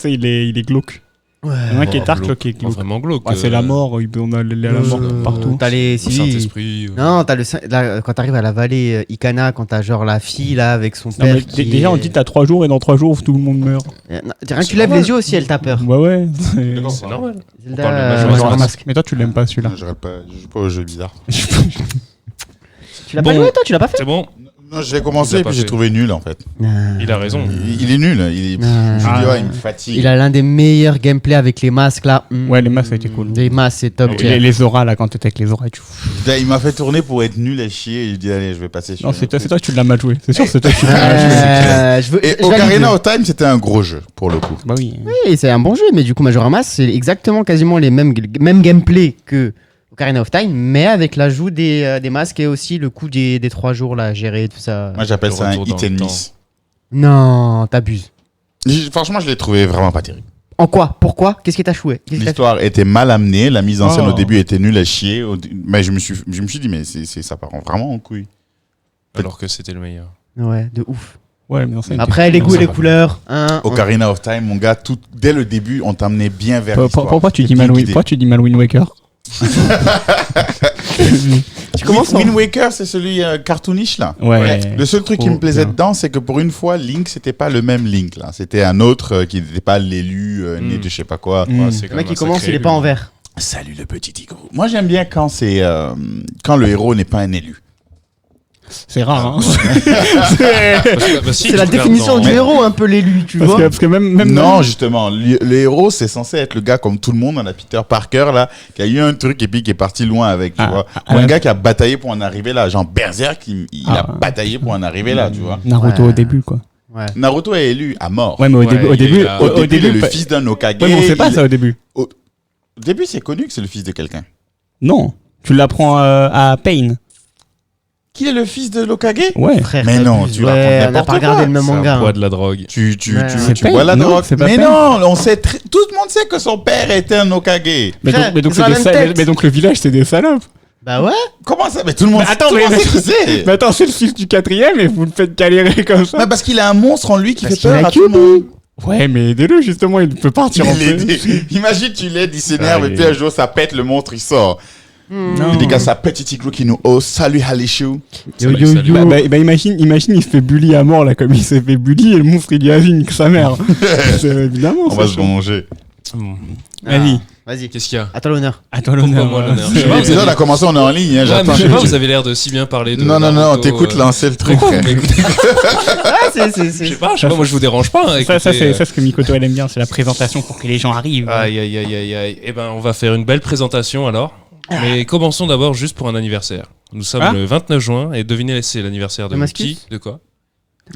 sais, il est glauque. Ouais. Il y en a un qui est dark, l'autre qui est Pas glauque. vraiment glauque. Ouais, c'est la mort, on a la mort partout. T'as les. Le Si. Saint-Esprit. Non, t'as quand t'arrives à la vallée Ikana, quand t'as genre la fille là avec son Non, père. mais qui déjà, on dit t'as 3 jours et dans 3 jours, tout le monde meurt. Non, rien que tu lèves les yeux aussi, elle t'a peur. Ouais. C'est normal. Zelda, parle de Majora's Majora's Mask. Mask. Mais toi, tu l'aimes pas celui-là. Non, je joue pas aux jeux bizarres. Tu l'as pas Bon. joué toi, tu l'as pas fait? C'est bon, Non, je l'ai Il commencé a et pas puis j'ai fait. trouvé nul en fait. il a raison. Il est nul. Je dis, ouais, il me fatigue. Il a l'un des meilleurs gameplays avec les masques là. Ouais, les masques, ça a été cool. Les masques, c'est top. Les auras, là, quand t'étais avec les auras, tu. Il m'a fait tourner pour être nul à chier et je dis, allez, je vais passer sur Non, c'est toi, tu l'as mal joué. C'est sûr, c'est toi qui l'as mal joué. Et Ocarina of Time, c'était un gros jeu pour le coup. Bah oui. Oui, c'est un bon jeu, mais du coup, Majora's Mask, c'est exactement quasiment les mêmes gameplay que Ocarina of Time, mais avec l'ajout des masques et aussi le coup des 3 jours là, gérer tout ça. Moi, j'appelle Le ça un retour dans hit le and temps. miss. Non, t'abuses. Franchement, je l'ai trouvé vraiment pas terrible. En quoi? Pourquoi? Qu'est-ce qui t'a choué? Qu'est-ce qui t'a- L'histoire était mal amenée, la mise en scène Oh. au début était nulle à chier. Mais je me suis dit, mais ça part vraiment en couille. Alors que c'était le meilleur. Ouais, de ouf. Ouais, mais non, ça. Après, les Non, goûts et ça les va. couleurs. Hein, Ocarina of Time, mon gars, dès le début, on t'amenait bien vers l'histoire. Pourquoi tu C'était dis bien mal guidé. Pourquoi tu dis mal Wind Waker? Tu commences Wind Waker, c'est celui cartoonish là. Ouais. Le seul truc qui Trop me plaisait bien. dedans, c'est que pour une fois, Link, c'était pas le même Link là. C'était un autre qui n'était pas l'élu, né de je sais pas quoi. Mm. c'est Le quand mec, même il commence, sacré il est pas élu. en vert. Salut le petit Tigrou. Moi, j'aime bien quand c'est quand le héros n'est pas un élu. C'est rare, hein. C'est la définition du héros, un peu l'élu, tu vois. Parce que même. Non, justement, le héros, c'est censé être le gars comme tout le monde. On a Peter Parker là, qui a eu un truc et puis qui est parti loin avec, tu vois. Ou un gars qui a bataillé pour en arriver là. Genre Berserk, il a bataillé pour en arriver là, tu vois. Naruto Ouais. au début, quoi. Ouais. Naruto est élu à mort. Ouais, mais au Ouais, début, au il est début, là. Au début, il est le pas- fils d'un Hokage. Ouais, mais on sait pas il- ça au début. Au début, c'est connu que c'est le fils de quelqu'un. Non, tu l'apprends à Pain. Qui est le fils de l'Hokage? Ouais. Frère, Mais non, t'abuses. tu racontes ouais, on n'a n'importe pas regardé quoi. le même C'est manga. un poids hein. de la drogue. Ouais. Tu Pain, vois la non, drogue. c'est pas Mais Pain. non, tout le monde sait que son père était un Hokage. Mais Frère, donc, ils ont la même tête. mais donc le village, c'est des salopes. Bah ouais. Comment ça? Mais tout le monde, Mais attends, tout le monde mais- sait qui c'est. Mais attends, c'est le fils du 4ème et vous le faites galérer comme ça. Mais parce qu'il a un monstre en lui qui Parce fait qu'il peur a à tout le monde. Ouais, mais aidez-le justement, il peut partir en Il paix. Imagine, tu l'aides, il s'énerve, Ah, et puis un jour, ça pète, le monstre, il sort. Non. Il dit qu'à sa petite igloo qui nous hausse. Salut, Halishu. Yo, yo, yo. Bah, imagine, il se fait bully à mort là, comme il s'est fait bully et le monstre il y a une que sa mère. C'est évidemment. On va se manger. Vas-y, Vas-y. Qu'est-ce qu'il y a? À toi l'honneur. à toi Pourquoi l'honneur. moi l'honneur C'est- Je sais pas, vous L'épisode avez- a commencé, on est en ligne. Hein, Ouais, mais j'attends. je sais pas, vous avez l'air de si bien parler de. Non, Naruto, t'écoutes lancer le truc, Pourquoi frère. vous m'écoutez Ah, Je sais pas, moi je vous dérange pas. hein, Ça, écoutez, c'est ce que Mikoto elle aime bien, c'est la présentation pour que les gens arrivent. Aïe, aïe, aïe, aïe, aïe. Eh ben, on va faire une belle présentation alors. Mais commençons d'abord juste pour un anniversaire. Nous sommes Hein le 29 juin et devinez, c'est l'anniversaire de De Masquis qui? De quoi?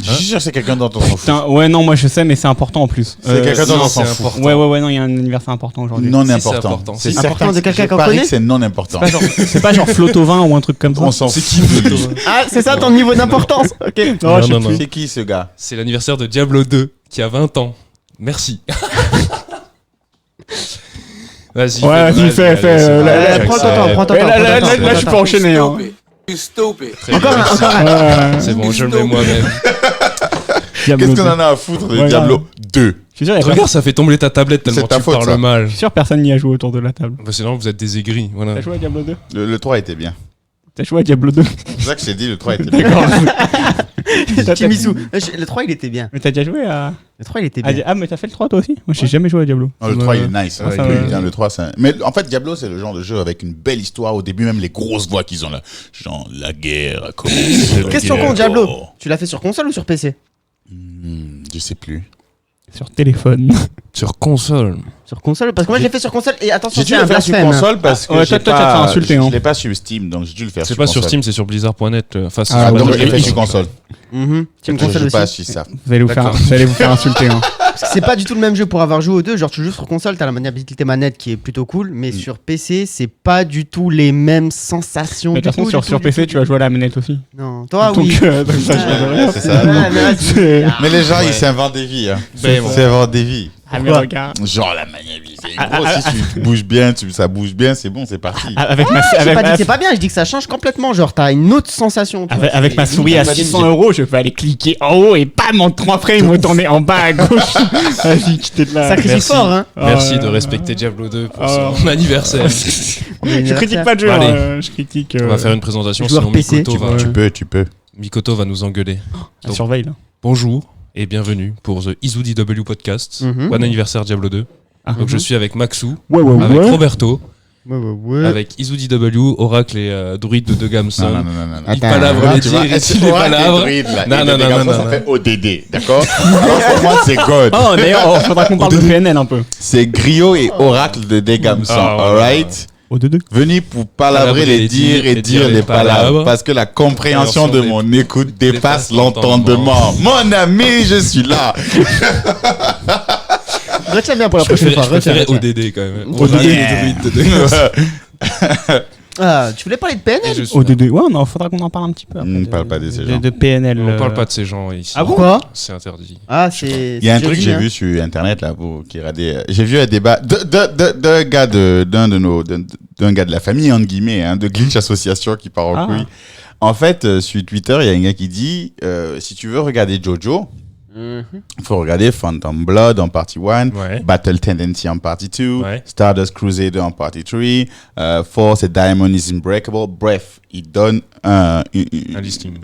Je suis sûr que c'est quelqu'un dont on s'en fout. Putain, ouais, non, moi je sais, mais c'est important en plus. C'est quelqu'un dont non, on s'en c'est fout. important. Ouais, non, il y a un anniversaire important aujourd'hui. Non Si, c'est important. important. C'est Si, c'est important de quelqu'un je qu'on parie connaît que c'est non important. C'est pas genre Flotovin ou un truc comme ça. On s'en fout. Ah, c'est ça ton niveau d'importance. Ok. Non, je sais non, plus. non. C'est qui ce gars? C'est l'anniversaire de Diablo 2 qui a 20 ans. Merci. Vas-y. Ouais, vas-y, fais, allez, fais, c'est là, bon, prends ça ton temps, va. prends ton Eh, temps. là, je peux enchaîner. Hein. Très Encore bien. un, encore un. Ouais. C'est bon, je le mets moi-même. Diablo Qu'est-ce qu'on 2. en a à foutre de Ouais, Diablo 2? Je suis sûr, Regarde, ça fait tomber ta tablette tellement C'est ta tu faute, parles ça. mal. je suis sûr personne n'y a joué autour de la table. Bah, sinon, vous êtes des aigris. Voilà. T'as joué à Diablo 2? Le 3 était bien. T'as joué à Diablo 2? C'est ça que je t'ai dit, le 3 était bien. D'accord. Kimizu. Le 3, il était bien. Mais t'as déjà joué à. Le 3, il était bien. Ah, mais t'as fait le 3 toi aussi? Moi j'ai jamais joué à Diablo. Non, le 3 il est nice. Ouais, Ouais, ça va. bien, le 3, c'est mais en fait, Diablo, c'est le genre de jeu avec une belle histoire. Au début, même les grosses voix qu'ils ont là. Genre, la guerre a commencé. Question con, Diablo. Tu l'as fait sur console ou sur PC? Je sais plus. Sur téléphone. Sur console. Sur console? Parce que moi, je l'ai fait sur console et attention, J'ai dû c'est un le faire sur blasphème. console parce que ouais, j'ai toi, tu vas te faire pas, insulter, je hein. l'ai pas sur Steam, donc j'ai dû le faire C'est sur pas sur console. Steam, c'est sur Blizzard.net. Enfin, c'est Ah, sur Donc ouais, je l'ai fait et- sur console. Tu me Je console joue pas aussi? si ça. Vous allez vous faire insulter. Hein. Parce que c'est pas du tout le même jeu pour avoir joué aux deux. Genre, tu joues sur console, t'as la maniabilité manette qui est plutôt cool, mais sur PC, c'est pas du tout les mêmes sensations. Mais de toute façon, sur PC, tu vas jouer à la manette aussi. Non, toi, donc, oui. donc ça, je Ouais, vais rien. c'est ça. Ouais, mais vas-y. C'est- Mais les gens, Ouais. ils s'inventent des vies. Hein. Ben, Ils s'inventent des vies. Ah, mais regarde. Genre la maniabilité. Gros, si tu bouges bien, ça bouge bien, c'est bon, c'est parti. Avec ma, J'ai avec pas dit ma- que c'est pas bien, je dis que ça change complètement. Genre, t'as une autre sensation. tu vois. avec ma souris à 600 €, je peux aller cliquer en haut et bam, en 3 frames, retourner en bas à gauche. Vas-y, quittez de là. Sacrifice Merci. fort, hein. Merci de respecter Diablo 2 pour son anniversaire. Je critique pas de jeu, Allez. je critique. On va faire une présentation, Joueur sinon PC, Tu peux. Mikoto va nous engueuler. On surveille là. Bonjour et bienvenue pour The ISUDW Podcast. Mhm. Bon anniversaire Diablo 2. Donc je suis avec Maxou, Ouais, ouais, avec ouais. Roberto, Ouais. avec ISUDW, Oracle et druide de Gamson. Non. Il Attends, palavre là, les Tu vois, dires et est-ce il que les tu vois palavres. tes druides, là, Non, et non, des non, garçons, non, ça non. fait ODD, d'accord? Alors pour moi, c'est God. Oh, d'ailleurs, faudra qu'on parle de PNL un peu. C'est Griot et Oracle de Degamson, Ah, ouais. alright? Au 2-2. Venez pour palabrer les dires et dire les palabres. Parce que la compréhension de mon écoute dépasse l'entendement. Mon ami, je suis là. Retiens bien pour la Je prochaine préférais, fois. je préférais retiens. ODD quand même. ODD. Oracle et druide de Gamson. Ah, tu voulais parler de Et PNL je suis Au là. 2-2. Ouais, non, faudra qu'on en parle un petit peu. Après, On parle pas de ces gens. De PNL. On parle pas de ces gens ici. Ah bon? Pourquoi? C'est interdit. Ah, c'est. Il y a un c'est truc que jeudi, j'ai hein. vu sur internet là, qui radait. J'ai vu un débat d'un gars d'un gars de la famille entre guillemets, hein, de Glitch Association qui part en Ah. couille. En fait, sur Twitter, il y a un gars qui dit si tu veux regarder Jojo, Mhm. il faut regarder Phantom Blood en partie 1, Ouais. Battle Tendency en partie 2, Ouais. Stardust Crusader en partie 3, Force et Diamond is Unbreakable. Bref, il donne un listing.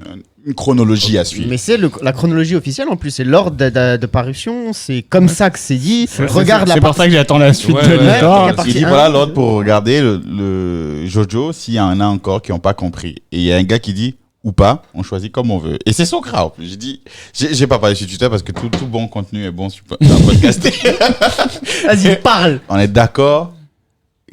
une chronologie à suivre. Mais c'est la chronologie officielle en plus, c'est l'ordre de parution, c'est comme ça que c'est dit. Regarde la C'est pour ça que j'attends la suite Ouais, de ouais, l'histoire. ouais. Il partie dit un. voilà l'ordre pour regarder le Jojo s'il y en a encore qui n'ont pas compris. Et il y a un gars qui dit ou pas, on choisit comme on veut. Et c'est son crowd. J'ai dit, j'ai pas parlé sur Twitter parce que tout bon contenu est bon sur un podcast. Vas-y, parle. On est d'accord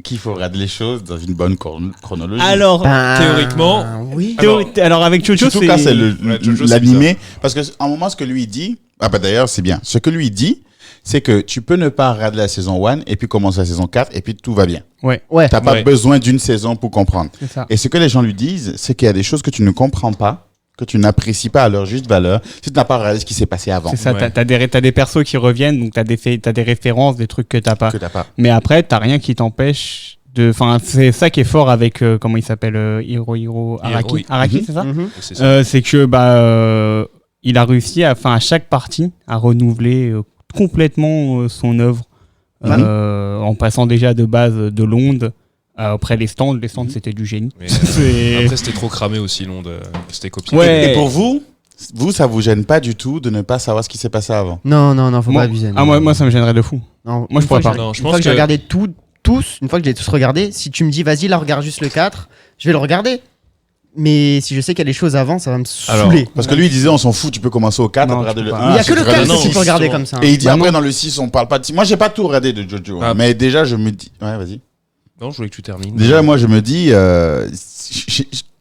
qu'il faut regarder les choses dans une bonne chronologie. Alors, Théoriquement, oui. alors avec Jojo, surtout quand c'est Ouais, Jojo, c'est l'animé. Parce que à un moment, ce que lui dit, ah bah d'ailleurs, c'est bien. Ce que lui dit, c'est que tu peux ne pas regarder la saison 1 et puis commencer la saison 4 et puis tout va bien. Ouais. T'as pas Ouais. besoin d'une saison pour comprendre. c'est ça. Et ce que les gens lui disent, c'est qu'il y a des choses que tu ne comprends pas, que tu n'apprécies pas à leur juste valeur, si tu n'as pas regardé ce qui s'est passé avant. C'est ça, Ouais. t'as des persos qui reviennent, donc t'as des références, des trucs que t'as pas. Que t'as pas. Mais après, t'as rien qui t'empêche de. Enfin, c'est ça qui est fort avec comment il s'appelle, Hiro Araki. Araki, c'est ça. Mhm. c'est ça. C'est que il a réussi à chaque partie à renouveler complètement son œuvre en passant déjà de base de l'onde après les stands c'était du génie. Mais, C'est- après, c'était trop cramé aussi, c'était copié. Ouais. Et pour vous, ça vous gêne pas du tout de ne pas savoir ce qui s'est passé avant? Non, faut Moi- pas abuser. moi ça me gênerait de fou. Non, moi, je pourrais pas. Non, je Une pense fois que j'ai que- regardé tous, une fois que j'ai tous regardé, si tu me dis vas-y là regarde juste le 4, je vais le regarder. Mais si je sais qu'il y a des choses avant, ça va me Alors, saouler. parce que lui, il disait, on s'en fout, tu peux commencer au 4, Non, regarder tu le peux 1. pas. Il y a que le 4 non, que tu peux non, regarder non. comme ça. Et il dit, Bah après, non. dans le 6, on parle pas de... Moi, j'ai pas tout regardé de Jojo. Ah. Mais déjà, je me dis... Ouais, vas-y. Non, je voulais que tu termines. Déjà, moi, je me dis,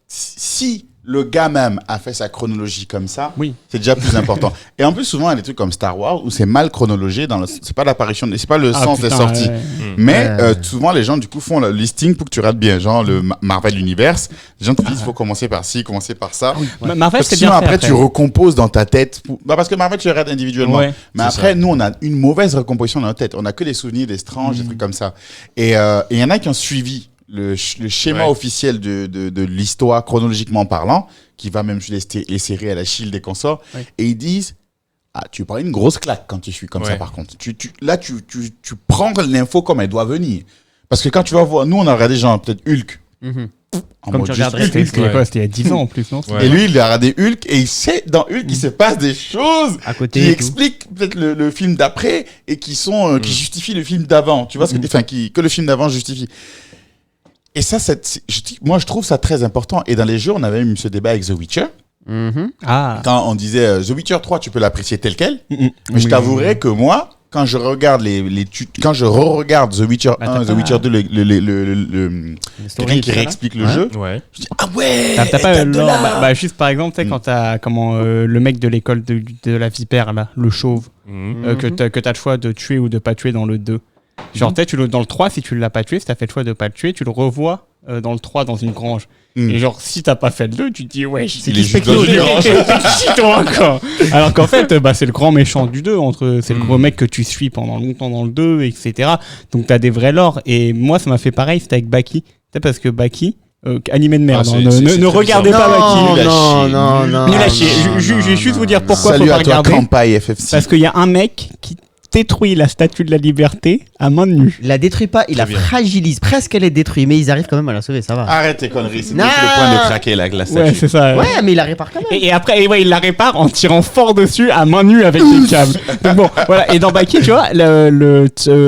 si le gars même a fait sa chronologie comme ça, Oui. c'est déjà plus important. Et en plus, souvent, il y a des trucs comme Star Wars où c'est mal chronologé, c'est pas l'apparition, c'est pas le sens des sorties. Ouais. Mais Ouais. souvent, les gens, du coup, font le listing pour que tu rates bien. Genre, le Marvel Universe, les gens te disent, il faut commencer par ci, commencer par ça. Marvel, Parce que c'est sinon, bien fait, après, tu recomposes dans ta tête. Parce que Marvel, tu le regardes individuellement. Ouais. Mais C'est après, ça. nous, on a une mauvaise recomposition dans notre tête. On a que des souvenirs, des Strange, des trucs comme ça. Et il y en a qui ont suivi le schéma Ouais. officiel de l'histoire, chronologiquement parlant, qui va même sur les séries à la Shield et consorts. Ouais. Et ils disent, ah, tu prends une grosse claque quand tu suis comme ça, Ouais. par contre. Tu prends l'info comme elle doit venir. Parce que quand tu vas voir, nous, on a regardé genre peut-être Hulk. Mhm. En Comme mode tu juste regarderais, Hulk. c'était quoi, c'était il y a 10 ans en plus, non? Ouais. Et lui, il a regardé Hulk et il sait, dans Hulk, il se passe des choses À côté. qui et tout. expliquent peut-être le film d'après et qui sont qui justifient le film d'avant. Tu vois ce que enfin que le film d'avant justifie. Et ça, moi, je trouve ça très important. Et dans les jeux, on avait eu ce débat avec The Witcher. Mhm. Ah. Quand on disait The Witcher 3, tu peux l'apprécier tel quel. Mais je Oui. t'avouerai que moi, quand je regarde quand je re-regarde The Witcher Bah, 1, t'as The pas- Witcher 2, Les stories quelqu'un et qui tout ça, là. réexplique le Ouais. jeu, Ouais. je dis ah ouais, T'as pas étape de non, là. juste par exemple, tu sais, quand t'as le mec de l'école de la vipère, là, le chauve, Mhm. que t'as le choix de tuer ou de pas tuer dans le 2. Genre, tu sais, dans le 3, si tu l'as pas tué, si t'as fait le choix de pas le tuer, tu le revois dans le 3 dans une grange. Et genre, si t'as pas fait le 2, tu te dis, ouais, C'est Il est qui juste Spectre dans une c'est toi encore. Alors qu'en fait, c'est le grand méchant du 2, c'est le gros mec que tu suis pendant longtemps dans le 2, etc. Donc t'as des vrais lores. Et moi, ça m'a fait pareil, c'était avec Baki. C'est parce que Baki, animé de merde, ne regardez pas Baki. Non. Nul à chier. Je vais juste vous dire pourquoi Salut faut pas à toi, regarder. Kampai FFC. Parce qu'il y a un mec qui détruit la statue de la liberté à main nue. Il la détruit pas, il la Très bien. fragilise. Presque elle est détruite, mais ils arrivent quand même à la sauver, ça va. Arrête tes conneries, c'était Non. le point de craquer la glace. Ouais, c'est ça. Ouais, mais il la répare quand même. Et après, ouais, il la répare en tirant fort dessus à main nue avec des câbles. Donc bon, voilà. Et dans Baki, tu vois,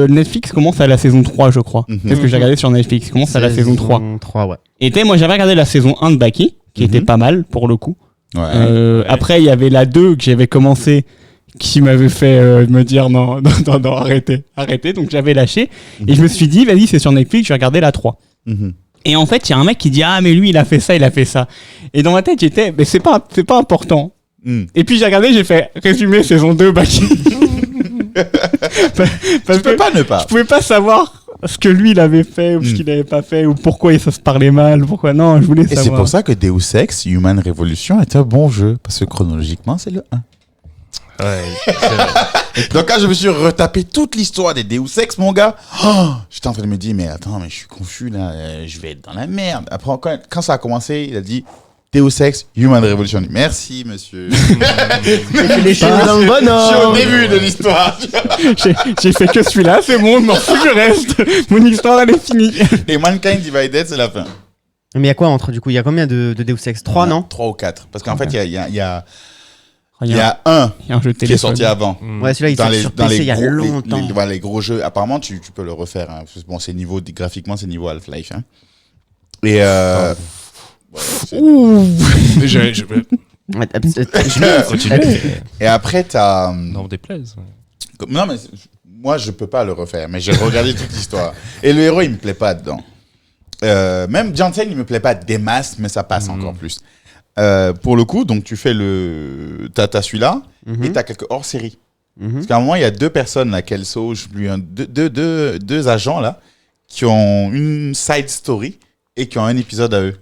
Netflix commence à la saison 3, je crois. C'est ce que j'ai regardé sur Netflix. Il commence à la saison 3. 3, ouais. Et moi, j'avais regardé la saison 1 de Baki, qui était pas mal pour le coup. Ouais. Après, il y avait la 2 que j'avais commencé, qui m'avait fait me dire non, arrêtez. Donc j'avais lâché. Et je me suis dit, vas-y, c'est sur Netflix, je vais regarder la 3. Mhm. Et en fait, il y a un mec qui dit, ah, mais lui, il a fait ça. Et dans ma tête, j'étais, mais c'est pas important. Mm. Et puis j'ai regardé, j'ai fait résumé saison 2 Baki. Parce Tu peux que pas ne pas. je pouvais pas savoir ce que lui il avait fait ou ce qu'il avait pas fait ou pourquoi ça se parlait mal, pourquoi non, je voulais Et savoir. c'est pour ça que Deus Ex Human Revolution est un bon jeu. Parce que chronologiquement, c'est le 1. Ouais, c'est vrai. Donc là, je me suis retapé toute l'histoire des Deus Ex, mon gars. Oh, j'étais en train de me dire, mais attends, mais je suis confus là, je vais être dans la merde. Après, quand ça a commencé, il a dit Deus Ex Human Revolution. Merci, monsieur. Les choses dans le bon Je suis au ordre. début de l'histoire. J'ai fait que celui-là, c'est bon, je m'en fous du reste. Mon histoire elle est finie. Et Mankind Divided, c'est la fin. Mais il y a quoi entre du coup? Il y a combien de Deus Ex? 3, non? 3 ou 4. Parce qu'en fait, il y a Il y a un un jeu de qui est téléphone. sorti avant. Ouais, celui-là il Dans sort les, sur dans PC les il y a gros, longtemps. voilà, les gros jeux, apparemment, tu peux le refaire. Hein. Bon, c'est niveau, graphiquement, c'est niveau Half-Life. Hein. Et ouais, Continue. et après, t'as. Non, déplaise. Non, mais moi, je peux pas le refaire, mais j'ai regardé toute l'histoire. Et le héros, il me plaît pas dedans. Même Jansen, il me plaît pas des masses, mais ça passe encore plus. Pour le coup, donc tu fais t'as celui-là et t'as quelques hors-série. Parce qu'à un moment, il y a 2 personnes là, Kelso, je sais plus, deux agents là, qui ont une side story et qui ont un épisode à eux.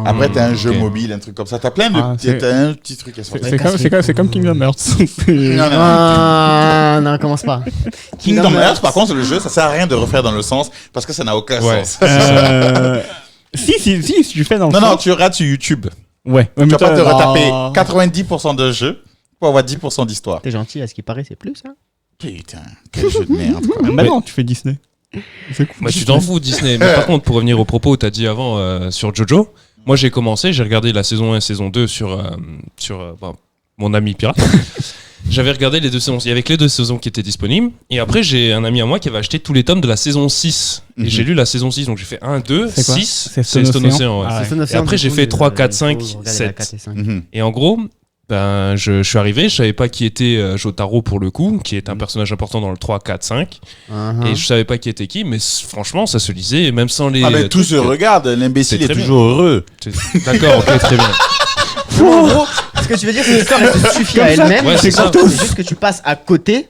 Après, t'as un jeu mobile, un truc comme ça. T'as plein de t'as un petit truc à sortir. C'est comme Kingdom Hearts. Non. Ah, non, commence pas. Kingdom Hearts, par contre, le jeu, ça sert à rien de refaire dans le sens parce que ça n'a aucun sens. Si, tu fais dans le Non, sens. tu regardes sur YouTube. Ouais. Tu vas pas te retaper 90% de jeu pour avoir 10% d'histoire. T'es gentil, à ce qui paraît, c'est plus, hein. Putain, quel jeu de merde, quoi. Bah non, tu fais Disney. C'est cool. Bah, tu t'en fous, Disney. Mais par contre, pour revenir au propos que t'as dit avant sur Jojo, moi j'ai commencé, j'ai regardé la saison 1 et saison 2 sur mon ami pirate. J'avais regardé les 2 saisons. Il y avait que les 2 saisons qui étaient disponibles. Et après, j'ai un ami à moi qui avait acheté tous les tomes de la saison 6. Et j'ai lu la saison 6. Donc j'ai fait 1, 2, C'est quoi 6. C'est C'est Stone Ocean. Ouais. Ah ouais. C'est Stone Ocean, Et après, du j'ai coup, fait 3, 4, il 5, faut regarder la 7. 4 et 5. Et en gros, ben, je suis arrivé, je savais pas qui était Jotaro pour le coup, qui est un personnage important dans le 3, 4, 5. Et je savais pas qui était qui, mais franchement, ça se lisait, et même sans les. Ah, mais tout se regarde, l'imbécile c'est est très toujours heureux. D'accord, ok, très bien. En gros, ce que tu veux dire, c'est que l'histoire elle se suffit à elle-même. Ouais, c'est ça. C'est juste que tu passes à côté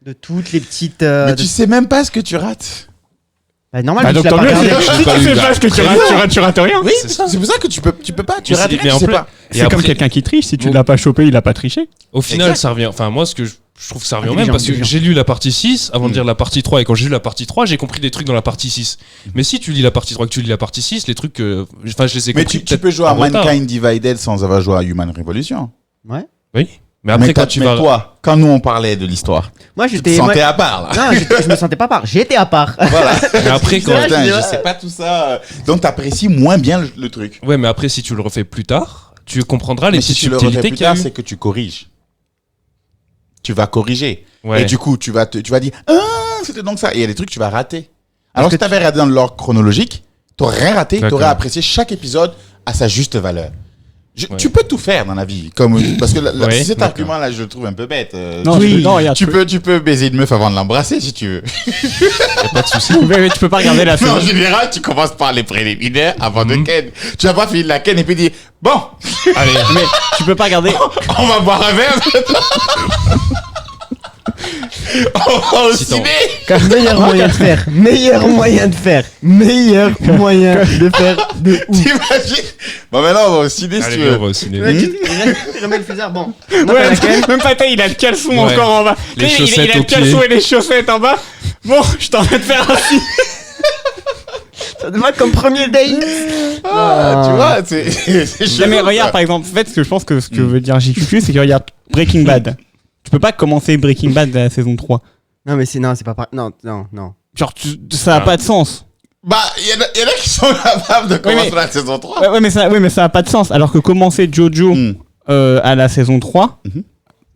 de toutes les petites. Mais tu sais même pas ce que tu rates. Bah, normal, Bah, tu donc l'as tant pas mieux, regardé. si tu sais pas ce que tu rates rien. Oui, C'est ça. c'est pour ça que tu peux pas, tu Mais rates c'est- rien, mais tu en sais plus- pas. Et C'est après- comme quelqu'un qui triche. Si tu Bon. l'as pas chopé, il a pas triché. Au final, Exact. ça revient. Enfin, moi, ce que je trouve que ça revient au même, Intelligent, parce que intelligent. j'ai lu la partie 6 avant de lire la partie 3, et quand j'ai lu la partie 3, j'ai compris des trucs dans la partie 6. Mais si tu lis la partie 3 et que tu lis la partie 6, les trucs. Enfin, je les ai Mais compris. tu peut-être peux jouer à en retard. Mankind Divided sans avoir joué à Human Revolution. Ouais. Oui. Mais après, Mais quand tu vas. toi, quand nous on parlait de l'histoire, Moi, tu te j'étais. sentais à part là. Non, je me sentais pas à part. J'étais à part. Voilà. Mais après, quand. Ouais, Putain, je je dis, sais pas tout ça. Donc t'apprécies moins bien le truc. Ouais, mais après, si tu le refais plus tard, tu comprendras les Mais si petites tu le refais subtilités plus qu'il y a tard, eu. c'est que tu corriges. Tu vas corriger. Ouais. Et du coup, tu vas dire ah, c'était donc ça. Et il y a des trucs que tu vas rater. Alors que si tu avais regardé dans l'ordre chronologique, t'aurais rien raté, D'accord. t'aurais apprécié chaque épisode à sa juste valeur. Ouais. Tu peux tout faire dans la vie, comme parce que Ouais, cet d'accord. argument-là, je le trouve un peu bête. Non, regarde, tu peux baiser une meuf avant de l'embrasser si tu veux. Pas de soucis. Mais tu peux pas regarder la Mais en saison. général, tu commences par les préliminaires avant de ken. Tu vas pas finir la ken et puis dire bon, Allez. Mais tu peux pas regarder. on va boire un verre. On va au Si t'en- ciné. Meilleur moyen de faire. Meilleur moyen de faire. Meilleur moyen de faire de ouf. T'imagines? Bon, maintenant, on va au ciné si Allez, tu viens, veux. on va au ciné. Ouais, tu remets le fusaire, bon. Ouais, même pas taille, il a le caleçon Ouais. encore en bas. Les Tu sais, il chaussettes a le aux caleçon pieds. et les chaussettes en bas. Bon, je t'en vais te faire un film. Ça te va comme premier date. Ah, tu vois, c'est Non, mais chelou, regarde, quoi. par exemple, en fait, ce que je pense que ce que veut dire JQQ, c'est que regarde Breaking Bad. Tu peux pas commencer Breaking Bad de la saison 3. Non, mais c'est pas pareil. Non. Genre, ça a pas de sens. Bah, il y en a qui sont capables de commencer mais- la saison 3. Ouais, mais ça a pas de sens. Alors que commencer Jojo Hmm. à la saison 3, Mhm.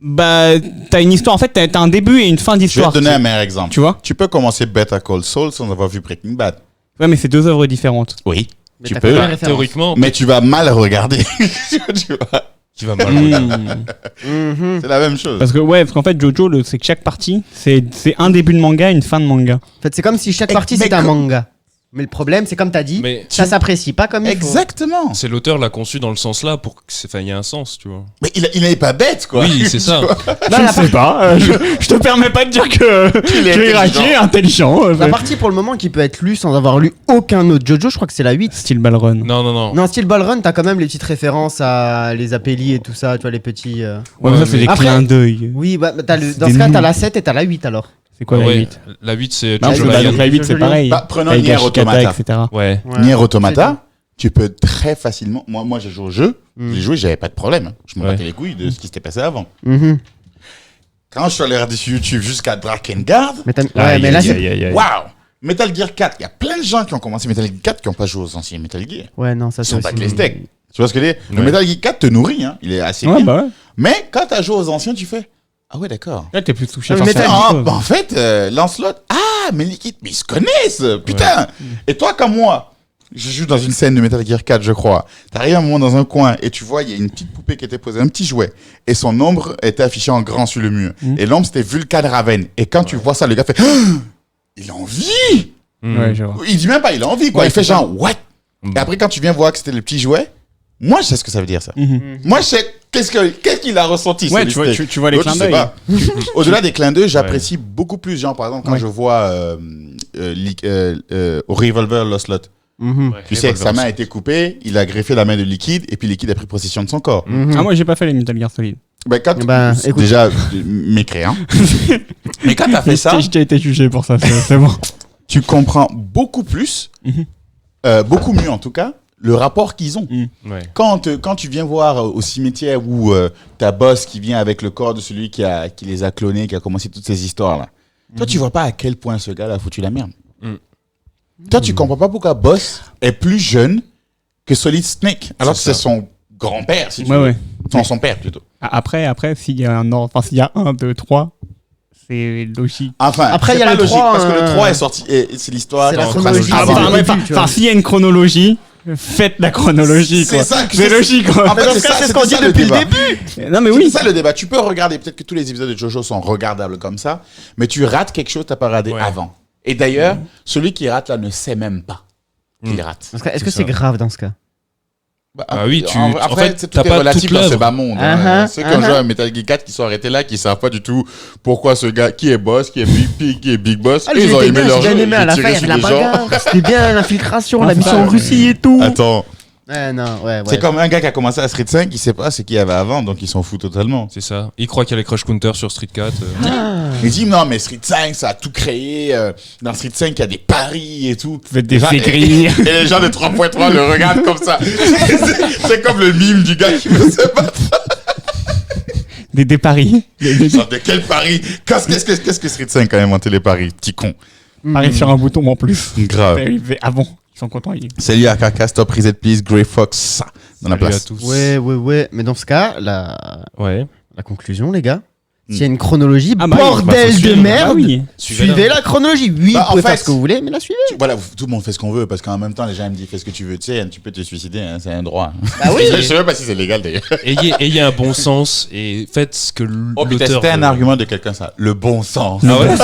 bah, t'as une histoire. En fait, t'as un début et une fin Je vais d'histoire. te donner un meilleur exemple. Tu vois? Tu peux commencer Better Call Saul sans avoir vu Breaking Bad. Ouais, mais c'est deux œuvres différentes. Oui. Mais Tu t'as peux. pas la référence. Théoriquement, Mais tu vas mal regarder. Tu vois, tu vas mal regarder. Mhm. c'est la même chose. Parce qu'en fait, Jojo, c'est que chaque partie, c'est un début de manga, une fin de manga. En fait, c'est comme si chaque Mais- partie mais c'était un co- manga. Mais le problème, c'est comme t'as dit, Mais ça s'apprécie pas comme il faut. Exactement. c'est l'auteur l'a conçu dans le sens là pour que il y a un sens, tu vois. Mais il n'est pas bête, quoi. Oui, c'est ça. Je ne sais pas. Je te permets pas de dire que Il est tu es raqué, intelligent. La partie pour le moment qui peut être lue sans avoir lu aucun autre Jojo, je crois que c'est la 8. Style Ballrun. Non. Non, style Ballrun, t'as quand même les petites références à les apélis et tout ça, tu vois, les petits. Ouais, mais ça, Ouais, c'est des après- clins d'œil. Oui, bah, dans C'est ce des cas, noms. t'as la 7 et t'as la 8 alors. C'est quoi la Ouais, 8 La 8, c'est Non, Jojo bah, Lion. donc la 8, c'est Jojo pareil. Bah, prenons Avec Nier Ashikata, Automata. etc. Ouais. Nier Automata, tu peux très facilement. Moi j'ai joué au jeu. Mm. J'ai joué, j'avais pas de problème. Je me Ouais. battais les couilles de ce qui s'était passé avant. Mhm. Quand je suis allé regarder sur YouTube jusqu'à Drakengard, Mais, Aïe, mais là, aïe, c'est. aïe, aïe, aïe. waouh! Metal Gear 4, il y a plein de gens qui ont commencé Metal Gear 4 qui n'ont pas joué aux anciens Metal Gear. Ouais, non, ça Ils c'est sont aussi. pas que les steaks. Tu vois ce que je veux dire? Le Ouais. Metal Gear 4 te nourrit, hein. Il est assez Ouais, bien. bah ouais. Mais quand tu as joué aux anciens, tu fais ah ouais, d'accord. Là, t'es plus touché Ah, par mais certaines Ah, choses. bah, en fait, Lancelot, mais Liquid, mais ils se connaissent, putain. Et toi, comme moi, je joue dans une scène de Metal Gear 4, je crois. T'arrives un moment dans un coin et tu vois, il y a une petite poupée qui était posée, un petit jouet, et son ombre était affichée en grand sur le mur. Et l'ombre, c'était Vulcan Raven. Et quand tu vois ça, le gars fait il a envie. Ouais, je vois. Il dit même pas, il a envie, quoi. Ouais, Il fait c'est ça. genre, what? Et après, quand tu viens voir que c'était le petit jouet, moi, je sais ce que ça veut dire, ça. Mhm. Moi, je sais qu'est-ce qu'il a ressenti. Ouais, ce tu vois les L'autre, clins je sais d'œil. pas. Au-delà des clins d'œil, j'apprécie beaucoup plus. Genre, par exemple, quand Ouais. je vois au Revolver Lost Lot, Mhm. tu sais que sa main a été coupée, il a greffé la main de Liquid, et puis Liquid a pris possession de son corps. Mhm. Ah, moi, j'ai pas fait les Metal Gear Solid. Ben, quand Bah, écoute. déjà, mécréant. Mais quand t'as fait ça, J'ai été jugé pour ça, c'est bon. tu comprends beaucoup plus, Mhm. beaucoup mieux en tout cas, le rapport qu'ils ont. Ouais. Quand tu viens voir au cimetière où ta boss qui vient avec le corps de celui qui les a clonés, qui a commencé toutes ces histoires-là, toi, tu vois pas à quel point ce gars-là a foutu la merde. Toi, tu comprends pas pourquoi Boss est plus jeune que Solid Snake, alors que C'est c'est son grand-père, si tu Ouais, veux. ouais. Son père, plutôt. Après, s'il y a un ordre, enfin, s'il y a 1, 2, 3, c'est logique. Enfin, Après, c'est il y a pas le logique, 3, parce que le 3 est sorti, et c'est l'histoire. C'est la en chronologie, chronologie. c'est Enfin, le ouais, début, tu vois. s'il y a une chronologie, faites la chronologie, C'est quoi. ça que C'est logique, quoi. En fait, dans c'est ce cas, ça, c'est ce c'était qu'on dit ça, le depuis le débat. début. Non, mais C'est oui. ça le débat. Tu peux regarder, peut-être que tous les épisodes de Jojo sont regardables comme ça, mais tu rates quelque chose que tu n'as pas regardé Ouais. avant. Et d'ailleurs, celui qui rate là ne sait même pas qu'il rate. Dans ce cas, est-ce que C'est c'est ça. grave dans ce cas? Ah oui, en Après, fait, c'est t'as tout est pas relatif toute dans ce l'œuvre. bas monde. Ceux qui ont joué à Metal Gear 4 qui sont arrêtés là, qui savent pas du tout pourquoi ce gars, qui est boss, qui est Big Boss, Le ils jeu ont était aimé bien, leur j'ai jeu, bien aimé à ils la fin, tiraient il y sur avait la les gens. bagarre. C'était bien l'infiltration, la Ah, mission ça, en Russie et tout. Attends, Ouais, non, ouais. c'est comme un gars qui a commencé à Street 5, il sait pas ce qu'il y avait avant, donc il s'en fout totalement. C'est ça. Il croit qu'il y a les Crush Counter sur Street 4. Il dit non, mais Street 5, ça a tout créé. Dans Street 5, il y a des paris et tout. Faites des gens- aigris. Et les gens de 3.3 le regardent comme ça. C'est comme le mime du gars qui veut se battre. Des paris. Genre, de quel pari? Qu'est-ce que Street 5 a inventé les paris? Petit con. Paris sur un bouton en plus. Grave. Ah bon, ils sont contents. Salut à Kaka, Stop, Reset Please, Grey Fox, dans la Salut à place. tous. Ouais. Mais dans ce cas, Ouais. la conclusion, les gars, s'il y a une chronologie, Ah bah oui, bordel faut de suivre. merde, Ah oui. suivez la chronologie. Oui, Bah, vous pouvez en fait, faire ce que vous voulez, mais la suivez. Voilà, tout le monde fait ce qu'on veut, parce qu'en même temps, les gens me disent fais ce que tu veux, tu sais, tu peux te suicider, hein, c'est un droit. Ah oui. Je sais même pas si c'est légal d'ailleurs. Ayez un bon sens et faites ce que Oh putain, l'auteur c'était un veut. argument de quelqu'un ça. Le bon sens. Ah ouais.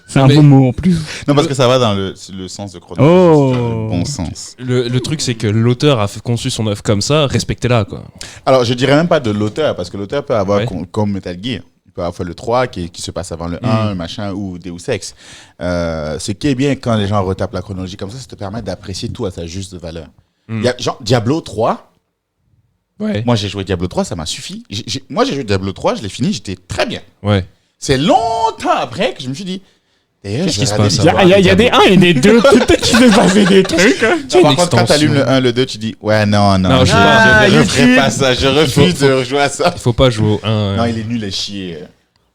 C'est un Mais- beau mot en plus. Non, parce que ça va dans le sens de chronologie. Oh. c'est le bon sens. Le truc, c'est que l'auteur a conçu son œuvre comme ça, respectez-la, quoi. Alors, je dirais même pas de l'auteur, parce que l'auteur peut avoir, Ouais. comme Metal Gear, il parfois le 3 qui se passe avant le 1, machin, ou Deus Ex. Ce qui est bien quand les gens retapent la chronologie comme ça te permet d'apprécier tout à sa juste valeur. Il y a, genre, Diablo 3. Ouais. Moi, j'ai joué Diablo 3, ça m'a suffi. Moi, j'ai joué Diablo 3, je l'ai fini, j'étais très bien. Ouais. C'est longtemps après que je me suis dit. Qu'est-ce qui se passe? Il y a des 1 et des 2. Peut-être qu'il s'est passé des trucs. Non, par contre, quand tu allumes le 1, le 2, tu dis ouais, non, je referai pas ça. Je refuse de rejouer à ça. Il faut pas jouer au 1. Non, il est nul à chier.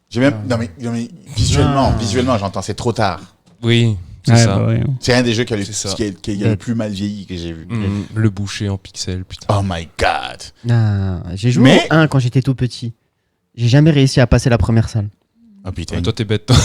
J'ai même. Non, mais visuellement, j'entends, c'est trop tard. Oui, c'est ça. Bah, ouais. C'est un des jeux qui a C'est le plus mal vieilli que j'ai vu. Le boucher en pixels, putain. Oh my god. Non, j'ai joué au 1 quand j'étais tout petit. J'ai jamais réussi à passer la première salle. Oh putain. Ouais, toi, t'es bête, toi.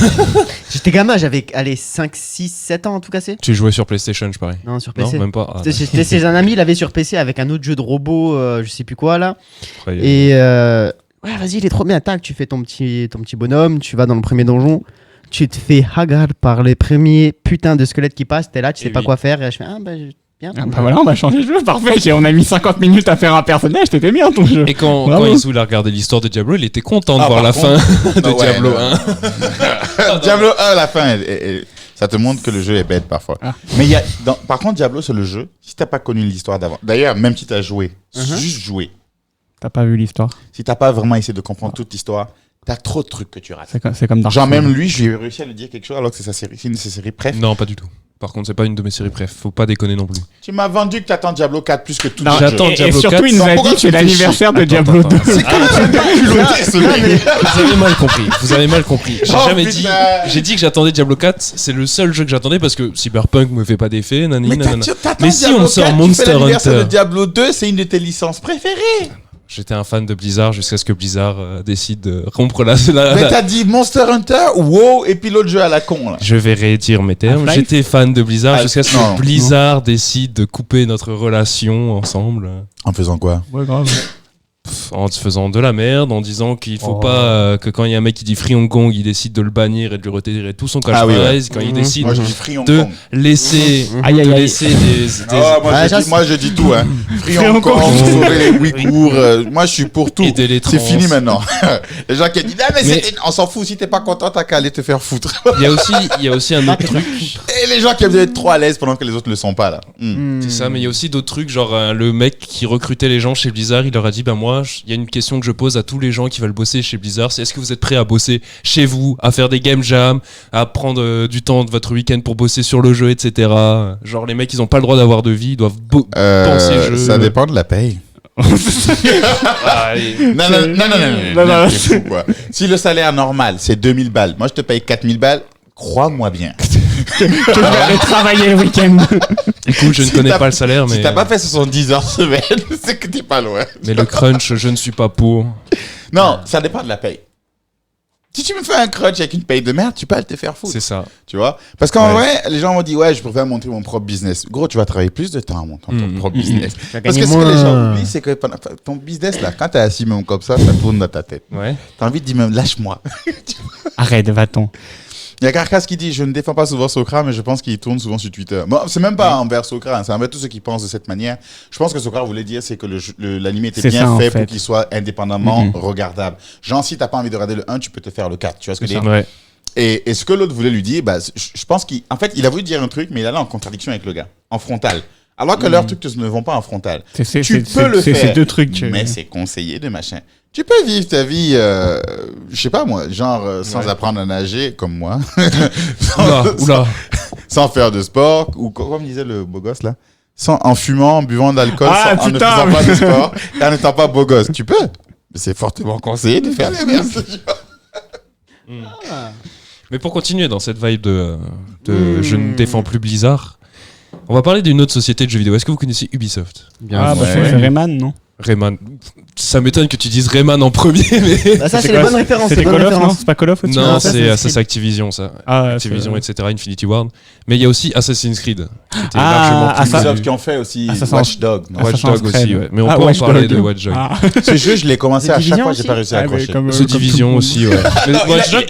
J'étais gamin, j'avais 5, 6, 7 ans en tout casé. Tu jouais sur PlayStation, je parie. Non, sur PC. Non, même pas. Ah, C'était chez un ami, il avait sur PC avec un autre jeu de robot, je sais plus quoi là. incroyable. Et ouais, vas-y, il est trop bien. Tac, tu fais ton petit bonhomme, tu vas dans le premier donjon, tu te fais hagar par les premiers putains de squelettes qui passent. T'es là, tu sais pas quoi faire. Et je fais bien. Ah bah voilà, on va changer de jeu, parfait. On a mis 50 minutes à faire un personnage, c'était bien ton jeu. Et quand Isu a regardé l'histoire de Diablo, il était content de voir la fin de Diablo 1. Diablo 1, la fin, ça te montre que le jeu est bête parfois. Mais par contre, Diablo, c'est le jeu. Si t'as pas connu l'histoire d'avant, d'ailleurs, même si t'as joué, juste joué, T'as pas vu l'histoire. si t'as pas vraiment essayé de comprendre toute l'histoire, t'as trop de trucs que tu rates. C'est comme Dark Genre, Souls. même lui, je lui ai réussi à lui dire quelque chose alors que c'est une de ses séries préf. Non, pas du tout. Par contre, c'est pas une de mes séries préf. Faut pas déconner non plus. Tu m'as vendu que t'attends Diablo 4 plus que tout Non, le jeu. j'attends et Diablo surtout, 4. il nous a Pourquoi dit que tu c'est me fais l'anniversaire de chier Diablo 2. C'est quand même pas culotté, ce mec. Vous avez mal compris. Vous avez mal compris. J'ai Oh, jamais putain. dit. J'ai dit que j'attendais Diablo 4. C'est le seul jeu que j'attendais parce que Cyberpunk me fait pas d'effet. Mais nanana. t'attends Mais si Diablo on sort 4, tu Monster fais l'anniversaire Hunter. de Diablo 2, c'est une de tes licences préférées. J'étais un fan de Blizzard jusqu'à ce que Blizzard décide de rompre Mais t'as dit Monster Hunter, WoW et puis l'autre jeu à la con là. Je vais réédire mes termes. Half-Life. J'étais fan de Blizzard Ah, jusqu'à ce non, que Blizzard décide de couper notre relation ensemble. En faisant quoi? Ouais, grave. En te faisant de la merde, en disant qu'il faut Oh. pas que quand il y a un mec qui dit Free Hong Kong, il décide de le bannir et de lui retirer tout son cash Ah oui, ouais. prize, quand il décide Moi je dis Free Hong de Kong. laisser, Aïe, aïe, aïe. laisser des Ah, Ah, moi je dis tout hein. Free Hong Hong Kong, Kong. sauver les Ouïghours, moi je suis pour tout. aider les C'est trans. fini maintenant. Les gens qui disent ah mais, Mais- on s'en fout, si t'es pas content t'as qu'à aller te faire foutre. Il y a aussi un autre truc. Et les gens qui aiment être trop à l'aise pendant que les autres le sont pas là. C'est ça, mais il y a aussi d'autres trucs, genre le mec qui recrutait les gens chez Blizzard, il leur a dit ben moi, il y a une question que je pose à tous les gens qui veulent bosser chez Blizzard, c'est est-ce que vous êtes prêts à bosser chez vous, à faire des game jams, à prendre du temps de votre week-end pour bosser sur le jeu, etc. Genre les mecs, ils ont pas le droit d'avoir de vie, ils doivent penser jeu. Ça dépend de la paye. Ah, allez. Non, c'est fou, quoi. Si le salaire normal c'est 2000 balles, moi je te paye 4000 balles, crois-moi bien. Que je vais aller travailler le week-end. Écoute, je ne Si connais t'as- pas le salaire, mais Si t'as pas fait 70 heures semaine, c'est que t'es pas loin. mais le crunch, je ne suis pas pour. Non, ça dépend de la paye. Si tu me fais un crunch avec une paye de merde, tu peux aller te faire foutre. C'est ça. Tu vois? Parce qu'en Ouais. vrai, les gens m'ont dit, ouais, je préfère monter mon propre business. Gros, tu vas travailler plus de temps à monter ton propre business. vas Parce que gagner ce que les gens moins. oublient, c'est que ton business, là, quand t'es assis même comme ça tourne dans ta tête. Ouais. T'as envie de dire même, lâche-moi. Arrête, va-t'en. Il y a Carcass qui dit, je ne défends pas souvent Socra, mais je pense qu'il tourne souvent sur Twitter. Bon, c'est même pas envers Socra, hein, c'est envers tous ceux qui pensent de cette manière. Je pense que Socra voulait dire, c'est que l'anime était C'est bien ça, en fait fait. pour qu'il soit indépendamment regardable. Genre, si t'as pas envie de regarder le 1, tu peux te faire le 4. Tu vois ce que je veux dire? Ouais. Et ce que l'autre voulait lui dire, bah, je pense qu'en fait, il a voulu dire un truc, mais il allait en contradiction avec le gars, en frontal. Alors que leurs trucs ne vont pas en frontal. C'est Tu peux le c'est faire, ces deux trucs. mais c'est conseillé de machin. Tu peux vivre ta vie, je sais pas moi, genre sans apprendre à nager, comme moi. Oula. Sans faire de sport, ou comme disait le beau gosse là, en fumant, en buvant de l'alcool, Ah, en ne putain, faisant pas de sport, et en n'étant pas beau gosse. Tu peux, mais c'est fortement conseillé de faire l'inverse. Mais pour continuer dans cette vibe de je ne défends plus Blizzard, on va parler d'une autre société de jeux vidéo. Est-ce que vous connaissez Ubisoft? Ah, bah Ouais. c'est Rayman, non? Rayman. Ça m'étonne que tu dises Rayman en premier, mais. Bah, ça, c'est quoi, les bonnes références. C'était les bonnes Call of, non? références. C'est pas Call of au-dessus? Non, Non, ça, c'est Activision, ça. Ah, Activision, c'est- etc., Infinity Ward. Mais il y a aussi Assassin's Creed, qui était Ah, largement plus Assassin's Ubisoft qui ont fait aussi Assassin's- Watch Dog. non? Watch Assassin's Dog Creed. aussi, ouais. Mais on Ah, peut en Watch parler Dog. de Watch Dog. Ah. Ce jeu, je l'ai commencé The à chaque Division fois, j'ai pas aussi réussi à Ah, mais accrocher. comme- The comme Division tout le aussi, ouais. Mais Watch Dog,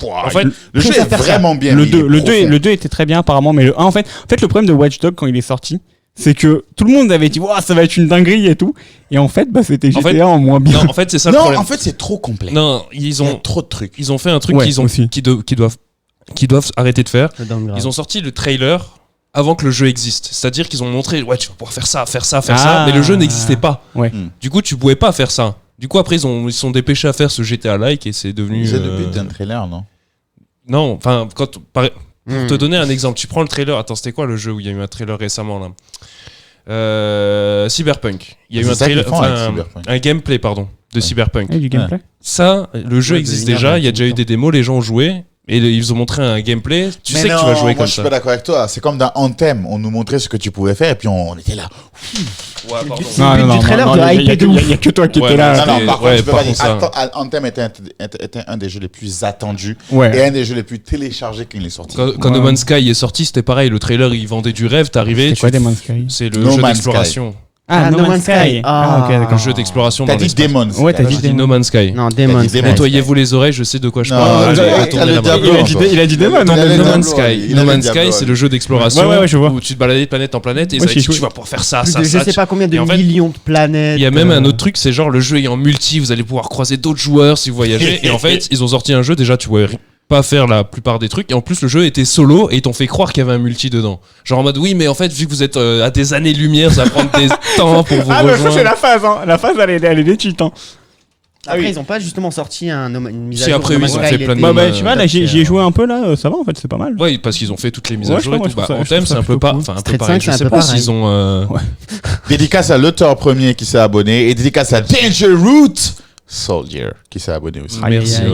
En en fait, le jeu est vraiment bien. Le mais il est 2, profond. le 2 était très bien apparemment, mais le 1 en fait le problème de Watch Dog quand il est sorti, c'est que tout le monde avait dit ça va être une dinguerie et tout, et en fait c'était GTA En fait, en moins bien. Non, en fait, c'est ça le Non, problème. en fait, c'est trop complet. Non, Il y a trop de trucs. ils ont fait un truc Ouais, qu'ils aussi. doivent arrêter de faire. Le downgrade. Ils ont sorti le trailer avant que le jeu existe. C'est-à-dire qu'ils ont montré, tu vas pouvoir faire ça, Ah. mais le jeu n'existait pas. Ouais. Du coup, tu pouvais pas faire ça. Du coup, après, ils se sont dépêchés à faire ce GTA-like et c'est devenu. C'est le but d'un trailer, non? Non, enfin, pour Hmm. te donner un exemple, tu prends le trailer. Attends, c'était quoi le jeu où il y a eu un trailer récemment là Cyberpunk. Il y a eu C'est un ça qu'ils trailer, font avec enfin, Cyberpunk. un gameplay, pardon, de Cyberpunk. Et du gameplay. Ça, le jeu Ouais, existe de l'univers déjà. Il y a de déjà eu tout des démos, les gens ont joué. Et ils ont montré un gameplay. Tu sais que tu vas jouer moi, comme je suis ça. pas d'accord avec toi. C'est comme dans Anthem, on nous montrait ce que tu pouvais faire et puis on était là. Ouais, pardon. C'est le but du trailer de hyper de ouf. Il y a que toi qui Ouais, étais là. non, Non, par ouais, contre, tu peux par pas dire. contre, ça. Anthem était un des jeux les plus attendus et Ouais. un des jeux les plus téléchargés quand il est sorti. Quand Ouais. No Man's Sky est sorti, c'était pareil. Le trailer, il vendait du rêve. T'arrivais, C'est quoi Demon Sky? c'est le No jeu Man's d'exploration. Ah, No Man's Sky. Ah. ok, Un d'accord. jeu d'exploration T'as dans dit l'espace. Demons. Ouais, t'as J'ai dit No Man's Sky. Non, T'as Demon dit Sky. Demon. Nettoyez-vous les oreilles, je sais de quoi je Non, parle. allez, Allez, allez, tournez le la main. Diablo. Il a dit Demon. Il a dit No Diablo, Man's Sky. il a No dit Man's Diablo, Sky, c'est allez. le jeu d'exploration Ouais, je vois. où tu te baladais de planète en planète et Ouais, ça dit, j'ai tu joué. vas pouvoir faire ça, Plus ça, de je ça. sais pas combien de Et en fait, millions de planètes. Il y a même un autre truc, c'est genre le jeu est en multi, vous allez pouvoir croiser d'autres joueurs si vous voyagez. Et en fait, ils ont sorti un jeu, déjà tu pouvais pas faire la plupart des trucs. Et en plus, le jeu était solo et ils t'ont fait croire qu'il y avait un multi dedans. Genre en mode, oui, mais en fait, vu que vous êtes à des années-lumière, ça va prendre des temps pour vous Ah, mais ça, rejoindre. c'est la phase, hein. La phase, elle est des cheats, hein. Après, oui. ils ont pas justement sorti une mise à Si, jour. après, No oui, Man's ils ont Sky, fait il plein de était- Bah, tu vois, là, j'y ai c'est- joué un peu, là, ça va, en fait, c'est pas mal. Ouais, parce qu'ils ont fait toutes les mises à Ouais, jour et moi, tout. je trouve ça- En je thème, trouve c'est ça un peu plutôt pas, cool. enfin un peu Street pareil. 5, Je c'est un sais peu pas pareil. s'ils ont. Dédicace à l'auteur premier qui s'est abonné et dédicace à Danger Root Soldier qui s'est abonné aussi. Aïe, Merci. aïe,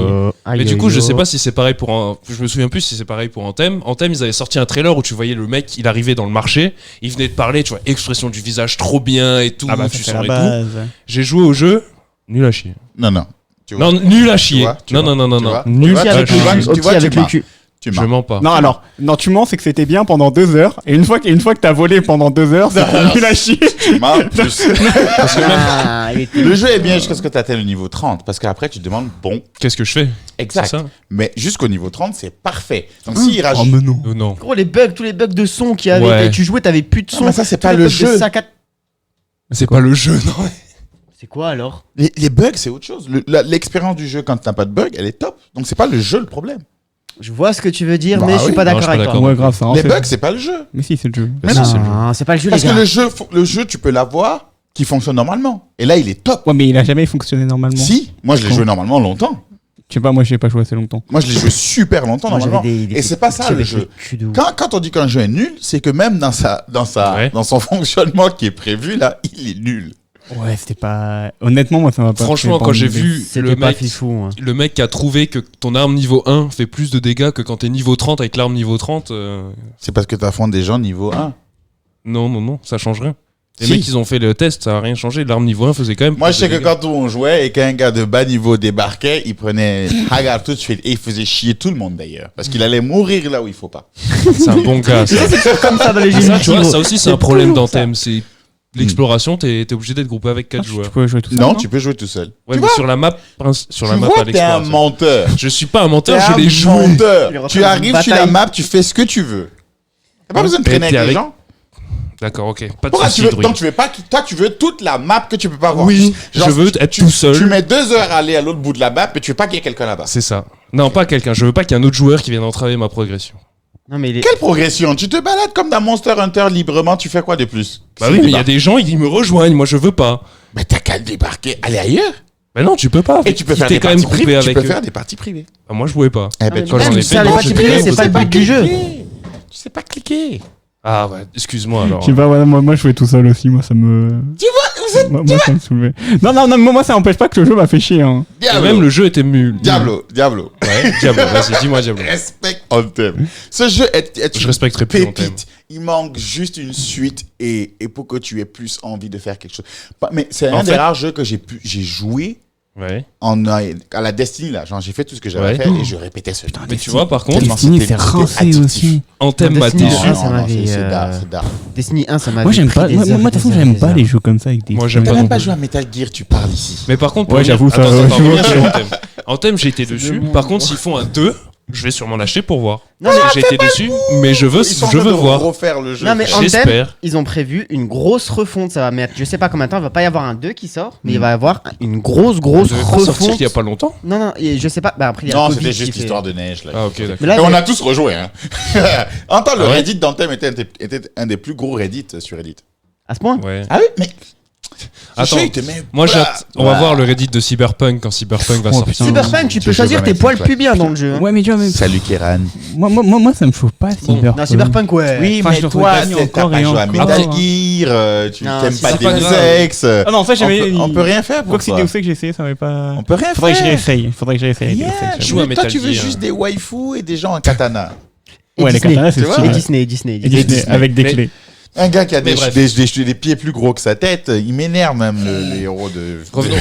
aïe. Mais du Aïe, coup, aïe, je sais aïe. pas si c'est pareil je me souviens plus si c'est pareil pour Anthem. Anthem, ils avaient sorti un trailer où tu voyais le mec, il arrivait dans le marché, il venait de parler, tu vois, expression du visage trop bien et tout, Ah, bah, tu ça, c'est sens la et tout. base. J'ai joué au jeu, nul à chier. Non, non. Tu vois, Non, nul à chier. vois, tu Non, vois, non, non, tu non, vois, non. tu Nul vois, Aussi à avec tu le vois, chier. cul. tu Aussi vois, avec tu le m'as. cul. Tu Je mens. mens pas. Non, alors, non, tu mens, c'est que c'était bien pendant 2 heures, et une fois que t'as volé pendant 2 heures, c'est nul à chier. Tu mens plus. Ah, il était- Le jeu est bien jusqu'à ce que tu atteignes le niveau 30 parce qu'après tu te demandes bon, Qu'est-ce que je fais? exact. C'est ça? Mais jusqu'au niveau 30, c'est parfait. Donc s'il Oh, rajoute. mais non. Non. Gros, tous les bugs de son qu'il y avait, Ouais. tu jouais, t'avais plus de son. Non, mais ça, c'est Tous pas les le bugs de jeu. saccade- C'est pas le jeu, non. C'est quoi alors? Les bugs, c'est autre chose. L'expérience du jeu quand t'as pas de bug, elle est top. Donc c'est pas le jeu le problème. Je vois ce que tu veux dire, Bah mais je suis oui. pas Non, d'accord je suis avec pas toi. d'accord. Ouais, grave, ça. en Les fait. bugs, c'est pas le jeu. Mais si, c'est le jeu. Mais si, c'est le jeu. Non, c'est pas le jeu, Parce les que gars. le jeu, tu peux l'avoir qui fonctionne normalement. Et là, il est top. Ouais, mais il a jamais fonctionné normalement. Si, moi je l'ai Quand joué normalement longtemps. Je sais pas, moi, j'ai pas joué assez longtemps. Moi je l'ai joué super longtemps Moi, j'avais normalement. des Et c'est pas ça petits le avec jeu. cul de ouf. Quand on dit qu'un jeu est nul, c'est que même dans Ouais. dans son fonctionnement qui est prévu là, il est nul. Ouais, c'était pas. Honnêtement, moi, ça m'a pas. Franchement, fait quand j'ai penser. vu C'était le pas mec, fifou. hein. le mec qui a trouvé que ton arme niveau 1 fait plus de dégâts que quand t'es niveau 30 avec l'arme niveau 30, C'est parce que tu affrontes des gens niveau 1. non, ça change rien. Les Si. mecs, ils ont fait le test, ça a rien changé. L'arme niveau 1 faisait quand même. Moi, plus je sais de que dégâts. quand on jouait et qu'un gars de bas niveau débarquait, il prenait Hagar tout de suite et il faisait chier tout le monde d'ailleurs. Parce qu'il allait mourir là où il faut pas. C'est un bon gars. Ça, Comme ça dans les jeux ça, tu vois, multi, ça gros. aussi, c'est un problème d'Anthem. C'est l'exploration, t'es obligé d'être groupé avec 4 Tu joueurs. peux jouer tout seul. Non, tu peux jouer tout seul. Ouais, mais sur la map, sur la Tu map vois à que t'es un l'exploration. menteur. Je suis pas un menteur, T'es je un l'ai joué. menteur. Il est rentré Tu dans une arrives sur la bataille. map, tu fais ce que tu veux. T'as pas besoin de traîner t'es avec les avec- gens. D'accord, ok. Pas de Pourquoi soucis, tu veux, Druid. donc tu veux pas, toi tu veux toute la map que tu peux pas voir. Oui, Genre, je veux être tout seul. Tu mets 2 heures à aller à l'autre bout de la map, mais tu veux pas qu'il y ait quelqu'un là-bas. C'est ça. Non, pas quelqu'un. Je veux pas qu'il y ait un autre joueur qui vienne entraver ma progression. Non, mais les- Quelle progression? Tu te balades comme dans Monster Hunter librement, tu fais quoi de plus? Bah oui, mais il y a des gens, ils me rejoignent. Moi, je veux pas. Mais t'as qu'à débarquer, aller ailleurs. Bah non, tu peux pas. Et tu peux Il faire t'est des quand même parties groupé privées. Tu avec peux eux. faire des parties privées. Bah, moi, je jouais pas. Eh Non, ben, mais quand même j'en ai ça, fait, les non, parties j'ai privées, fait, c'est vous pas le but du jeu. Tu sais pas cliquer. Ah ouais, excuse-moi alors. Je sais pas, voilà, moi, je jouais tout seul aussi. Moi, ça me. Tu vois, Moi, ça me soulevait. Non, moi, ça n'empêche pas que le jeu m'a fait chier. Hein. Et même le jeu était nul. Diablo. Ouais, Diablo. Vas-y, dis-moi Diablo. Respecte Anthem. Ce jeu est Je une respecterai plus Anthem. pépite. Il manque juste une suite et pour que tu aies plus envie de faire quelque chose. Mais c'est un En des fait- rares jeux que j'ai joué Ouais. à la Destiny là. Genre j'ai fait tout ce que j'avais Ouais. à faire et je répétais ce jeu. Mais tu vois, par contre, Tellement Destiny, c'était c'est rincé addictif. aussi. Anthem m'a Destiny, déçu. ouais, ça m'avait, c'est dark, c'est dark. Destiny 1, ça m'a Moi, j'aime pas. Moi, de toute façon, j'aime pas les jeux comme ça avec des. Moi, j'aime T'as pas même non pas plus. joué à Metal Gear, tu parles ici. Mais par contre, Ouais, pour j'avoue, revenir- ça, Attends, je vois revenir que- sur Anthem. Anthem, j'ai été dessus. Par contre, s'ils font un 2, Je vais sûrement l'acheter pour voir. Non, Parce que j'ai été déçu, mais je veux Ils sont en train de voir. refaire le jeu. Non, mais Anthem, J'espère. ils ont prévu une grosse refonte. Ça va mettre, je sais pas combien de temps, il va pas y avoir un 2 qui sort, mais il va y avoir une grosse Ça devait pas sortir refonte. il y a pas longtemps. Non, et je sais pas. Bah après, il y a Non, le c'était Covid juste qui fait- histoire de neige. Là. Ah, ok, d'accord. Mais là, Et on a tous rejoué. Hein. En temps, le Ah ouais Reddit d'Anthem était un des plus gros Reddit sur Reddit. à ce point. Ouais. Ah oui, mais. Attends, Je sais, il te met- Moi, Voilà. on va voir le Reddit de Cyberpunk quand Cyberpunk va Oh, sortir. putain. Cyberpunk, tu Je peux sais choisir pas tes mettre poils ça. pubiens dans le jeu. hein. Ouais, mais tu vois, mais Salut Kéran. moi, ça me chauffe pas, Cyberpunk. Non, Cyberpunk, ouais. Oui, Enfin, mais je le toi, regagne t'as encore pas et joué à encore. Metal Ah. Gear, tu Non, t'aimes c'est pas pas Deus grave. Ex. Ah non, ça, On peut rien faire Quoi pour que si ça. Deus Ex que j'ai essayé, ça m'avait pas. On peut rien Faudrait que je faire. réessaye. Faudrait que je réessaye. Deus Yeah, Ex, joue à mais toi, Metal tu veux Gear. juste des waifus et des gens en katana. Et Ouais, les Disney. katanas, c'est Tu vois, stylé. Et Disney. Et Disney, avec des Mais- clés. Un gars qui a Mais des, bref. des pieds plus gros que sa tête, il m'énerve même les héros de. Revenons.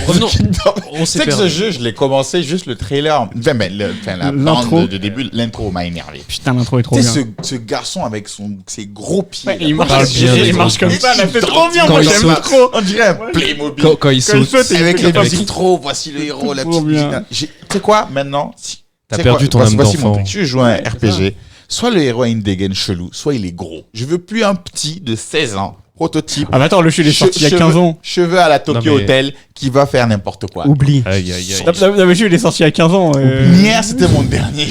On Tu s'est sais que ce perdu. jeu, je l'ai commencé juste le trailer, la L'intro. bande de début, l'intro m'a énervé. Putain, l'intro est trop Tu bien. sais, ce garçon avec ses gros pieds. Ouais, là, il marche, parle bien des il marche comme ça, là, c'est trop bien, Quand moi il j'aime saute. trop. On dirait un Playmobil. Quand il Quand il saute. saute, il Avec fait les comme ça. musiques trop, voici le héros, la Trop petite bien. musique. Tu sais quoi, maintenant T'as tu sais perdu quoi, ton âme voici mon d'enfant. truc. Si je joue à un Ouais, c'est RPG, soit le héros a une dégaine chelou, soit il est gros. Je veux plus un petit de 16 ans, prototype. Ah, bah attends, le jeu il est sorti il y a 15 ans. Cheveux à la Tokyo Non, mais- Hotel qui va faire n'importe quoi. Oublie. Aïe, aïe, aïe. Le jeu il est sorti il y a 15 ans. Nier, c'était mon dernier.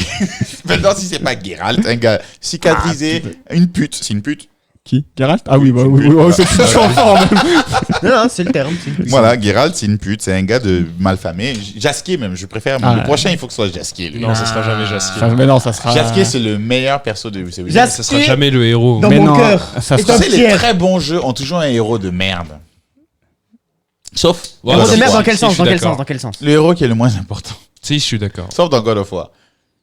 Maintenant, si c'est pas Geralt, un gars cicatrisé, une pute, c'est une pute. Qui Geralt Ah oui, bah oui, oh, c'est plus enfant même. Non, c'est le terme. Voilà, Geralt, c'est une pute, c'est un gars de malfamé. Jaskier même, je préfère. Ah. Le prochain, il faut que ce soit Jaskier. lui. Non, ça sera jamais Jaskier. Enfin, mais non, ça sera. Jaskier, c'est le meilleur perso de WoW. Jas- Ça sera jamais le héros. Dans Mais mon non, cœur. ça Et sera- dans Tu sais, les Pierre. très bons jeux ont toujours un héros de merde. Sauf Ouais, Héros si, de merde, si, dans quel si, sens je suis d'accord. Dans quel sens le héros qui est le moins important. Si, je suis d'accord. Sauf dans God of War.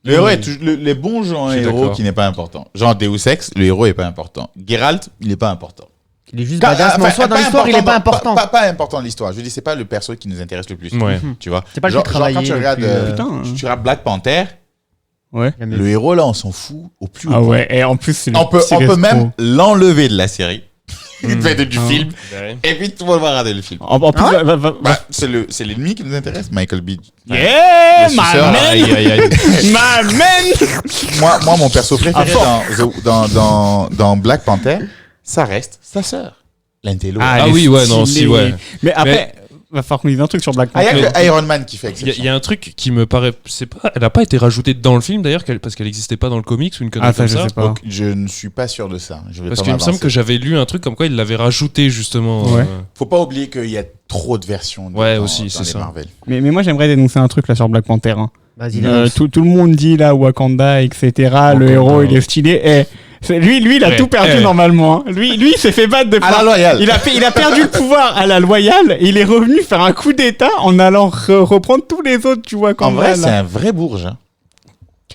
Le héros est toujours, les bons jeux ont un Je suis héros d'accord. qui n'est pas important. Genre Deus Ex, le héros est pas important. Geralt, il est pas important. Il est juste badass, mais en soi, dans l'histoire, il est pas important. Pas important dans l'histoire. Je dis, c'est pas le perso qui nous intéresse le plus. Ouais. Tu vois. C'est pas le genre, plus genre, quand travaillé, tu le regardes, plus, Putain. tu regardes Black Panther, Ouais. Jamais le vu. héros là, on s'en fout au plus haut Ah point. ouais, et en plus, c'est le On peut petit resto. même l'enlever de la série, du Ah. film, et puis tout le monde va regarder le film. En plus, Bah, c'est l'ennemi qui nous intéresse, Michael B. Yeah, le ma suceur, man, Aïe, aïe, aïe. ma man. Moi, mon perso préféré dans Black Panther, ça reste sa sœur, l'intello. Ah elle est oui, ouais, non, stylée. si, ouais. Mais après, va falloir qu'on dise un truc sur Black Il y a Panther. que Iron Man qui fait Il exception. y a un truc qui me paraît. C'est pas, elle a pas été rajoutée dans le film d'ailleurs, parce qu'elle n'existait pas dans le comics ou une connerie Ah, ça, comme je ça. sais pas. Donc, je ne suis pas sûr de ça. Je vais Parce pas qu'il me semble m'avancer. que j'avais lu un truc comme quoi il l'avait rajouté justement. Ouais. Faut pas oublier qu'il y a trop de versions. Ouais, dans aussi, les c'est ça. Marvel. Mais moi, j'aimerais dénoncer un truc là sur Black Panther. Hein. Vas-y, Tout le monde dit là Wakanda, etc. Le héros, il est stylé. Lui, il a Ouais, tout perdu ouais. normalement. Hein. Lui, il s'est fait battre de À la loyale. Il a perdu le pouvoir à la loyale et il est revenu faire un coup d'état en allant reprendre tous les autres, tu vois, En Wakanda. vrai, là. c'est un vrai bourge. hein.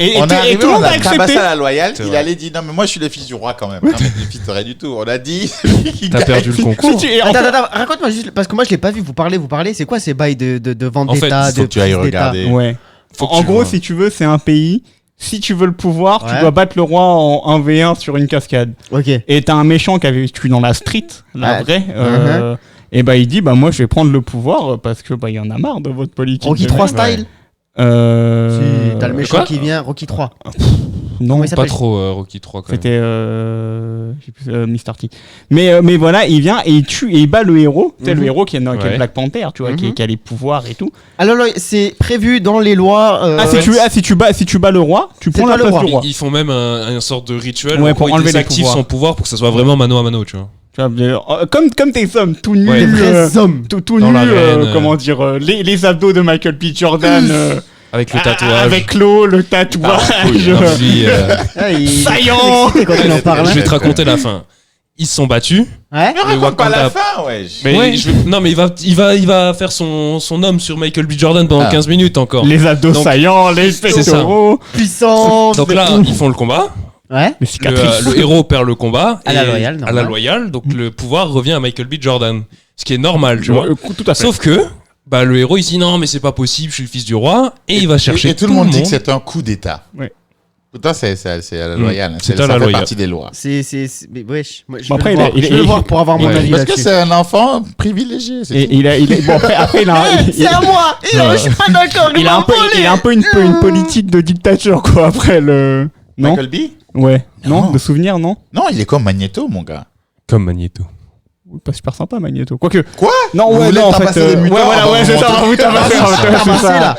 Et On est tout arrivé, le on monde a a tabassé accepté. à la loyale. C'est Il vrai. allait dire non, mais moi, je suis le fils du roi quand même. Non, mais le fils de rien du tout. On a dit. celui qui T'as gagne. perdu le concours. Si tu- et en Attends, fait- raconte-moi juste, parce que moi je l'ai pas vu, vous parlez, c'est quoi ces bails de vendetta, En fait, de faut que tu ailles prise d'État regarder. Ouais. Faut que En tu gros, vois. si tu veux, c'est un pays. Si tu veux le pouvoir, tu Ouais. dois battre le roi en 1v1 sur une cascade. Ok. Et t'as un méchant qui avait vécu dans la street, la Ouais. vraie. Et bah il dit bah moi je vais prendre le pouvoir parce que bah il y en a marre de votre politique. Rocky de 3 merde. style T'as le méchant quoi qui vient, Rocky 3. Non, Comment il Pas s'appelle trop Rocky 3 quand même. c'était je sais plus, Mr. T. Mais voilà, il vient et il tue et il bat le héros. Tu sais, le Mhm. héros qui est Ouais. Black Panther, tu vois, Mhm. qui a les pouvoirs et tout. Alors là, c'est prévu dans les lois. Si tu bats le roi, tu prends toi la le place roi. du roi. Ils font même un sorte de rituel Ouais, où pour ils enlever les désactivent pouvoirs. son pouvoir pour que ça soit vraiment mano à mano, tu vois. Tu vois, comme tes hommes tout nus, Ouais. Les vrais hommes. tout Dans nus, l'arène, comment dire, les abdos de Michael B. Jordan. Avec le tatouage. Avec l'eau, le tatouage. Non, lui, Ah, il Saillant. excité quand il en parle. je vais hein. te raconter la fin. Ils se sont battus. Ouais. Ne raconte pas Wakanda- la fin, ouais. Mais Ouais. non, mais il va faire son homme sur Michael B. Jordan pendant Ah. 15 minutes encore. Les abdos Donc, saillants, les ça. pectoraux, Puissant. Donc là, ils font le combat. Ouais. les cicatrices. Le héros perd le combat. À la et- loyale, À normal. la loyale. Donc le pouvoir revient à Michael B. Jordan. Ce qui est normal, tu vois. Tout à fait. Sauf que bah, le héros il se dit non, mais c'est pas possible, je suis le fils du roi. Et il va chercher Et tout le monde dit que c'est un coup d'état. Pourtant, c'est à la loyale. C'est Ça à la fait loyale. partie des lois. Mais wesh, moi, je Bon, veux après, le voir. il a- Je veux le voir pour avoir mon Ouais. avis Parce que là-dessus. c'est un enfant privilégié. C'est Et tout. il a, bon, après, il a, C'est à moi. Je suis pas d'accord. il a un peu une politique de dictature, quoi, après le. Non? Michael B? Ouais. Non, Non. de souvenir, non? Non, il est comme Magneto, mon gars. Comme Magneto. Pas super sympa, Magneto. Quoique. Quoi? Non, Vous ouais, voulez non, en tabasser fait. les mutants Ouais, voilà, avant ouais, de c'est ça, montrer- vous tabassez, Tabassé, là.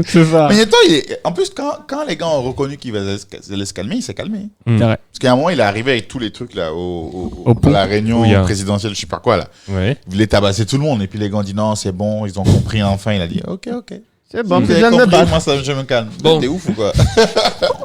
c'est ça. Magneto, en plus, quand les gars ont reconnu qu'il allait se calmer, il s'est calmé. C'est vrai. Parce qu'à un moment, il est arrivé avec tous les trucs là, Au à pont. la réunion Oui, hein. présidentielle, je sais pas quoi là. Ouais. Il voulait tabasser tout le monde. Et puis les gars ont dit non, c'est bon, ils ont compris enfin. Il a dit ok. C'est bon, Vous tu avez viens de me compris, battre. moi ça, je me calme. Bon. T'es ouf ou quoi?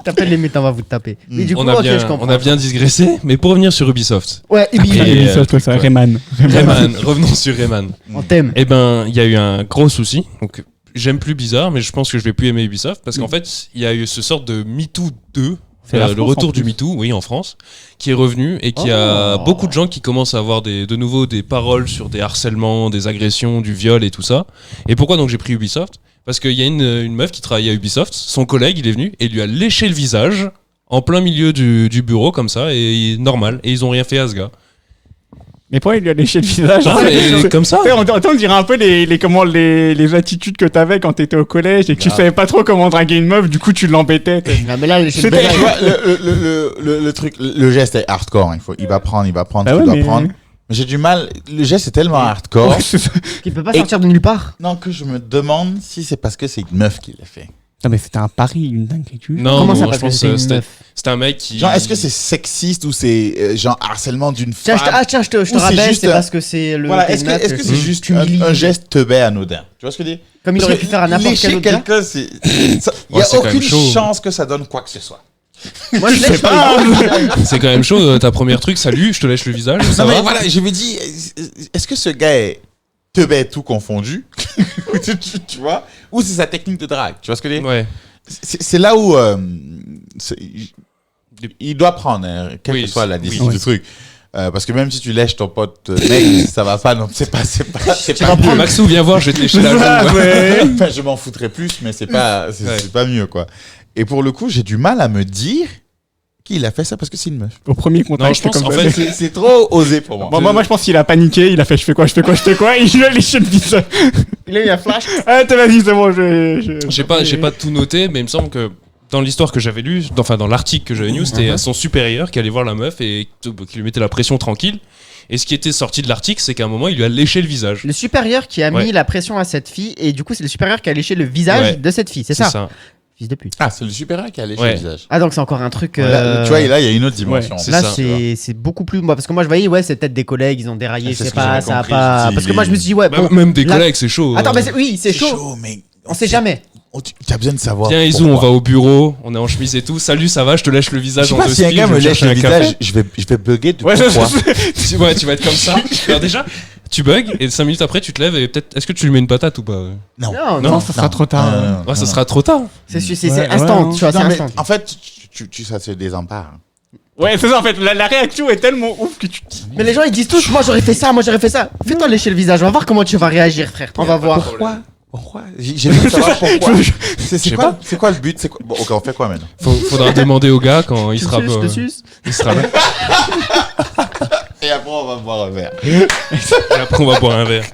T'appelles les mutants, on va vous taper. Mais du coup, On a ok, bien, je comprends. on a bien digressé, mais pour revenir sur Ubisoft. Ouais, Ubi, Et, Ubisoft, ouais, ça, ouais. Rayman. Rayman, revenons sur Rayman. on t'aime. Eh ben, il y a eu un gros souci. Donc, j'aime plus Bizarre, mais je pense que je vais plus aimer Ubisoft parce qu'en fait, il y a eu ce sorte de MeToo 2, C'est la le France, retour en du plus. MeToo, oui, en France, qui est revenu et qui a beaucoup de gens qui commencent à avoir de nouveau des paroles sur des harcèlements, des agressions, du viol et tout ça. Et pourquoi donc j'ai pris Ubisoft? Parce qu'il y a une meuf qui travaillait à Ubisoft, son collègue, il est venu et lui a léché le visage en plein milieu du bureau comme ça, et normal, et ils ont rien fait à ce gars. Mais pourquoi il lui a léché le visage? Non, mais comme ça. Tu sais, on dirait un peu les attitudes que t'avais quand t'étais au collège et que tu Grave. savais pas trop comment draguer une meuf, du coup tu l'embêtais. Ah, mais là, les C'était- blagues. Tu vois, le truc, le geste est hardcore. Il va prendre, Ah tu ouais, dois mais- prendre. Mais j'ai du mal. Le geste est tellement hardcore. Ouais, c'est ça. Qui peut pas Et- sortir de nulle part. Non, que je me demande si c'est parce que c'est une meuf qui l'a fait. Non, mais c'était un pari, une dinguerie. Non, Comment ça, non, parce je que pense c'était que une c'était meuf c'était un mec qui. Genre, est-ce que c'est sexiste ou c'est genre harcèlement d'une Tiens, femme? je te Ou c'est rabaisse, juste c'est un- parce que c'est le. Voilà, t'es est-ce une meuf, que c'est juste tu m'humilies. un geste teubé anodin? Tu vois ce que je veux dire? Comme il Parce aurait que pu faire à n'importe lécher quel autre gars. quelqu'un, c'est. Il Ouais, y a c'est quand même aucune chaud. chance que ça donne quoi que ce soit. Moi, je lèche pas. pas. C'est quand même chaud, ta première truc, salut, je te lèche le visage. Ça Non, mais va voilà, je me dis, est-ce que ce gars est teubé tout confondu? Tu vois? Ou c'est sa technique de drague? Tu vois ce que je veux dire? Ouais. C'est là où il doit prendre, hein, quelle Oui, que soit la oui. décision du truc. Parce que même si tu lèches ton pote mec, ça va pas, non, c'est pas mieux. Maxou, viens voir, je vais te lécher la joue. ouais. Enfin, je m'en foutrais plus, mais c'est pas, c'est Ouais. c'est pas mieux, quoi. Et pour le coup, j'ai du mal à me dire qu'il a fait ça parce que c'est une meuf. Au premier contact, Non, je pense, comme en ça. fait, C'est trop osé pour moi. Moi, je pense qu'il a paniqué, il a fait je fais quoi, et il lui a léché le visage. Il a eu un flash. Ah, t'as vas-y, c'est bon, J'ai pas tout noté, mais il me semble que dans l'histoire que j'avais lue, enfin dans l'article que j'avais lu, c'était son supérieur qui allait voir la meuf et qui lui mettait la pression tranquille. Et ce qui était sorti de l'article, c'est qu'à un moment, il lui a léché le visage. Le supérieur qui a mis Ouais. la pression à cette fille, et du coup, c'est le supérieur qui a léché le visage Ouais. de cette fille, c'est ça Fils de pute. Ah, c'est le supérieur qui a léché Ouais. le visage. Ah, donc c'est encore un truc. Là, tu vois, là, il y a une autre dimension. Ouais, c'est Là, ça, c'est beaucoup plus. Moi, parce que moi, je voyais, ouais, c'est peut-être des collègues, ils ont déraillé, C'est je sais ce que pas, j'avais ça a compris, pas. je dis, Parce que moi, je me suis dit, ouais, bon. Même des là- collègues, c'est chaud. Attends, hein. mais oui, c'est chaud. mais On sait jamais. tu as besoin de savoir. Viens, Izu, on va au bureau, on est en chemise et tout. Salut, ça va, je te lèche le Je visage sais en pas deux si un spies, gars je me vais lèche chercher le un café. visage, je vais bugger de Ouais, pourquoi. Ouais, tu vas être comme ça. Alors déjà, tu bugs et 5 minutes après, tu te lèves et peut-être. Est-ce que tu lui mets une patate ou pas? Non. Non, Non, ça sera trop tard. Ouais, ça sera trop tard. C'est Ouais, instant, ouais, tu vois, c'est Non, mais instant. en fait, ça se désempare. Ouais, c'est ça en fait, la réaction est tellement ouf que tu. Mais les gens, ils disent tous, moi, j'aurais fait ça, moi, j'aurais fait ça. Fais-toi lécher le visage, on va voir comment tu vas réagir, frère. On va voir. Pourquoi J'ai besoin de savoir pourquoi. C'est sais quoi le but? C'est quoi? Bon, ok, on fait quoi maintenant? Faudra demander au gars quand il Tu sera me suces, je te suce. il sera là. Et après, on va boire un verre. Et après, on va boire un verre.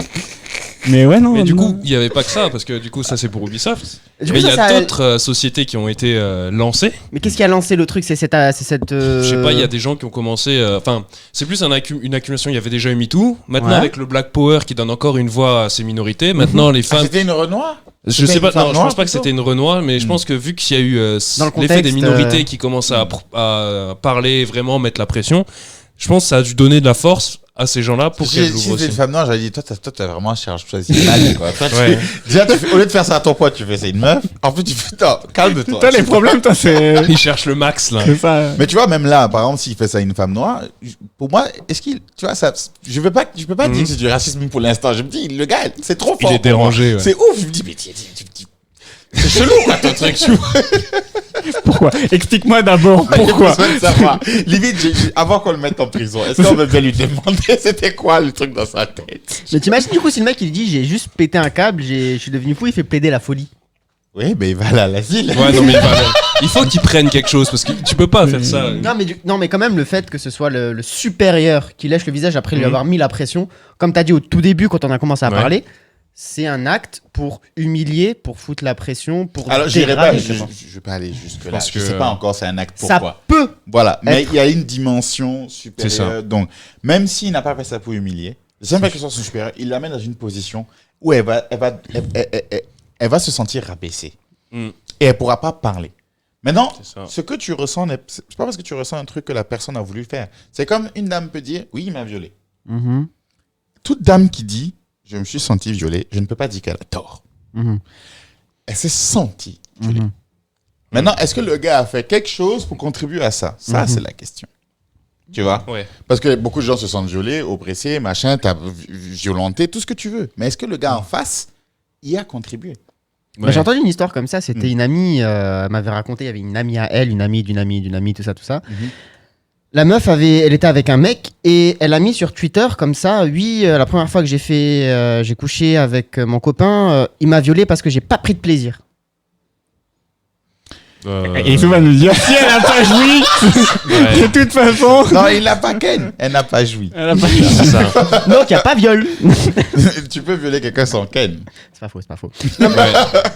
Mais ouais, non. Mais du non. coup, il n'y avait pas que ça, parce que du coup, ça c'est pour Ubisoft. Du Mais coup, il y ça, a ça- d'autres sociétés qui ont été lancées. Mais qu'est-ce qui a lancé le truc? C'est cette. Je sais pas, il y a des gens qui ont commencé. Enfin, c'est plus une accumulation. Il y avait déjà eu MeToo. Maintenant, Ouais. avec le Black Power qui donne encore une voix à ces minorités, maintenant les Ah, femmes. c'était une Renoir? Je c'était sais une pas, femme non, je noire, pense pas que plutôt c'était une Renoir, mais je pense que vu qu'il y a eu Dans le l'effet des contexte, minorités qui commencent à parler, vraiment mettre la pression, je pense que ça a dû donner de la force à ces gens-là pour Si qu'elles si l'ouvrent c'était aussi. une femme noire, j'allais dire, toi, t'as vraiment choisi mal, quoi. Toi, Ouais. déjà, au lieu de faire ça à ton pote, tu fais c'est une meuf. En plus, tu fais, non, calme-toi. Toi, les problèmes, toi, c'est. Ils cherchent le max là. C'est ça. Mais tu vois, même là, par exemple, s'il fait ça à une femme noire, pour moi, est-ce qu'il, tu vois, ça, je peux pas dire que c'est du racisme pour l'instant. Je me dis, le gars, c'est trop Il fort. est pour moi. dérangé, ouais. C'est ouf. Je me dis, mais c'est chelou, quoi, ton truc, tu vois. Pourquoi Explique-moi d'abord pourquoi. J'ai besoin de savoir. Limite, avant qu'on le mette en prison, est-ce qu'on veut bien lui demander c'était quoi le truc dans sa tête? Mais t'imagines, du coup, si le mec il dit j'ai juste pété un câble, je suis devenu fou, il fait plaider la folie. Oui, mais il va aller à l'asile. Ouais, non, mais il va, Il faut qu'ils prennent quelque chose parce que tu peux pas faire ça. Non, mais quand même, le fait que ce soit le supérieur qui lèche le visage après lui avoir mis la pression, comme t'as dit au tout début quand on a commencé à parler, c'est un acte pour humilier, pour foutre la pression, pour. Alors, je vais pas aller jusque-là. Je sais pas encore, c'est un acte pourquoi. Ça peut. Voilà, mais il y a une dimension supérieure. Donc, même s'il n'a pas fait ça pour humilier, c'est même pas que ce soit son supérieur, il l'amène dans une position où elle va se sentir rabaissée. Et elle pourra pas parler. Maintenant, ce que tu ressens, c'est pas parce que tu ressens un truc que la personne a voulu faire. C'est comme une dame peut dire, oui, il m'a violée. Toute dame qui dit, je me suis sentie violée, je ne peux pas dire qu'elle a tort. Elle s'est sentie violée. Maintenant, est-ce que le gars a fait quelque chose pour contribuer à ça? Ça, c'est la question. Tu vois? Parce que beaucoup de gens se sentent violés, oppressés, machin, t'as violenté, tout ce que tu veux. Mais est-ce que le gars en face y a contribué? J'ai entendu une histoire comme ça, c'était une amie, elle m'avait raconté, il y avait une amie à elle, une amie d'une amie d'une amie, tout ça. La meuf elle était avec un mec et elle a mis sur Twitter comme ça, oui, la première fois que j'ai couché avec mon copain, il m'a violé parce que j'ai pas pris de plaisir. Et il va nous dire si elle n'a pas joui, de toute façon. Non, il n'a pas ken. Elle n'a pas joui. C'est ça. Donc il n'y a pas viol. Tu peux violer quelqu'un sans ken. C'est pas faux.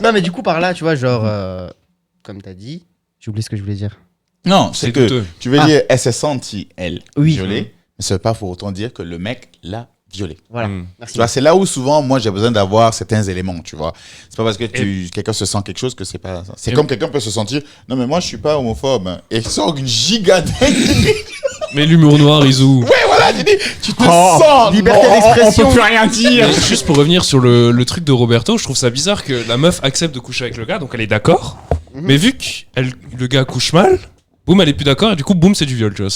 Non, mais du coup, par là, tu vois, genre, comme t'as dit, j'ai oublié ce que je voulais dire. Non, c'est que douteux. tu veux dire, elle s'est sentie, elle, Oui. violée, mais ça ne veut pas pour autant dire que le mec l'a violée. Voilà. Tu Merci. vois, c'est là où souvent, moi, j'ai besoin d'avoir certains éléments, tu vois. C'est pas parce que quelqu'un se sent quelque chose que c'est pas ça. C'est comme quelqu'un peut se sentir, non, mais moi, je suis pas homophobe. Et il sort une giga Mais l'humour noir, Izu. Ouais, voilà, tu te sens. Liberté d'expression. On peut plus rien dire. Mais juste pour revenir sur le truc de Roberto, je trouve ça bizarre que la meuf accepte de coucher avec le gars, donc elle est d'accord. Mais vu que le gars couche mal, boum, elle est plus d'accord et du coup, boum, c'est du viol, tu vois.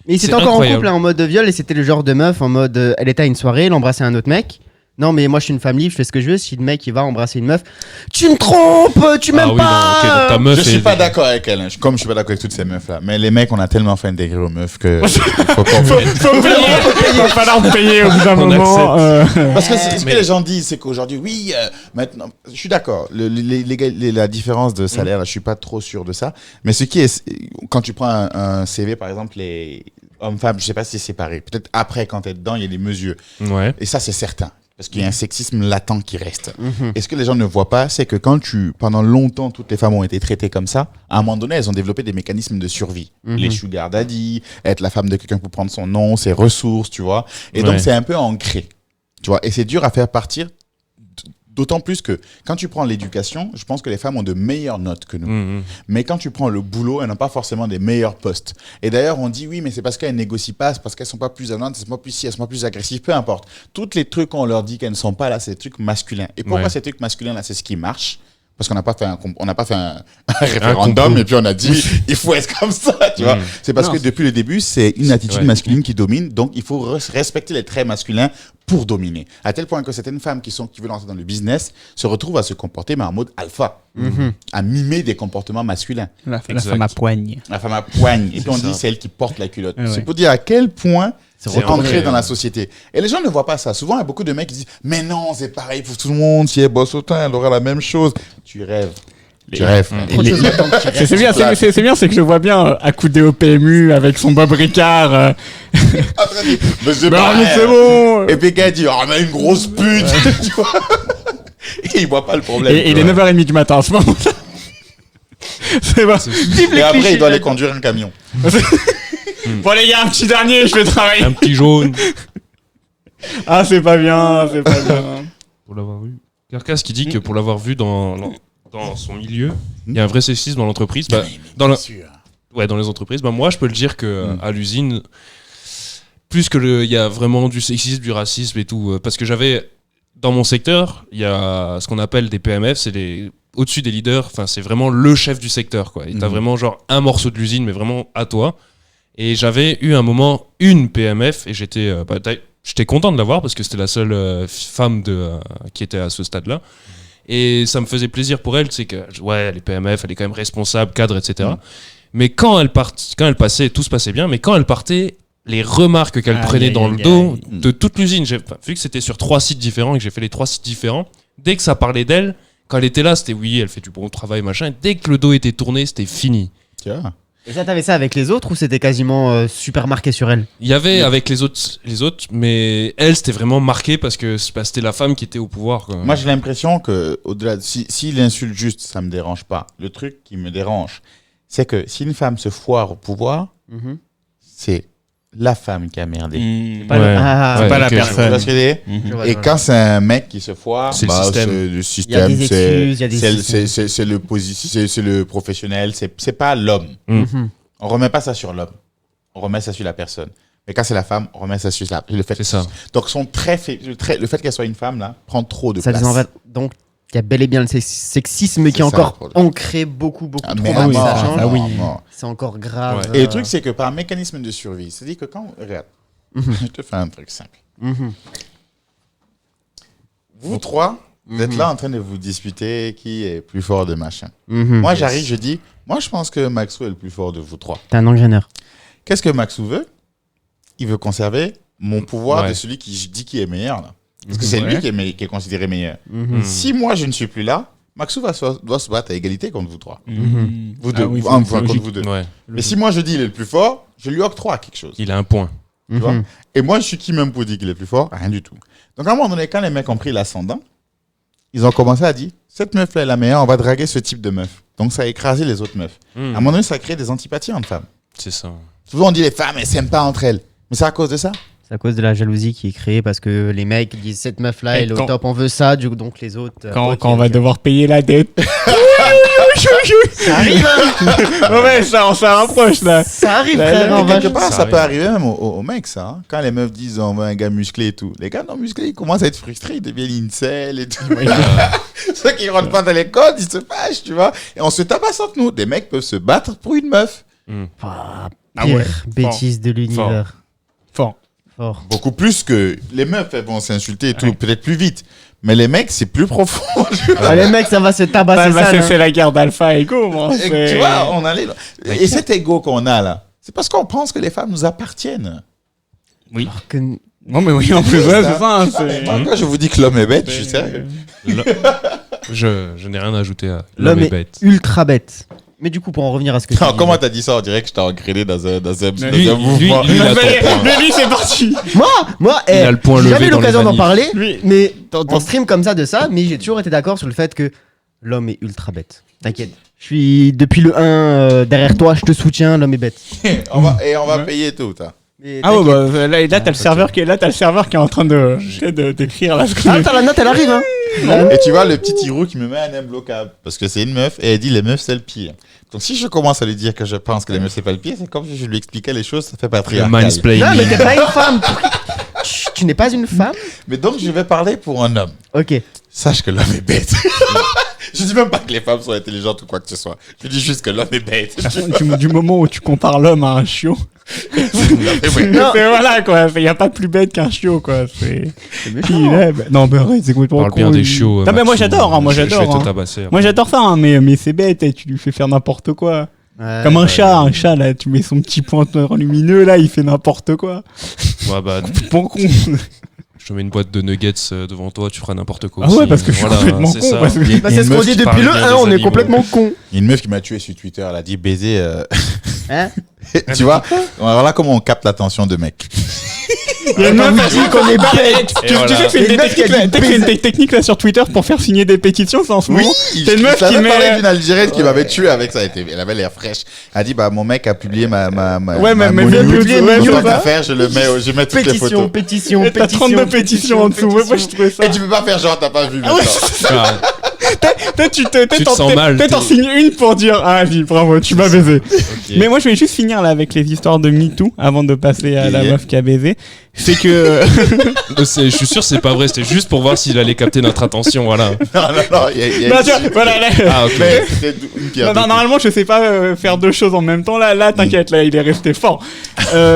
Mais il c'est était encore incroyable. en couple, hein, en mode de viol, et c'était le genre de meuf en mode elle était à une soirée, elle embrassait un autre mec. Non, mais moi je suis une femme libre, je fais ce que je veux. Si le mec il va embrasser une meuf, tu me trompes, tu m'aimes Ah oui, pas. non, ok, donc ta meuf Je suis est- pas d'accord avec elle, hein. Comme je suis pas d'accord avec toutes ces meufs là. Mais les mecs, on a tellement fait intégrer aux meufs que. faut qu'on- Faut payer. Il va falloir payer au bout d'un On moment. Parce que ce Mais- que les gens disent, c'est qu'aujourd'hui, oui, maintenant, je suis d'accord. La différence de salaire, là, je suis pas trop sûr de ça. Mais ce qui est, quand tu prends un CV, par exemple, les hommes-femmes, je sais pas si c'est séparé. Peut-être après, quand t'es dedans, il y a des mesures. Ouais. Et ça, c'est certain. Parce qu'il y a un sexisme latent qui reste. Et ce que les gens ne voient pas, c'est que pendant longtemps, toutes les femmes ont été traitées comme ça, à un moment donné, elles ont développé des mécanismes de survie. Les sugar daddy, être la femme de quelqu'un pour prendre son nom, ses ressources, tu vois. Et donc, c'est un peu ancré. Tu vois. Et c'est dur à faire partir. D'autant plus que quand tu prends l'éducation, je pense que les femmes ont de meilleures notes que nous. Mais quand tu prends le boulot, elles n'ont pas forcément des meilleurs postes. Et d'ailleurs, on dit oui, mais c'est parce qu'elles négocient pas, c'est parce qu'elles sont pas plus avantes, elles sont pas plus si, elles sont pas plus agressives, peu importe. Tous les trucs qu'on leur dit qu'elles ne sont pas là, c'est des trucs masculins. Et pourquoi ces trucs masculins là, c'est ce qui marche? Parce qu'on n'a pas fait un référendum et puis on a dit il faut être comme ça, tu vois. C'est parce que depuis le début, c'est une attitude masculine qui domine, donc il faut respecter les traits masculins pour dominer. À tel point que certaines femmes qui veulent entrer dans le business se retrouvent à se comporter mais en mode alpha, à mimer des comportements masculins. La femme à poigne. La femme à poigne. Et puis on dit c'est elle qui porte la culotte. Ouais. C'est pour dire à quel point c'est ancré vrai, dans la société. Et les gens ne voient pas ça. Souvent, il y a beaucoup de mecs qui disent mais non, c'est pareil pour tout le monde. Si elle bosse autant, elle aura la même chose. Tu rêves. Tu rêves. Trop de choses là-dedans qui restent. C'est bien, c'est bien, c'est que je vois bien accoudé au PMU avec son Bob Ricard. Après, il dit, mais c'est Mais pareil. c'est bon. Et puis, le gars dit oh, on a une grosse pute. Tu vois. Et il voit pas le problème. Et il est 9h30 du matin en ce moment. C'est bon. Et après, il doit aller conduire un camion. Bon les gars, un petit dernier, je vais travailler. Un petit jaune. Ah c'est pas bien, c'est pas bien. Pour l'avoir vu. Carcasse qui dit que pour l'avoir vu dans son milieu, il y a un vrai sexisme dans l'entreprise. Bah, dans les entreprises. Bah, moi, je peux le dire que à l'usine, plus que il y a vraiment du sexisme, du racisme et tout. Parce que dans mon secteur, il y a ce qu'on appelle des PMF, c'est au-dessus des leaders. Enfin, c'est vraiment le chef du secteur, quoi. Et t'as vraiment genre un morceau de l'usine, mais vraiment à toi. Et j'avais eu un moment une PMF et j'étais content de l'avoir parce que c'était la seule femme qui était à ce stade-là. Et ça me faisait plaisir pour elle, c'est que ouais, les PMF, elle est quand même responsable, cadre, etc. Mais quand elle passait, tout se passait bien. Mais quand elle partait, les remarques qu'elle prenait dans le dos de toute l'usine, vu que c'était sur 3 sites différents et que j'ai fait les 3 sites différents, dès que ça parlait d'elle, Quand elle était là, c'était oui, elle fait du bon travail, machin. Et dès que le dos était tourné, c'était fini. Tiens. Et ça, t'avais ça avec les autres ou c'était quasiment super marqué sur elle? Il y avait avec les autres, mais elle, c'était vraiment marqué parce que c'était la femme qui était au pouvoir. Quoi. Moi, j'ai l'impression que, au-delà de, s'il insulte juste, ça me dérange pas. Le truc qui me dérange, c'est que si une femme se foire au pouvoir, c'est la femme qui a merdé. C'est pas la Tu personne. vois ce que je veux dire? Je vois, Et je vois. quand c'est un mec qui se foire, C'est le système. le Il y a système, des excuses, il y a des c'est le professionnel, c'est pas l'homme. On remet pas ça sur l'homme, on remet ça sur la personne. Mais quand c'est la femme, on remet ça sur le fait. C'est ça. Donc le fait qu'elle soit une femme là prend trop de Ça place. dit en fait, donc il y a bel et bien le sexisme qui est ça, encore le problème. ancré beaucoup Ah, trop mais dans à le mort, ça change. à Ah oui. mort. C'est encore grave. Ouais. Et le truc, c'est que par mécanisme de survie, c'est-à-dire que quand regarde, je te fais un truc simple. Vous trois, vous êtes là en train de vous disputer qui est plus fort de machin. Moi, j'arrive, je dis, moi, je pense que Maxou est le plus fort de vous trois. T'es un engraineur. Qu'est-ce que Maxou veut? Il veut conserver mon pouvoir Ouais. de celui qui dit qui est meilleur. Là. Parce que c'est lui qui est considéré meilleur. Mm. Si moi, je ne suis plus là, Maxou doit se battre à égalité contre vous trois. Vous deux, Ah oui, enfin, c'est contre logique. vous deux. Ouais. Mais si moi, je dis il est le plus fort, je lui octroie quelque chose. Il a un point. Tu vois. Et moi, je suis qui même pour dire qu'il est plus fort? Rien du tout. Donc, à un moment donné, quand les mecs ont pris l'ascendant, ils ont commencé à dire, cette meuf-là est la meilleure, on va draguer ce type de meuf. Donc, ça a écrasé les autres meufs. À un moment donné, ça a créé des antipathies entre femmes. C'est ça. Souvent, on dit les femmes, elles s'aiment pas entre elles. Mais c'est à cause de ça. C'est à cause de la jalousie qui est créée parce que les mecs disent cette meuf là Et elle est au quand- top, on veut ça, donc les autres. Quand ok, on va ok. devoir payer la dette. Ça arrive, hein. Ouais, ça, on s'en rapproche là. Ça arrive, Là, frère. là, on va- Quelque part, Ça ça peut arrive. arriver même aux mecs, ça. Hein. Quand les meufs disent on veut un gars musclé et tout. Les gars non musclés, ils commencent à être frustrés, ils deviennent incel et tout. Ceux qui rentrent pas dans les codes, ils se fâchent, tu vois. Et on se tabasse entre nous. Des mecs peuvent se battre pour une meuf. Ah, Ah pire ouais. bêtise de l'univers. Fort. Fort. Beaucoup plus que les meufs, elles vont s'insulter et tout, peut-être plus vite. Mais les mecs, c'est plus profond. Ah, les mecs, ça va se tabasser ça. là. C'est la guerre d'alpha et go. Moi, Et tu vois, on allait là. Et cet ego qu'on a là, c'est parce qu'on pense que les femmes nous appartiennent. Oui. Que- Non, mais oui, en plus, ouais, c'est ça. c'est- Moi, quand je vous dis que l'homme est bête, je suis sérieux. Je n'ai rien à ajouter à L'homme l'homme est est bête. ultra bête. Mais du coup, pour en revenir à ce que tu Non, dis, comment t'as dit ça? On dirait que je t'ai engrainé dans un Lui, mouvement. lui, il a ton Mais point. lui, c'est parti. Moi, Il a le point j'ai levé jamais eu dans l'occasion les d'en manifs. parler, Lui- mais en stream comme ça de ça, mais j'ai toujours été d'accord sur le fait que l'homme est ultra bête. T'inquiète. Je suis depuis le 1 derrière toi, je te soutiens, l'homme est bête. on va Ouais. payer tout. Hein. Mais Ah ouais, t'inquiète. bah là, t'as le serveur qui est là, t'as le serveur qui est en train de d'écrire là. Ah, t'as la note, elle arrive, hein. Et tu vois le petit Tirou qui me met un imbloquable. Parce que c'est une meuf et elle dit les meufs c'est le pire. Donc si je commence à lui dire que je pense que les meufs c'est pas le pire, c'est comme si je lui expliquais les choses, ça fait Le patriarcal. Non, mais mansplaining. t'es pas une femme. Tu n'es pas une femme. Mais donc je vais parler pour un homme. Ok. Sache que l'homme est bête. Je dis même pas que les femmes sont intelligentes ou quoi que ce soit. Je dis juste que l'homme est bête. Du moment où tu compares l'homme à un chiot, Non. c'est voilà quoi, il y a pas de plus bête qu'un chiot quoi. C'est méchant. Puis, là, bah, non mais arrête, c'est complètement Parle bien con, des lui. chiots. Non mais moi Maxou. j'adore, hein, moi Je vais j'adore. te hein. tabasser. Moi j'adore ça, hein, mais c'est bête, et tu lui fais faire n'importe quoi. Ouais. Comme un chat là, tu mets son petit pointeur lumineux là, il fait n'importe quoi. Ouais, bah, Bon con. je te mets une boîte de nuggets devant toi, tu feras n'importe quoi. Ah ouais, aussi. parce que je suis Voilà, complètement c'est con. ça. Parce que... Bah, c'est ce qu'on meuf dit qui depuis parle le bien 1, des on est animaux. complètement con. Il y a une meuf qui m'a tué sur Twitter, elle a dit baiser. Hein? Tu vois, voilà comment on capte l'attention de mecs. Il y a une meuf qui dit qu'on est bête. Et Tu voilà. sais que c'est Il y a une une meuf qui a dit technique, là, tu sais que c'est une technique là sur Twitter pour faire signer des pétitions, ça en ce moment. C'est une meuf je qui t'avais parlé met. d'une Algérienne qui m'avait tué avec ça. Elle avait l'air fraîche. Elle a dit bah mon mec a publié ma Ouais, mais mon bien nude. publié, Donc, ouais, tant ça. qu'à faire, je mets toutes les Pétition, photos. pétition, Et t'as 32 pétitions en dessous. Ouais, moi je trouvais ça. Et tu peux pas faire genre t'as pas vu. Ah ouais, maintenant. Ah, tu te sens mal, Peut-être en t'es- signes une pour dire ah vas-y bravo tu m'as baisé. ok. Mais moi je vais juste finir là avec les histoires de MeToo avant de passer à la Yeah. meuf qui a baisé. C'est que Je suis sûr, c'est pas vrai. C'était juste pour voir s'il allait capter notre attention. Voilà. Non, il y a non, une- tu vois, voilà, là. Ah, ok. Mais c'était une pierre. Non, normalement, je sais pas faire deux choses en même temps. Là, t'inquiète, là, il est resté fort.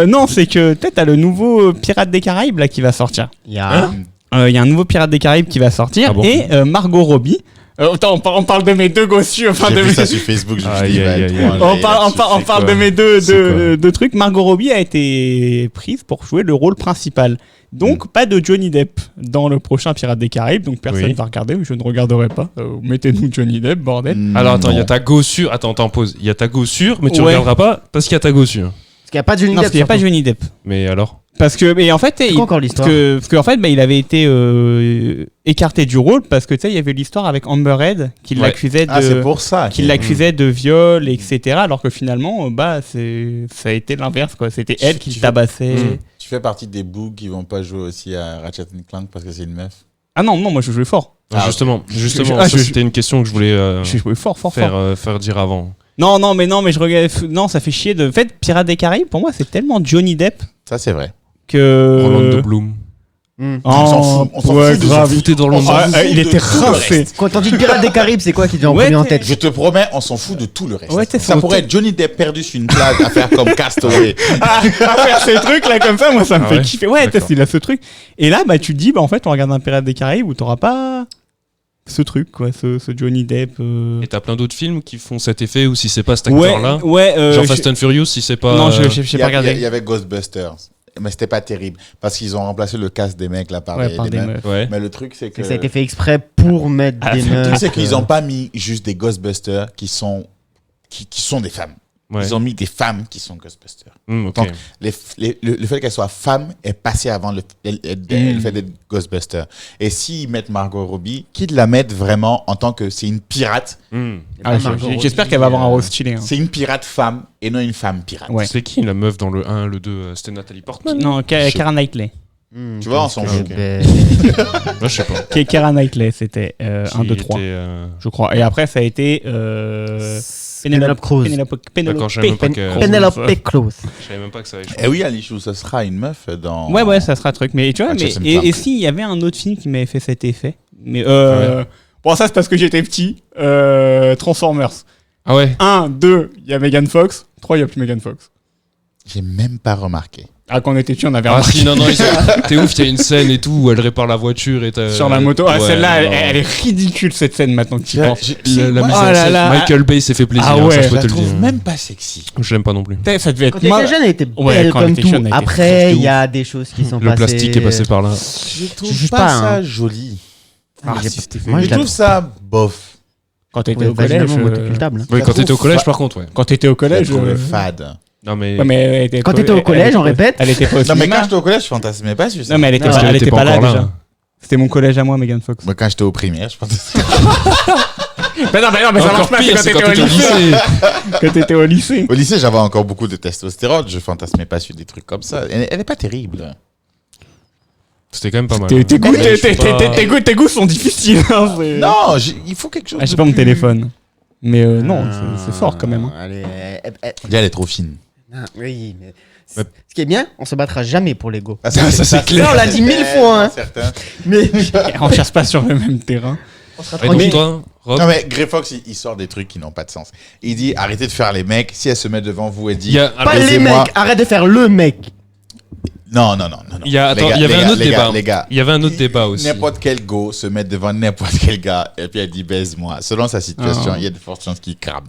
Non, c'est que peut-être t'as le nouveau Pirate des Caraïbes là qui va sortir. Ya. Il y a un nouveau Pirate des Caraïbes qui va sortir Ah bon et Margot Robbie Attends, on parle de mes deux gossus. Enfin, J'ai de vu mes... ça sur Facebook, je me suis dit, Aïe, aïe, va être aïe, aïe. loin, On parle de mes deux trucs. Margot Robbie a été prise pour jouer le rôle principal. Donc, pas de Johnny Depp dans le prochain Pirates des Caraïbes. Donc, personne va regarder. Je ne regarderai pas. Mettez-nous Johnny Depp, bordel. Alors attends, il y a Non. ta go sûre. Attends, pause. Il y a ta go sûre, mais tu Ouais. regarderas pas parce qu'il y a ta go sûre. Parce qu'il n'y a pas de Johnny Non, Depp. parce qu'il n'y a pas surtout. Johnny Depp. Mais alors Parce que, mais en fait, C'est quoi encore l'histoire parce que en fait, il avait été écarté du rôle parce que tu sais, il y avait l'histoire avec Amber Heard qui Ouais. l'accusait Ah, c'est de, pour ça. qui l'accusait de viol, etc. Alors que finalement, ça a été l'inverse, quoi. C'était elle qui Tu le fais- tabassait. Tu fais partie des bougs qui vont pas jouer aussi à Ratchet Clank parce que c'est une meuf. Ah non, moi je jouais fort. Non, Ah, justement, Ah, ça, c'était une question que je voulais J'ai joué fort. faire dire avant. Non, mais je regarde. Non, ça fait chier de. En fait, Pirates des Caraïbes, pour moi, c'est tellement Johnny Depp Ça, c'est vrai. que. Orlando Bloom. Hmm. Oh, On s'en fout, on s'en ouais, fout de grave. ce Foutez dans le On s'en monde. fout Il de était tout le rincé. reste. Quand on dit Pirates des Caraïbes, c'est quoi qui te vient en Ouais, premier en t'es- tête? Je te promets, on s'en fout de tout le reste. Ouais, t'es Ça fou. pourrait être Johnny Depp perdu sur une plage à faire comme Castaway. à faire ces trucs là comme ça, moi ça me Ah fait ouais kiffer. Ouais, D'accord. il a ce truc. Et là, bah tu te dis, bah en fait, on regarde un Pirates des Caraïbes où t'auras pas ce truc, quoi, ce Johnny Depp. Et t'as plein d'autres films qui font cet effet, ou si c'est pas cet Ouais, acteur-là. ouais. Genre Fast and Furious, si c'est pas. Non, j'ai Il y pas a- regardé. il y avait Ghostbusters. Mais c'était pas terrible. Parce qu'ils ont remplacé le cast des mecs là par Ouais, des par des meufs. meufs. Ouais. Mais le truc, c'est que. Ça a été fait exprès pour mettre Ah, des le Le meufs. truc, c'est qu'ils n'ont pas mis juste des Ghostbusters qui sont des femmes. Ouais. Ils ont mis des femmes qui sont Ghostbusters. Ok. Donc, le fait qu'elle soit femme est passé avant le fait d'être Ghostbuster. Et s'ils mettent Margot Robbie, qu'ils la mettent vraiment en tant que c'est une pirate, Ah, j'espère qu'elle va avoir un rôle stylé. Hein. c'est une pirate femme et non une femme pirate. Ouais. C'est qui la meuf dans le 1, le 2 C'était Nathalie Portman. Non, Keira Knightley. Tu vois, on s'en fout. Moi, je sais pas. Keira Knightley, c'était 1, Qui 2, 3, était, je crois. Et après, ça a été Penelope Cruz. D'accord, je savais même pas que- Penelope Cruz. Je savais même pas que ça allait Et oui, Alichou, ce sera une meuf dans. Ouais, ça sera un truc. Mais tu vois, Ratchet mais, and Clank. et s'il y avait un autre film qui m'avait fait cet effet. Mais Ouais. bon, ça c'est parce que j'étais petit. Transformers. Ah ouais. 1, 2, il y a Megan Fox. 3, il n'y a plus Megan Fox. J'ai même pas remarqué. Ah, quand on était petit, on avait Ah remarqué si, non, t'es ouf, il y a une scène et tout où elle répare la voiture et t'as... sur la moto. Ah, Ouais, celle-là, non. elle est ridicule cette scène maintenant que tu y penses. La mise Oh en là scène, là. Michael Bay s'est fait plaisir, Ah hein, ouais. ça je Je peux la te le trouve dire. même pas sexy. Je l'aime pas non plus. Ça devait être Quand elle était jeune, elle était Ouais, belle quand elle comme était tout. jeune, elle était Après, fraîche de il y a des choses qui sont Le passées. plastique est passé par là. Je trouve juge pas, pas, ça hein. joli. Ah, J'ai- si, c'était moi, Je je la trouve ça bof. Quand t'étais Ouais, au collège. vaginalement occultable. Oui, la quand t'étais au trouve collège, fa- par contre, ouais. Quand t'étais au Je la collège. trouve fade. Non, mais... Ouais, mais elle était Quand t'étais au collège, on répète. Elle était pas au Non, mais cinéma. quand j'étais au collège, je fantasmais pas sur ça. Non, mais elle était Non, pas, elle elle était était pas pas là encore là. déjà. C'était mon collège à moi, Megan Fox. Moi, quand j'étais au primaire, je fantasmais. Mais non, ça marche Encore pas, pire, c'est c'est quand t'étais au lycée. lycée. Quand t'étais au lycée. Au lycée, j'avais encore beaucoup de testostérone. Je fantasmais pas sur des trucs comme ça. Elle est pas terrible. C'était quand même pas mal. Tes goûts, Mais je suis pas- tes goûts sont difficiles. Hein, c'est- Non, il faut quelque chose. Ah, j'ai de pas mon plus- téléphone. Mais non, c'est fort quand même. Hein. Allez, Déjà, elle est trop fine. oui, mais. Mais- Ce qui est bien, on se battra jamais pour l'ego. Ah, ça, c'est clair. Ça, on l'a dit 1000 fois, hein. Certain. Mais On cherche pas sur le même terrain. on sera Et donc, tranquille. toi, Rob, Non, mais Grey Fox, il sort des trucs qui n'ont pas de sens. Il dit arrêtez de faire les mecs. Si elle se met devant vous et dit. il y a... Pas alors, les Laissez-moi- mecs, arrête de faire le mec. Non. Il y a- attends, Les gars, il y avait les un gars, autre les gars, débat. Les gars, Il y avait un autre débat aussi. N'importe quel go se met devant n'importe quel gars et puis elle dit baise-moi. Selon sa situation, il y a de fortes chances qu'il crame.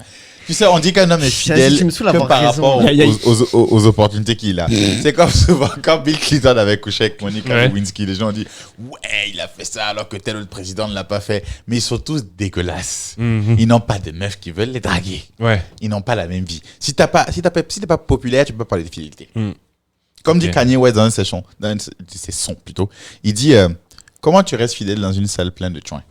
Tu sais, on dit qu'un homme est fidèle tu me saoules que d'avoir par raison. rapport Y a- aux opportunités qu'il a. C'est comme souvent quand Bill Clinton avait couché avec Monica Ouais. Lewinsky, les gens ont dit ouais, il a fait ça alors que tel autre président ne l'a pas fait. Mais ils sont tous dégueulasses. Mhm. Ils n'ont pas de meufs qui veulent les draguer. Ouais. Ils n'ont pas la même vie. Si t'es pas populaire, tu peux pas parler de fidélité. Mm. Comme dit Ok. Kanye West dans un de ses sons plutôt, il dit comment tu restes fidèle dans une salle pleine de chouins.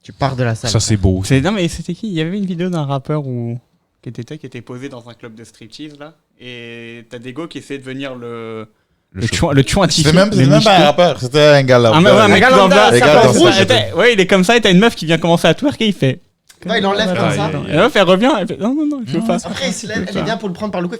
Tu pars de la salle. Ça, c'est beau. Non, mais c'était qui? Il y avait une vidéo d'un rappeur qui était posé dans un club de striptease là. Et t'as des gars qui essaient de devenir le chouin C'est même pas un rappeur, c'était un gars là. Ah, mais ouais, un mec gars lambda, lambda, ça ça passe passe rouge. rouge. Ouais, il est comme ça, et t'as une meuf qui vient commencer à twerker, il fait. Ouais, il enlève comme ça. Et la meuf, elle revient, elle fait non, je veux pas. Après, il se lève, elle vient pour le prendre par le cou.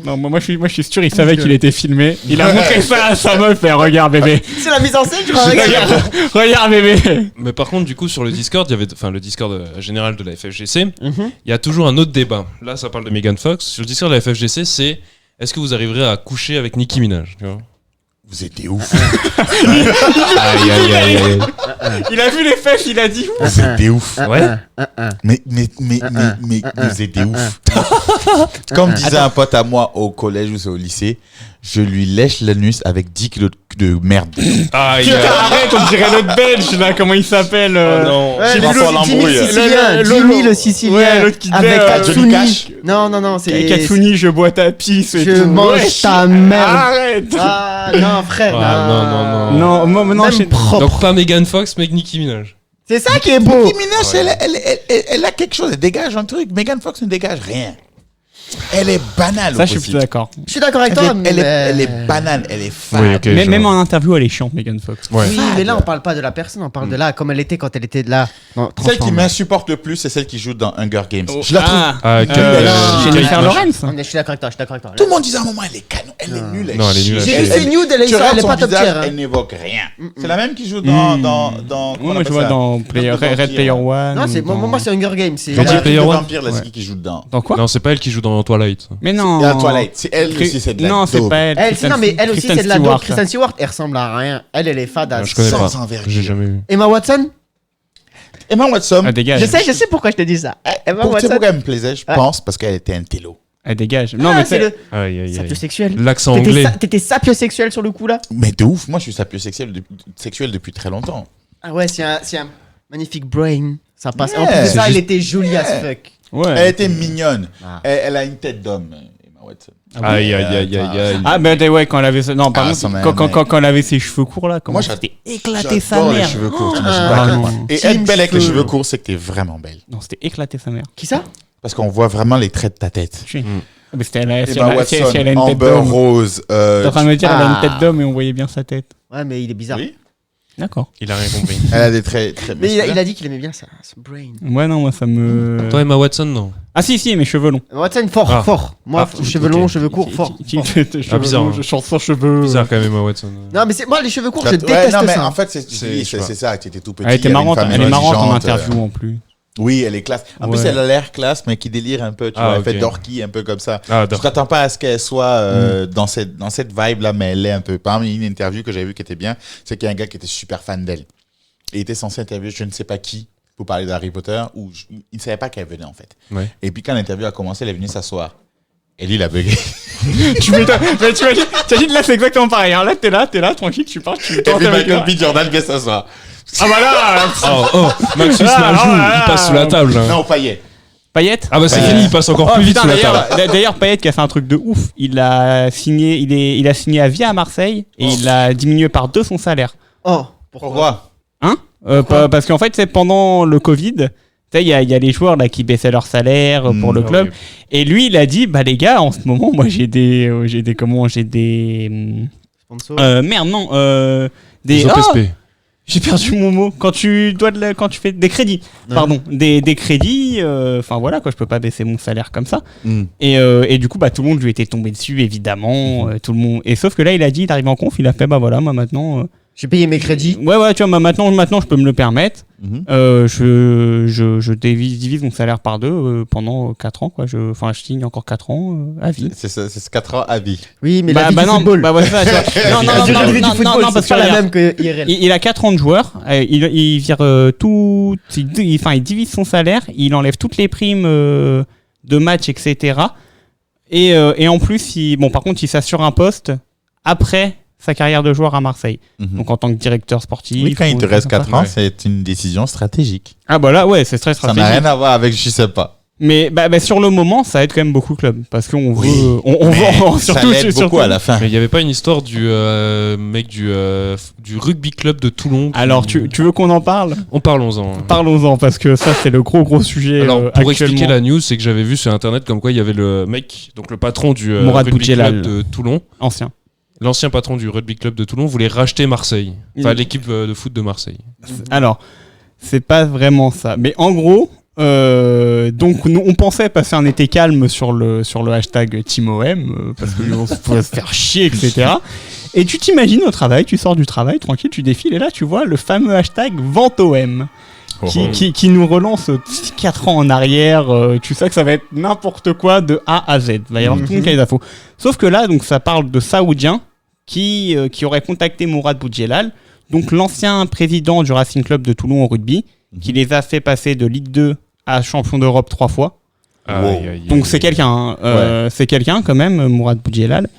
Non, moi je suis sûr, il savait qu'il était filmé. Il a montré ça à sa meuf, et regarde bébé. C'est la mise en scène, je crois. Regarde. Regarde bébé. Mais par contre, du coup, sur le Discord, il y avait, enfin, le Discord général de la FFGC, Mhm. il y a toujours un autre débat. Là, ça parle de Megan Fox. Sur le Discord de la FFGC, c'est est-ce que vous arriverez à coucher avec Nicki Minaj, tu vois Vous êtes des ouf. Il a vu les fesses, il a dit ouf. Vous êtes des ouf. Ouais. Mais vous êtes des ouf. Comme disait un pote à moi au collège ou au lycée, je lui lèche l'anus avec 10 kilos de merde. Aïe. Arrête, on dirait l'autre belge là, comment il s'appelle non. Ouais, J'ai vu l'embrouille. Jimmy le Sicilien. Ouais, l'autre qui avec disait, Johnny Katsuni. Non, c'est. Katsuni, je bois ta pisse et Je tout. mange Wesh. ta merde. Arrête. Ah, non, frère. Ah, non. Non, moi maintenant, Même propre. Donc pas Megan Fox, mais Nicki Minaj. C'est ça qui est beau. Nicki Minaj, elle a quelque chose, elle dégage un truc. Megan Fox ne dégage rien. Elle est banale. ça, au je suis possible. plutôt d'accord. Je suis d'accord avec toi, mais. Elle est banale, elle est fade. Oui, ok. Mais je même vois. en interview, elle est chiante, Megan Fox. Ouais. Oui, mais là, on parle pas de la personne, on parle de là, comme elle était quand elle était là. Non, Celle qui Transformers. m'insupporte le plus, c'est celle qui joue dans Hunger Games. Oh, Je la trouve. Jennifer Kate Lawrence. Je suis d'accord avec toi. Tout le monde disait à un moment, elle est canon, elle est nulle. Non, elle est nulle. J'ai vu Elle- ses nudes, elle tu regardes est son pas top visage, tier. hein. Elle n'évoque rien. C'est la même qui joue dans. Ouais, comment on moi, je appelle vois ça dans Red Player One. Non, c'est dans- moi, c'est Hunger Games. C'est Ready Ready Player One. Vampire, la Ouais. ski qui joue dedans. Dans quoi Non, c'est pas elle qui joue dans Twilight. Mais non. Il y a Twilight. C'est elle aussi, c'est de la Non, c'est daube. pas elle. Elle, non, mais elle aussi, Kristen c'est de la dope. Stewart. Kristen Stewart, elle ressemble à rien. Elle est fade à Non, je connais pas. Sans envergure. J'ai jamais vu. Emma Watson. Emma Watson. Elle dégage. Je sais pourquoi je te dis ça. Emma Tu sais Watson. pourquoi elle me plaisait, je Ouais. pense, parce qu'elle était un télo. Elle dégage. Non, Ah, mais c'est le Aïe. sapiosexuel. L'accent anglais. T'étais sapiosexuel sur le coup là. Mais de ouf, moi je suis sapiosexuel depuis très longtemps. Ah ouais, c'est un magnifique brain. Ça passe. En Yeah. plus de ça, C'est elle juste- était jolie as fuck. Ouais. Elle était mignonne. Ah. Elle a une tête d'homme, Emma Watson. Aïe. Ah, ben ouais, quand elle avait. Non, pardon. ça m'a- Quand elle avait ses cheveux courts là, comment Moi, c'était éclaté sa J'adore les mère. cheveux courts, tu Ah, pas à quel non. point. Et Team être belle avec les cheveux. cheveux courts, c'est que t'es vraiment belle. Non, c'était éclaté sa mère. Qui ça? Parce qu'on voit vraiment les traits de ta tête. Ah, mais c'était elle. Si Emma elle a- si Watson, elle a une tête Amber d'homme. Rose. T'es en train de me dire, elle a Ah. une tête d'homme et on voyait bien sa tête. Ouais, mais il est bizarre. Oui. D'accord. Il a rien compris. Elle a des traits très Mais il musclés. a dit qu'il aimait bien ça, son brain. Ouais, non, moi ça me. Toi, Emma Watson, non. Ah, si, mes cheveux longs. Watson, fort, Ah. fort. Moi, Ah, cheveux ok. longs, cheveux courts, fort. Cheveux bizarre, longs, hein. je chante sans cheveux. Bizarre quand même, Emma Watson. Non, mais c'est moi, les cheveux courts, je Ouais, déteste non, mais ça. en fait, je sais c'est pas. ça, tu étais tout petit. Elle était il y avait une marrante, femme elle est marrante en intelligente, interview en plus. Oui, elle est classe. En Ouais. plus, elle a l'air classe, mais qui délire un peu. Tu Ah, vois, elle ok. fait dorky, un peu comme ça. Ah, Je t'attends pas à ce qu'elle soit dans cette vibe-là, mais elle est un peu. Par exemple, une interview que j'avais vue qui était bien, c'est qu'il y a un gars qui était super fan d'elle. Et il était censé interviewer je ne sais pas qui pour parler d'Harry Potter, ou il ne savait pas qu'elle venait en fait. Ouais. Et puis quand l'interview a commencé, elle est venue s'asseoir. Et lui, il a bugué. Tu m'étonnes. Mais tu imagines, là, c'est exactement pareil. hein. Là, t'es là, tranquille, tu parles, tu Et tentes puis avec Michael B. Jordan vient s'asseoir. Ah, bah là Oh, Maxus Ah, Majou, ah, il passe sous la table. hein. Non, Payet. Payet. Ah bah c'est fini, il passe encore Oh, plus vite putain, sous la table. d'ailleurs, Payet qui a fait un truc de ouf. Il a signé, il a signé à vie à Marseille et il a diminué par 2 son salaire. Oh, Pourquoi Hein Parce qu'en fait, c'est pendant le Covid. Tu sais, il y a les joueurs là qui baissaient leur salaire pour le club. ok. Et lui, il a dit, bah les gars, en ce moment, moi j'ai des sponsor. merde non, Des oh, OPSP. j'ai perdu mon mot. Quand tu fais des crédits, Ouais. pardon, des crédits. Enfin voilà quoi, je peux pas baisser mon salaire comme ça. Hmm. Et du coup, bah tout le monde lui était tombé dessus, évidemment, tout le monde. Et sauf que là, il a dit, il arrive en conf, il a fait, bah voilà, moi maintenant. J'ai payé mes crédits. Ouais, tu vois, maintenant, je peux me le permettre. Mhm. Je divise mon salaire par 2 pendant 4 ans, quoi. Je signe encore 4 ans à vie. C'est ça, c'est 4 ans à vie. Oui, mais la vie du non, football. bah, ouais, ça, tu vois. non, La durée de vie du football, non, parce c'est que pas la regarde, même que IRL. il a 4 ans de joueur, il vire tout, il divise son salaire, il enlève toutes les primes de match, etc. Et en plus, par contre, il s'assure un poste après sa carrière de joueur à Marseille. Donc en tant que directeur sportif. Oui, quand il te ou reste comme ça. 4 ans, Ouais. c'est une décision stratégique. Ah bah là, ouais, c'est très Ça n'a stratégique. rien à voir avec je sais pas. Mais sur le moment, ça aide quand même beaucoup le club. Parce qu'on veut. Oui, On Mais veut ça surtout. l'aide beaucoup à la fin. Mais il y avait pas une histoire du mec du rugby club de Toulon. Alors, tu veux qu'on en parle? Parlons-en. Parlons-en, parce que ça, c'est le gros sujet. Alors, pour actuellement. expliquer la news, c'est que j'avais vu sur internet comme quoi il y avait le mec, donc le patron du Mourad rugby Boudjelal. club de Toulon, Ancien. l'ancien patron du rugby club de Toulon voulait racheter Marseille, enfin l'équipe de foot de Marseille. Alors, c'est pas vraiment ça. Mais en gros, donc nous, on pensait passer un été calme sur le hashtag TeamOM, parce qu'on pouvait se faire chier, etc. Et tu t'imagines au travail, tu sors du travail, tranquille, tu défiles, et là tu vois le fameux hashtag VenteOM. Qui nous relance 4 ans en arrière. Tu sais que ça va être n'importe quoi de A à Z. Il va y avoir tout le monde qui a les infos. Sauf que là, donc, ça parle de Saoudiens qui aurait contacté Mourad Boudjelal, donc l'ancien président du Racing Club de Toulon au rugby, qui les a fait passer de Ligue 2 à champion d'Europe 3 fois. Donc c'est quelqu'un, c'est quelqu'un quand même, Mourad Boudjelal.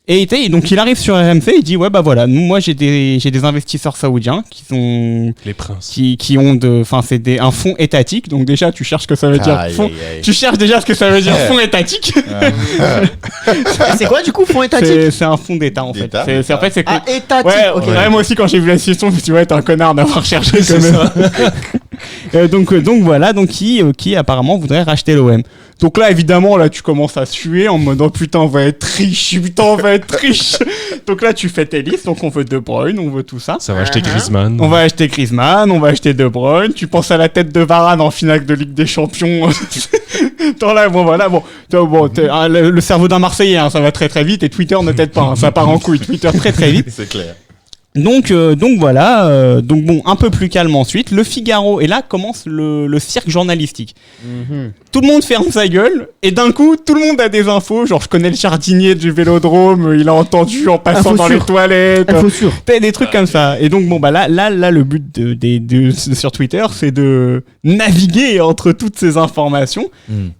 Et donc il arrive sur RMC, il dit ouais bah voilà, moi j'ai des investisseurs saoudiens qui sont les princes, qui ont c'est un fonds étatique. Donc déjà tu cherches ce que ça veut dire fonds. Tu cherches déjà ce que ça veut dire fonds étatique. C'est quoi du coup fonds étatique? C'est un fonds d'État en fait. C'est étatique. Ouais, okay. Ouais, moi aussi quand j'ai vu la situation, je me suis dit ouais t'es un connard d'avoir cherché quand même. Donc voilà, donc qui apparemment voudrait racheter l'OM. Donc là, évidemment, là, tu commences à suer en mode oh putain, on va être riche, Donc là, tu fais tes listes. Donc on veut De Bruyne, on veut tout ça. Ça va acheter Griezmann. On va acheter Griezmann, on va acheter De Bruyne. Tu penses à la tête de Varane en finale de Ligue des Champions. Le cerveau d'un Marseillais, hein, ça va très très vite. Et Twitter ne t'aide pas, hein, ça part en couille. Twitter très très vite. C'est clair. Donc voilà, donc bon, un peu plus calme ensuite. Le Figaro, et là commence le cirque journalistique. Tout le monde ferme sa gueule, et d'un coup, tout le monde a des infos. Genre, je connais le jardinier du Vélodrome, il a entendu en passant dans les toilettes. Des trucs comme ça. Et donc, bon, bah là le but sur Twitter, c'est de naviguer entre toutes ces informations.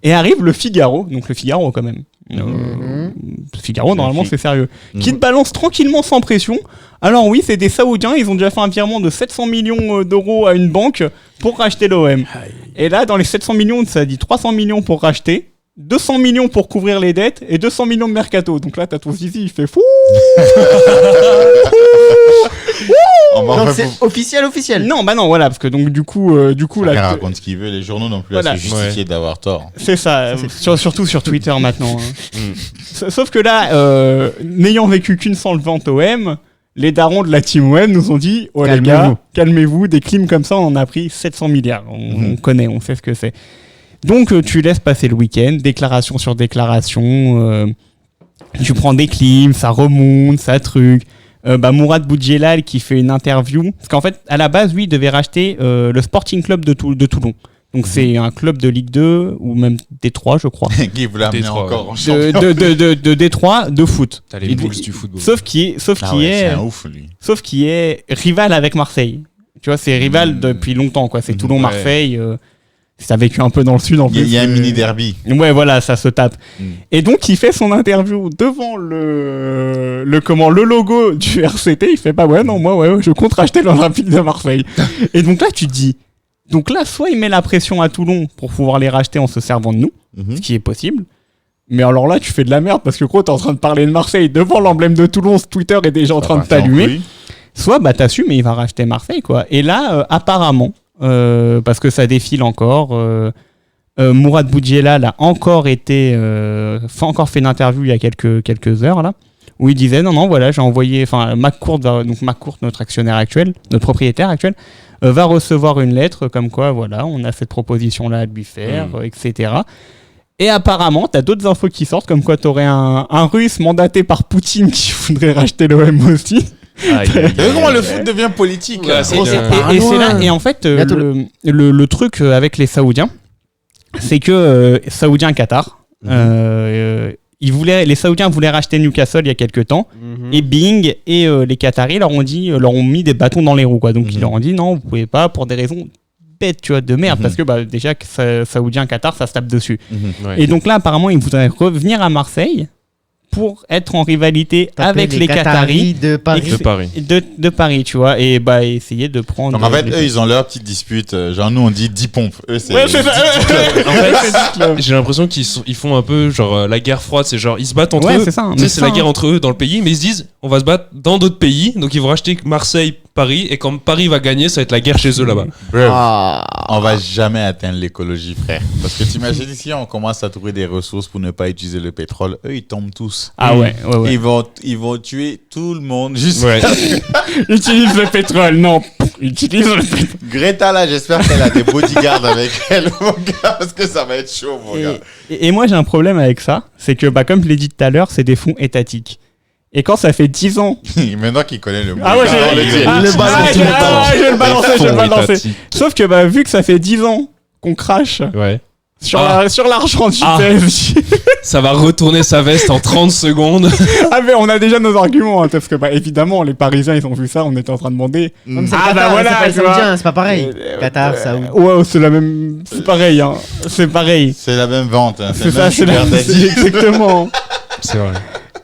Et arrive le Figaro, donc le Figaro quand même. Figaro, normalement, c'est sérieux. Qui te balance tranquillement sans pression. Alors oui, c'est des Saoudiens, ils ont déjà fait un virement de 700 millions d'euros à une banque pour racheter l'OM. Et là, dans les 700 millions, ça dit 300 millions pour racheter, 200 millions pour couvrir les dettes et 200 millions de mercato. Donc là, t'as ton zizi, il fait fou. Donc c'est officiel. Non, bah non, voilà, parce que donc du coup là. Il raconte ce qu'il veut, les journaux non plus à se justifier d'avoir tort. C'est ça, surtout sur Twitter maintenant. Sauf que là, n'ayant vécu qu'une seule vente OM, les darons de la team OM nous ont dit oh les gars, calmez-vous, des clims comme ça, on en a pris 700 milliards. On connaît, on sait ce que c'est. Donc tu laisses passer le week-end, déclaration sur déclaration, tu prends des clims, ça remonte, ça truc. Mourad Boudjelal qui fait une interview, parce qu'en fait à la base lui il devait racheter le Sporting Club de Toulon. Donc c'est un club de Ligue 2 ou même D3 je crois. Qui voulait amener encore en champion de D3 de foot. T'as les Bulls du football. Sauf qui est rival avec Marseille. Tu vois, c'est rival depuis longtemps quoi, c'est Toulon-Marseille. Ça a vécu un peu dans le sud en plus. Il y a un mini derby. Ouais, voilà, ça se tape. Et donc il fait son interview devant le logo du RCT. Il fait je compte racheter l'Olympique de Marseille. Et donc là tu te dis, donc là soit il met la pression à Toulon pour pouvoir les racheter en se servant de nous, ce qui est possible. Mais alors là tu fais de la merde parce que gros t'es en train de parler de Marseille devant l'emblème de Toulon, Twitter est déjà en train de t'allumer. Soit t'assumes mais il va racheter Marseille quoi. Et là apparemment. Parce que ça défile encore. Mourad Boudjelal a encore fait une interview il y a quelques heures là, où il disait j'ai envoyé, McCourt, notre actionnaire actuel, notre propriétaire actuel, va recevoir une lettre comme quoi on a cette proposition là à lui faire, etc. Et apparemment t'as d'autres infos qui sortent comme quoi t'aurais un russe mandaté par Poutine qui voudrait racheter l'OM aussi. Comment le foot devient politique et en fait le truc avec les Saoudiens, c'est que Saoudiens Qatar, les Saoudiens voulaient racheter Newcastle il y a quelques temps, et Bing et les Qataris leur ont mis des bâtons dans les roues quoi. Donc ils leur ont dit non, vous pouvez pas, pour des raisons bêtes, tu vois, de merde, parce que déjà Saoudiens Qatar ça se tape dessus. Et donc là apparemment ils voudraient revenir à Marseille pour être en rivalité avec les Qataris de Paris. De Paris, tu vois, et essayer de prendre... Donc en fait, eux, ils ont leur petite dispute. Genre, nous, on dit 10 pompes. Eux, c'est... En fait, j'ai l'impression qu'ils font un peu, genre, la guerre froide. C'est genre, ils se battent entre eux. C'est ça, c'est la guerre entre eux dans le pays, mais ils se disent, on va se battre dans d'autres pays. Donc, ils vont racheter Marseille, Paris, et quand Paris va gagner, ça va être la guerre chez eux là-bas. On va jamais atteindre l'écologie, frère. Parce que t'imagines ici, on commence à trouver des ressources pour ne pas utiliser le pétrole. Eux, ils tombent tous. Ils vont tuer tout le monde. Juste utilise le pétrole, non. Utilise le pétrole. Greta, là, j'espère qu'elle a des bodyguards avec elle, mon gars, parce que ça va être chaud, mon gars. Et moi, j'ai un problème avec ça. C'est que, comme je l'ai dit tout à l'heure, c'est des fonds étatiques. Et quand ça fait 10 ans... Maintenant qu'il connaît le mot. Je vais le balancer. Sauf que vu que ça fait 10 ans qu'on crache Sur l'argent du PSG. Ça va retourner sa veste en 30 secondes. Ah mais on a déjà nos arguments, hein, parce que évidemment les Parisiens ils ont vu ça, on était en train de demander. Comme c'est le Qatar, c'est pas les Saoudiens, c'est pas pareil. Qatar, Saoud. Ouais, c'est la même, c'est pareil, hein. C'est pareil. C'est la même vente. Hein. C'est ça, c'est exactement. C'est vrai.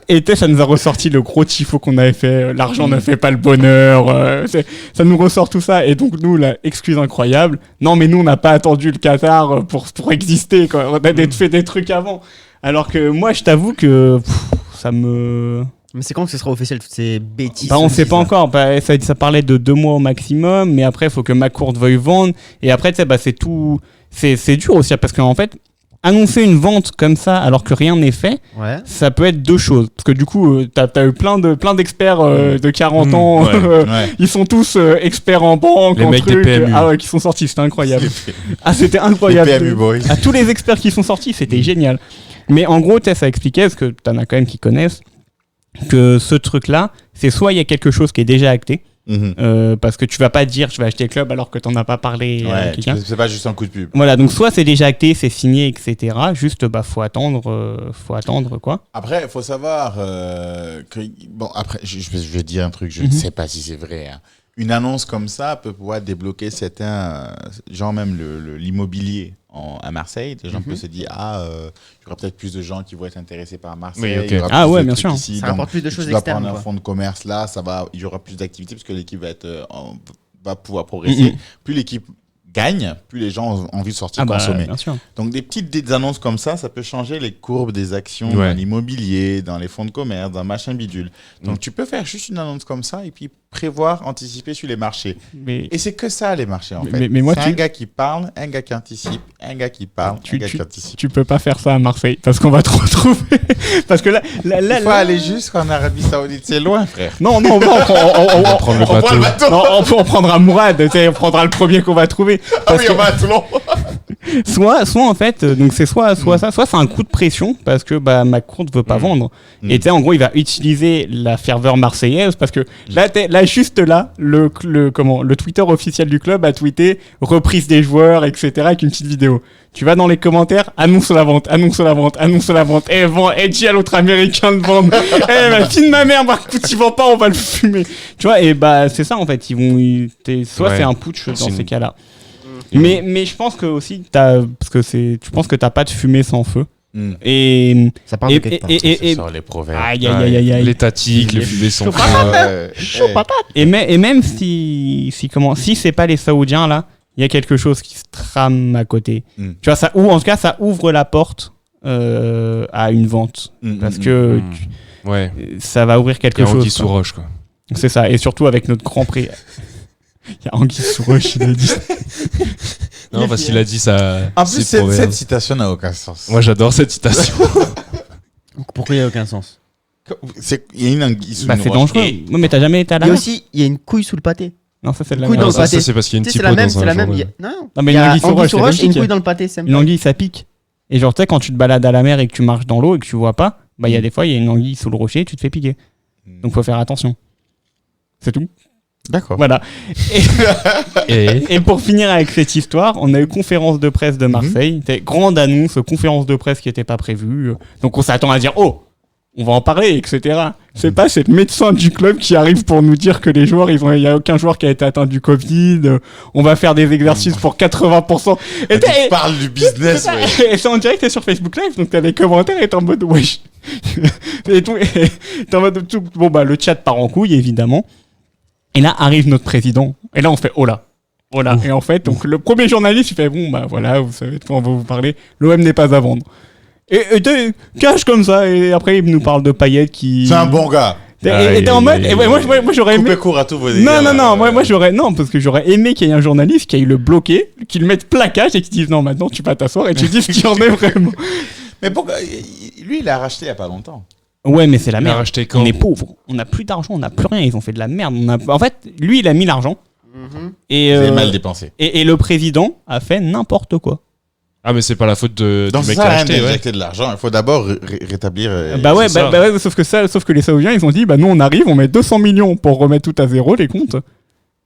Et ça nous a ressorti le gros tifo qu'on avait fait. L'argent ne fait pas le bonheur. Ça nous ressort tout ça. Et donc, nous, la excuse incroyable. Non, mais nous, on n'a pas attendu le Qatar pour exister, quoi. On a fait des trucs avant. Alors que moi, je t'avoue que ça me... Mais c'est quand que ce sera officiel, toutes ces bêtises? On sait pas encore. Ça parlait de 2 mois au maximum. Mais après, il faut que McCourt veuille vendre. Et après, tu sais, c'est tout... C'est dur aussi, parce qu'en fait... Annoncer une vente comme ça alors que rien n'est fait, ça peut être 2 choses. Parce que du coup, t'as eu plein d'experts de 40 ans. Ils sont tous experts en banque, les en mecs trucs. des PMU. Ah ouais, qui sont sortis, c'était incroyable. C'était incroyable. Les PMU boys. À tous les experts qui sont sortis, c'était génial. Mais en gros, ça expliquait, parce que t'en as quand même qui connaissent, que ce truc-là, c'est soit il y a quelque chose qui est déjà acté, parce que tu vas pas dire je vais acheter le club alors que t'en as pas parlé à quelqu'un. C'est pas juste un coup de pub. Voilà, donc soit c'est déjà acté, c'est signé, etc. Juste faut attendre quoi. Après, il faut savoir que bon, après je vais dire un truc, je ne sais pas si c'est vrai. Hein. Une annonce comme ça peut pouvoir débloquer certains, genre même l'immobilier à Marseille. Les gens peuvent se dire il y aura peut-être plus de gens qui vont être intéressés par Marseille. Oui, ok. Ah ouais, bien sûr. Ici, ça rapporte plus de choses externes. Tu dois externes. prendre un fonds de commerce là, il y aura plus d'activité parce que l'équipe va pouvoir progresser. Plus l'équipe gagne, plus les gens ont envie de sortir consommer. Bien sûr. Donc des petites annonces comme ça peut changer les courbes des actions dans l'immobilier, dans les fonds de commerce, dans machin bidule. Donc tu peux faire juste une annonce comme ça et puis prévoir, anticiper sur les marchés. Et c'est que ça les marchés en fait. Mais moi, c'est un gars qui parle, un gars qui anticipe, un gars qui parle, un gars qui anticipe. Tu peux pas faire ça à Marseille parce qu'on va te retrouver. Parce que là, il faut aller jusqu'en Arabie Saoudite, c'est loin frère. Non, on prend le bateau. Non, on prendra Mourad, on prendra le premier qu'on va trouver. Ah oui, on va à Toulon. soit en fait, donc c'est soit ça, soit c'est un coup de pression parce que McCourt veut pas vendre. Et tu sais, en gros, il va utiliser la ferveur marseillaise parce que là juste là, le Twitter officiel du club a tweeté reprise des joueurs, etc. avec une petite vidéo. Tu vas dans les commentaires, annonce la vente, et dis à l'autre américain de vendre. Ma fille de ma mère, écoute, il vend pas, on va le fumer. Tu vois, et c'est ça en fait, soit c'est un putsch dans ces cas-là. Mais je pense que aussi parce que tu penses que t'as pas de fumée sans feu. Et ça parle de quelque part. Et sur les proverbes. Aïe. L'étatique, les fumées sont Chaud patate. Et même si c'est pas les Saoudiens là, il y a quelque chose qui se trame à côté. Tu vois ça, ou en tout cas ça ouvre la porte à une vente parce que ça va ouvrir quelque chose. Anguille sous roche quoi. C'est ça, et surtout avec notre grand prix. Il y a Anguille sous roche, il a dit. Non, parce qu'il a dit ça. En plus, cette citation n'a aucun sens. Moi, j'adore cette citation. Pourquoi il n'y a aucun sens? Il y a une anguille sous une roche. C'est dangereux. Non, mais t'as jamais été à la mer. Il y a une couille sous le pâté. Non, ça c'est de la couille dans le pâté. Ça, c'est parce qu'il y a une typo dans un c'est la même. journal. Non, mais une anguille sous roche et une couille dans le pâté. Une anguille, ça pique. Et genre, tu sais, quand tu te balades à la mer et que tu marches dans l'eau et que tu vois pas, il y a des fois, il y a une anguille sous le rocher et tu te fais piquer. Donc, faut faire attention. C'est tout. D'accord. Voilà. Et pour finir avec cette histoire, on a eu conférence de presse de Marseille. Grande annonce, conférence de presse qui n'était pas prévue. Donc on s'attend à dire oh, on va en parler, etc. C'est pas cette médecin du club qui arrive pour nous dire que les joueurs, il n'y a aucun joueur qui a été atteint du Covid. On va faire des exercices pour 80%. Et tu parles du business, ouais. Et c'est en direct, t'es sur Facebook Live, donc t'as des commentaires et t'es en mode wesh. Et t'es en mode tout. Bon le chat part en couille évidemment. Et là arrive notre président. Et là on fait oh là. Voilà. Et en fait, donc le premier journaliste il fait bon voilà, vous savez de quoi on va vous parler. L'OM n'est pas à vendre. Et cache comme ça. Et après il nous parle de Payet qui. C'est un bon gars. Et t'es en mode. Et moi j'aurais aimé. Coupez court à tous vos délires. Non. Moi parce que j'aurais aimé qu'il y ait un journaliste qui aille le bloquer, qu'il mette plaquage et qu'il dise non maintenant tu vas t'asseoir et tu dis ce qu'il en est vraiment. Mais pourquoi lui il a racheté il y a pas longtemps. Ouais, mais c'est la merde. Quand on est pauvres. On n'a plus d'argent, on n'a plus rien. Ils ont fait de la merde. En fait, lui, il a mis l'argent. Et il a mal dépensé. Et le président a fait n'importe quoi. Ah, mais c'est pas la faute du mec qui a acheté. Injecter de l'argent. Il faut d'abord rétablir. Sauf que les Saoudiens, ils ont dit nous, on arrive, on met 200 millions pour remettre tout à zéro, les comptes.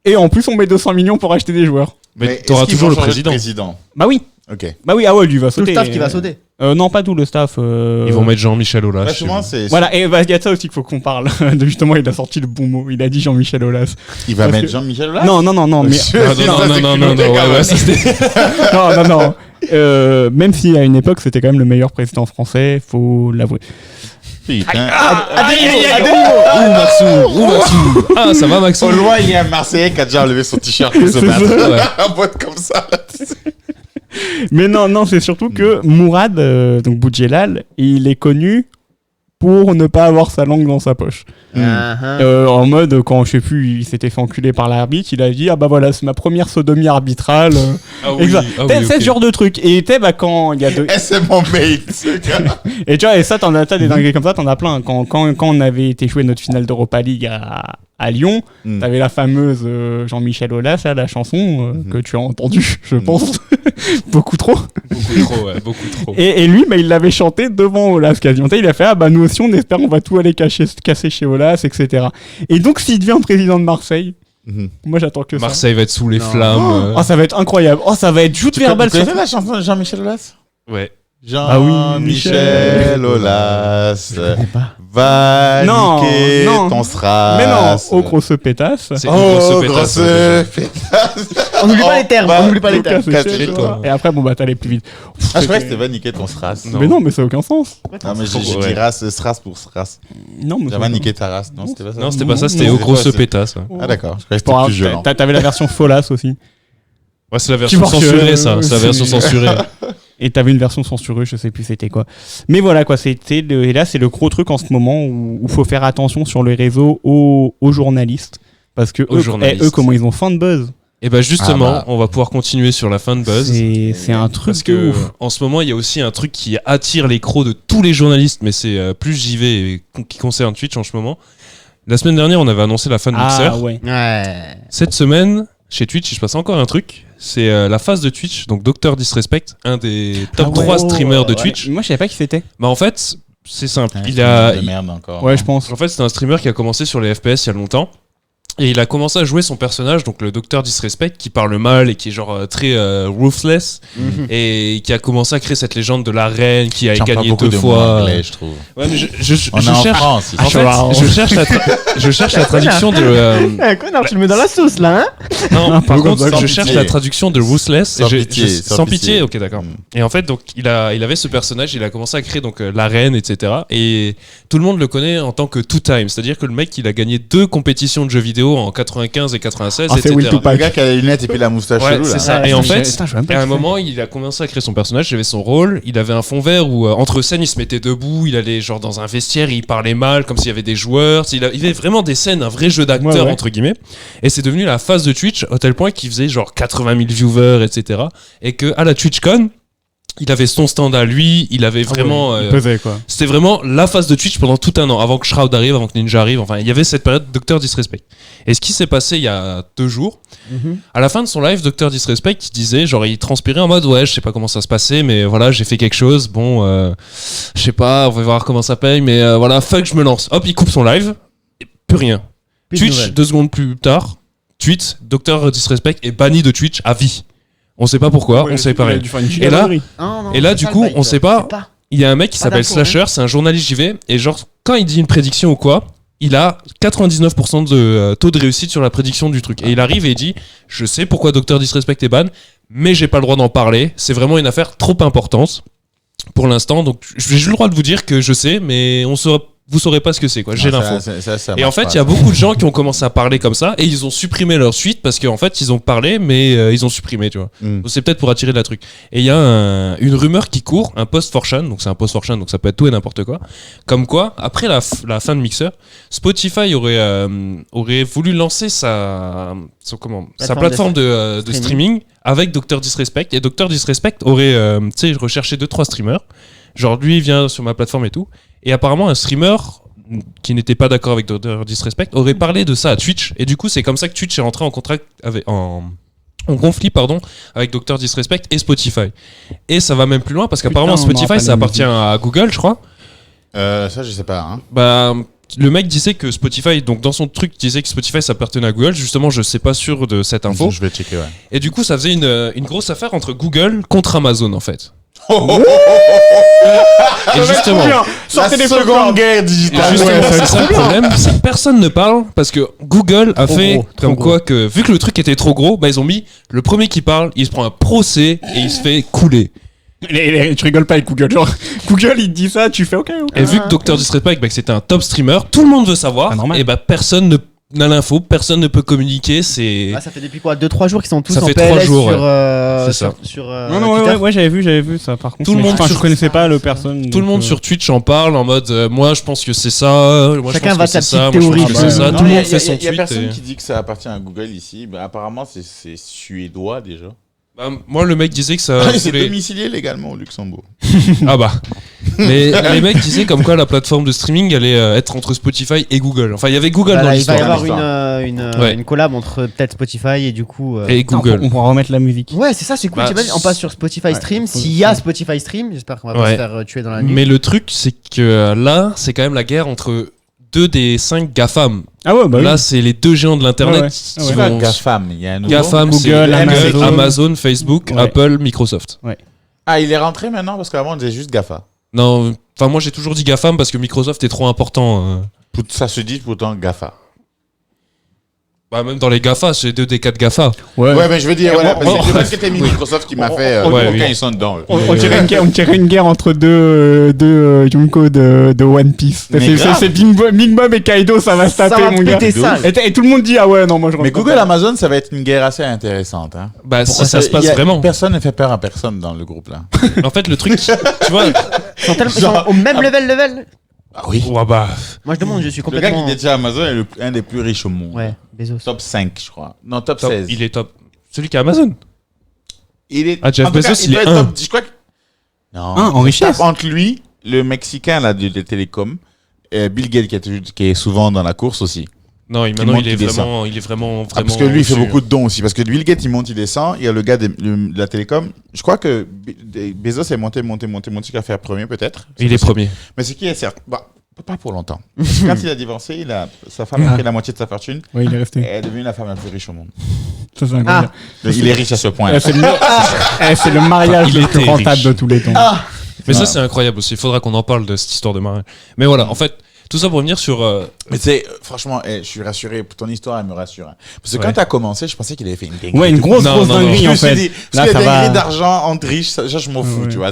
Et en plus, on met 200 millions pour acheter des joueurs. Mais t'auras toujours le président. Bah oui. Ok. Bah oui, ah ouais, lui va Tout sauter. le staff qui va sauter. Non, pas tout le staff. Ils vont mettre Jean-Michel Aulas. Ouais, chez souvent, vous. c'est. Voilà, et bah, il y a de ça aussi qu'il faut qu'on parle. Justement, il a sorti le bon mot. Il a dit Jean-Michel Aulas. Il va Parce mettre que- Jean-Michel là. Non, mais Non, ouais, ça, c'était- non. Même si à une époque c'était quand même le meilleur président français, faut l'avouer. Putain. Ouh, Maxou. Ah, ça va, Maxou. Au loin, il y a un Marseillais qui a déjà enlevé son t-shirt pour se C'est battre. ça. Un boîte comme ça. Là. Mais non, c'est surtout que Mourad, donc Boudjelal, il est connu pour ne pas avoir sa langue dans sa poche. En mode, quand je sais plus, il s'était fait enculer par l'arbitre, il a dit ah bah voilà, c'est ma première sodomie arbitrale. Ah oui, Exact. ah oui, C'est ok. ce genre de truc. Et bah quand il y a deux. Eh, c'est mon mate, ce gars. Et tu vois, et ça, t'as des dingueries comme ça, t'en as plein. Quand on avait été jouer notre finale d'Europa League à Lyon, t'avais la fameuse Jean-Michel Aulas, là, la chanson que tu as entendue, je pense, beaucoup trop. Beaucoup trop. Et lui, bah, il l'avait chanté devant Aulas quasiment. Il a fait ah bah nous aussi, on espère, on va tout aller casser chez Aulas, etc. Et donc, s'il devient président de Marseille, moi j'attends que Marseille va être sous les Non. flammes. ça. Oh, ça va être incroyable. Oh, ça va être joute verbal. Tu connais la chanson de Jean-Michel Aulas? Ouais. Jean-Michel Aulas va Non, niquer non. ton SRAS. Mais non, au grosse pétasse. C'est Oh, une grosse grosse pétasse. On n'oublie pas les termes. bah, On n'oublie pas les termes. Casser chez chez toi. toi. Et après, bon bah t'allais plus vite. Ah, je croyais que c'était va niquer ton SRAS. Mais non, mais ça n'a aucun sens. Non, mais j'ai Ouais. dit race, SRAS pour SRAS. Non, mais J'avais niqué ta race. Non, c'était pas ça. Non, c'était pas ça, c'était Non, aux c'est grosses quoi, c'est- pétasses. Ouais, Ah, d'accord. Je croyais que c'était Bon, plus violent. t'avais la version Folas aussi. c'est la version vois que- censurée, ça. C'est la version censurée. Et t'avais une version censurée, je sais plus c'était quoi. Mais voilà quoi, et là c'est le gros truc en ce moment où faut faire attention sur les réseaux aux journalistes. Parce que Aux journalistes. eux, comment ils ont faim de buzz. Et bah justement, Ah bah. on va pouvoir continuer sur la fin de buzz. C'est un truc Parce de que ouf. en ce moment, il y a aussi un truc qui attire les crocs de tous les journalistes, mais c'est plus j'y vais et qui concerne Twitch en ce moment. La semaine dernière, on avait annoncé la fin de Mixer. Ah ouais. Ouais. Cette semaine, chez Twitch, il se passe encore un truc. C'est la phase de Twitch, donc Dr Disrespect, un des top Ah ouais. 3 streamers de Ouais. Twitch. Moi je savais pas qui c'était. Bah en fait, c'est simple. Ah, Il c'est a, de merde encore. Ouais, je pense. En fait, c'est un streamer qui a commencé sur les FPS il y a longtemps. Et il a commencé à jouer son personnage, donc le Dr Disrespect, qui parle mal et qui est genre très ruthless. Et qui a commencé à créer cette légende de la reine qui a J'en parle gagné beaucoup 2 de mots fois. anglais, je trouve. Ouais, mais je On est en cherche. France. ici. En fait, je cherche la traduction de. Eh, connard, tu le mets dans la sauce là, hein? Non, par Sans contre, je pitié. cherche la traduction de ruthless. Sans et pitié, sans sans pitié. pitié. Ok, d'accord. Et en fait, donc, il avait ce personnage, il a commencé à créer donc la reine, etc. Et tout le monde le connaît en tant que two time, c'est-à-dire que le mec, il a gagné 2 compétitions de jeux vidéo en 95 et 96, Ah, c'est etc. Will Tupac. Le gars qui a les lunettes et puis la moustache Ouais, chelou, là. c'est ça. Ouais, Et en c'est- fait, Putain, je sais même pas à un qui c'est. moment, il a commencé à créer son personnage, il avait son rôle, il avait un fond vert où entre scènes, il se mettait debout, il allait genre dans un vestiaire, il parlait mal comme s'il y avait des joueurs, il avait vraiment des scènes, un vrai jeu d'acteur Ouais, ouais. entre guillemets. Et c'est devenu la phase de Twitch au tel point qu'il faisait genre 80 000 viewers, etc. Et que à la TwitchCon, il avait son stand à lui, il avait vraiment... Il pesait quoi. C'était vraiment la phase de Twitch pendant tout un an, avant que Shroud arrive, avant que Ninja arrive. Enfin, il y avait cette période Dr Disrespect. Et ce qui s'est passé il y a 2 jours, à la fin de son live, Dr Disrespect, il disait, genre, il transpirait en mode, ouais, je sais pas comment ça se passait, mais voilà, j'ai fait quelque chose. Bon, je sais pas, on va voir comment ça paye, mais voilà, fuck, je me lance. Hop, il coupe son live, et plus rien. Plus de Twitch, nouvelles. 2 secondes plus tard, tweet, Dr Disrespect est banni de Twitch à vie. On sait pas pourquoi, on sait pas rien. Et là, Et là, du coup, on sait pas. Il y a un mec qui Pas s'appelle d'infos, Slasher, c'est un journaliste JV, et genre, quand il dit une prédiction ou quoi, il a 99% de taux de réussite sur la prédiction du truc. Et il arrive et il dit, je sais pourquoi Dr Disrespect est ban, mais j'ai pas le droit d'en parler, c'est vraiment une affaire trop importante pour l'instant, donc j'ai juste le droit de vous dire que je sais, mais vous saurez pas ce que c'est, quoi, j'ai Non, l'info. ça Et en marche fait, pas, il y a ça. beaucoup de gens qui ont commencé à parler comme ça et ils ont supprimé leur suite parce qu'en fait, ils ont parlé, mais ils ont supprimé, tu vois. Mm. Donc, c'est peut-être pour attirer de la truc. Et il y a une rumeur qui court, un post 4chan, donc c'est un post 4chan, donc ça peut être tout et n'importe quoi. Comme quoi, après la fin de Mixer, Spotify aurait voulu lancer sa plateforme de streaming avec Dr Disrespect. Et Dr Disrespect aurait, tu sais, recherché 2-3 streamers. Genre, lui, il vient sur ma plateforme et tout. Et apparemment, un streamer qui n'était pas d'accord avec Dr Disrespect aurait parlé de ça à Twitch. Et du coup, c'est comme ça que Twitch est rentré en contact en conflit avec Dr Disrespect et Spotify. Et ça va même plus loin parce qu'apparemment Putain, on me Spotify rappelle ça la appartient à Google, je crois. Ça, je sais pas. Hein. Bah le mec disait que Spotify, donc dans son truc, disait que Spotify ça appartenait à Google. Justement, je sais pas sûr de cette info. Je vais checker, ouais. Et du coup, ça faisait une grosse affaire entre Google contre Amazon en fait. Et justement, la seconde guerre digitale. c'est ça le problème, c'est que personne ne parle parce que Google a fait comme quoi que vu que le truc était trop gros, bah ils ont mis le premier qui parle, il se prend un procès et il se fait couler. Tu rigoles pas avec Google, genre Google il te dit ça, tu fais ok. Et vu que Dr Disrespect, bah, que c'était un top streamer, tout le monde veut savoir. Et bah personne n'a l'info, personne ne peut communiquer. C'est. Ah, ça fait depuis quoi 2-3 jours qu'ils sont tous ça en fait PLS 3 jours, sur, c'est ça. sur Non, ouais, j'avais vu ça par contre. Tout le monde je connaissais pas le personne. Tout le monde sur Twitch en parle en mode moi je pense que c'est ça. Moi, chacun je pense va que c'est sa ça. petite Moi, je pense théorie. que c'est ça. Non, Tout le Il monde fait son y a tweet. personne qui dit que ça appartient à Google ici. Bah, apparemment, c'est suédois déjà. Bah, moi le mec disait que ça. C'est domicilié légalement au Luxembourg. Ah bah. Mais les mecs disaient comme quoi la plateforme de streaming allait être entre Spotify et Google. Enfin il y avait Google dans il va y l'histoire. avoir une collab entre peut-être Spotify et du coup. Et Google. On pourra remettre la musique. Ouais, c'est ça, c'est cool. Bah, T'imagines, on passe sur Spotify Stream. S'il y a Spotify Stream, j'espère qu'on va pas se faire tuer dans la nuit. Mais le truc c'est que là c'est quand même la guerre entre 2 des 5 GAFAM. Ah ouais, bah là c'est les 2 géants de l'internet qui vont. GAFAM, il y a un nouveau. GAFAM, c'est Google, Amazon, Facebook, Apple, Microsoft. Ouais. Ah, il est rentré maintenant parce qu'avant on disait juste GAFA. Non, enfin moi j'ai toujours dit GAFAM parce que Microsoft est trop important. Ça se dit pourtant GAFA. Bah même dans les GAFA, c'est 2 des 4 GAFA. Ouais, mais je veux dire, voilà, parce que c'était Microsoft qui m'a fait. oui. Quand ils sont dedans. On tirait une guerre entre deux Junko de One Piece. C'est Big Mom et Kaido, ça va se taper, mon gars. Et tout le monde dit, ah ouais, non, moi je rentre. Mais Google Amazon, ça va être une guerre assez intéressante. Hein. Bah ça se passe vraiment. Personne ne fait peur à personne dans le groupe là. En fait, le truc, tu vois. Ils sont au même level. Ah oui. Ouais, bah. Moi je demande, je suis Le gars complètement. qui détient Amazon est un des plus riches au monde. Ouais, Bezos. Top 5, je crois. Non, top 16. Il est top. Celui qui a Amazon. Il est. Ah, Jeff en tout cas, Bezos, il doit est être 1. top 10, je crois que. Non. En richesse. Entre lui, le Mexicain là, de télécom, Bill Gates qui est souvent dans la course aussi. Non, maintenant monte, il est il descend. vraiment. Parce que lui, il fait beaucoup de dons aussi. Parce que Bill Gates, il monte, il descend. Il y a le gars de la télécom. Je crois que Bezos est monté jusqu'à faire premier, peut-être. Il est premier. Mais ce qui est certes. Bah, pas pour longtemps. Parce que quand il a divorcé, sa femme a pris la moitié de sa fortune. Oui, il est resté. Et elle est devenue la femme la plus riche au monde. Ça, c'est incroyable. Il est riche à ce point. C'est le mariage le plus rentable de tous les temps. Mais ça, c'est incroyable aussi. Il faudra qu'on en parle de cette histoire de mariage. Mais voilà, en fait, tout ça pour revenir sur. Mais tu sais, franchement, je suis rassuré. Ton histoire, elle me rassure. Hein. Parce que quand t'as commencé, je pensais qu'il avait fait une dinguerie. Ouais, une grosse dinguerie en fait. Parce qu'il y a des dingueries d'argent entre riches, ça, je m'en fous, tu vois.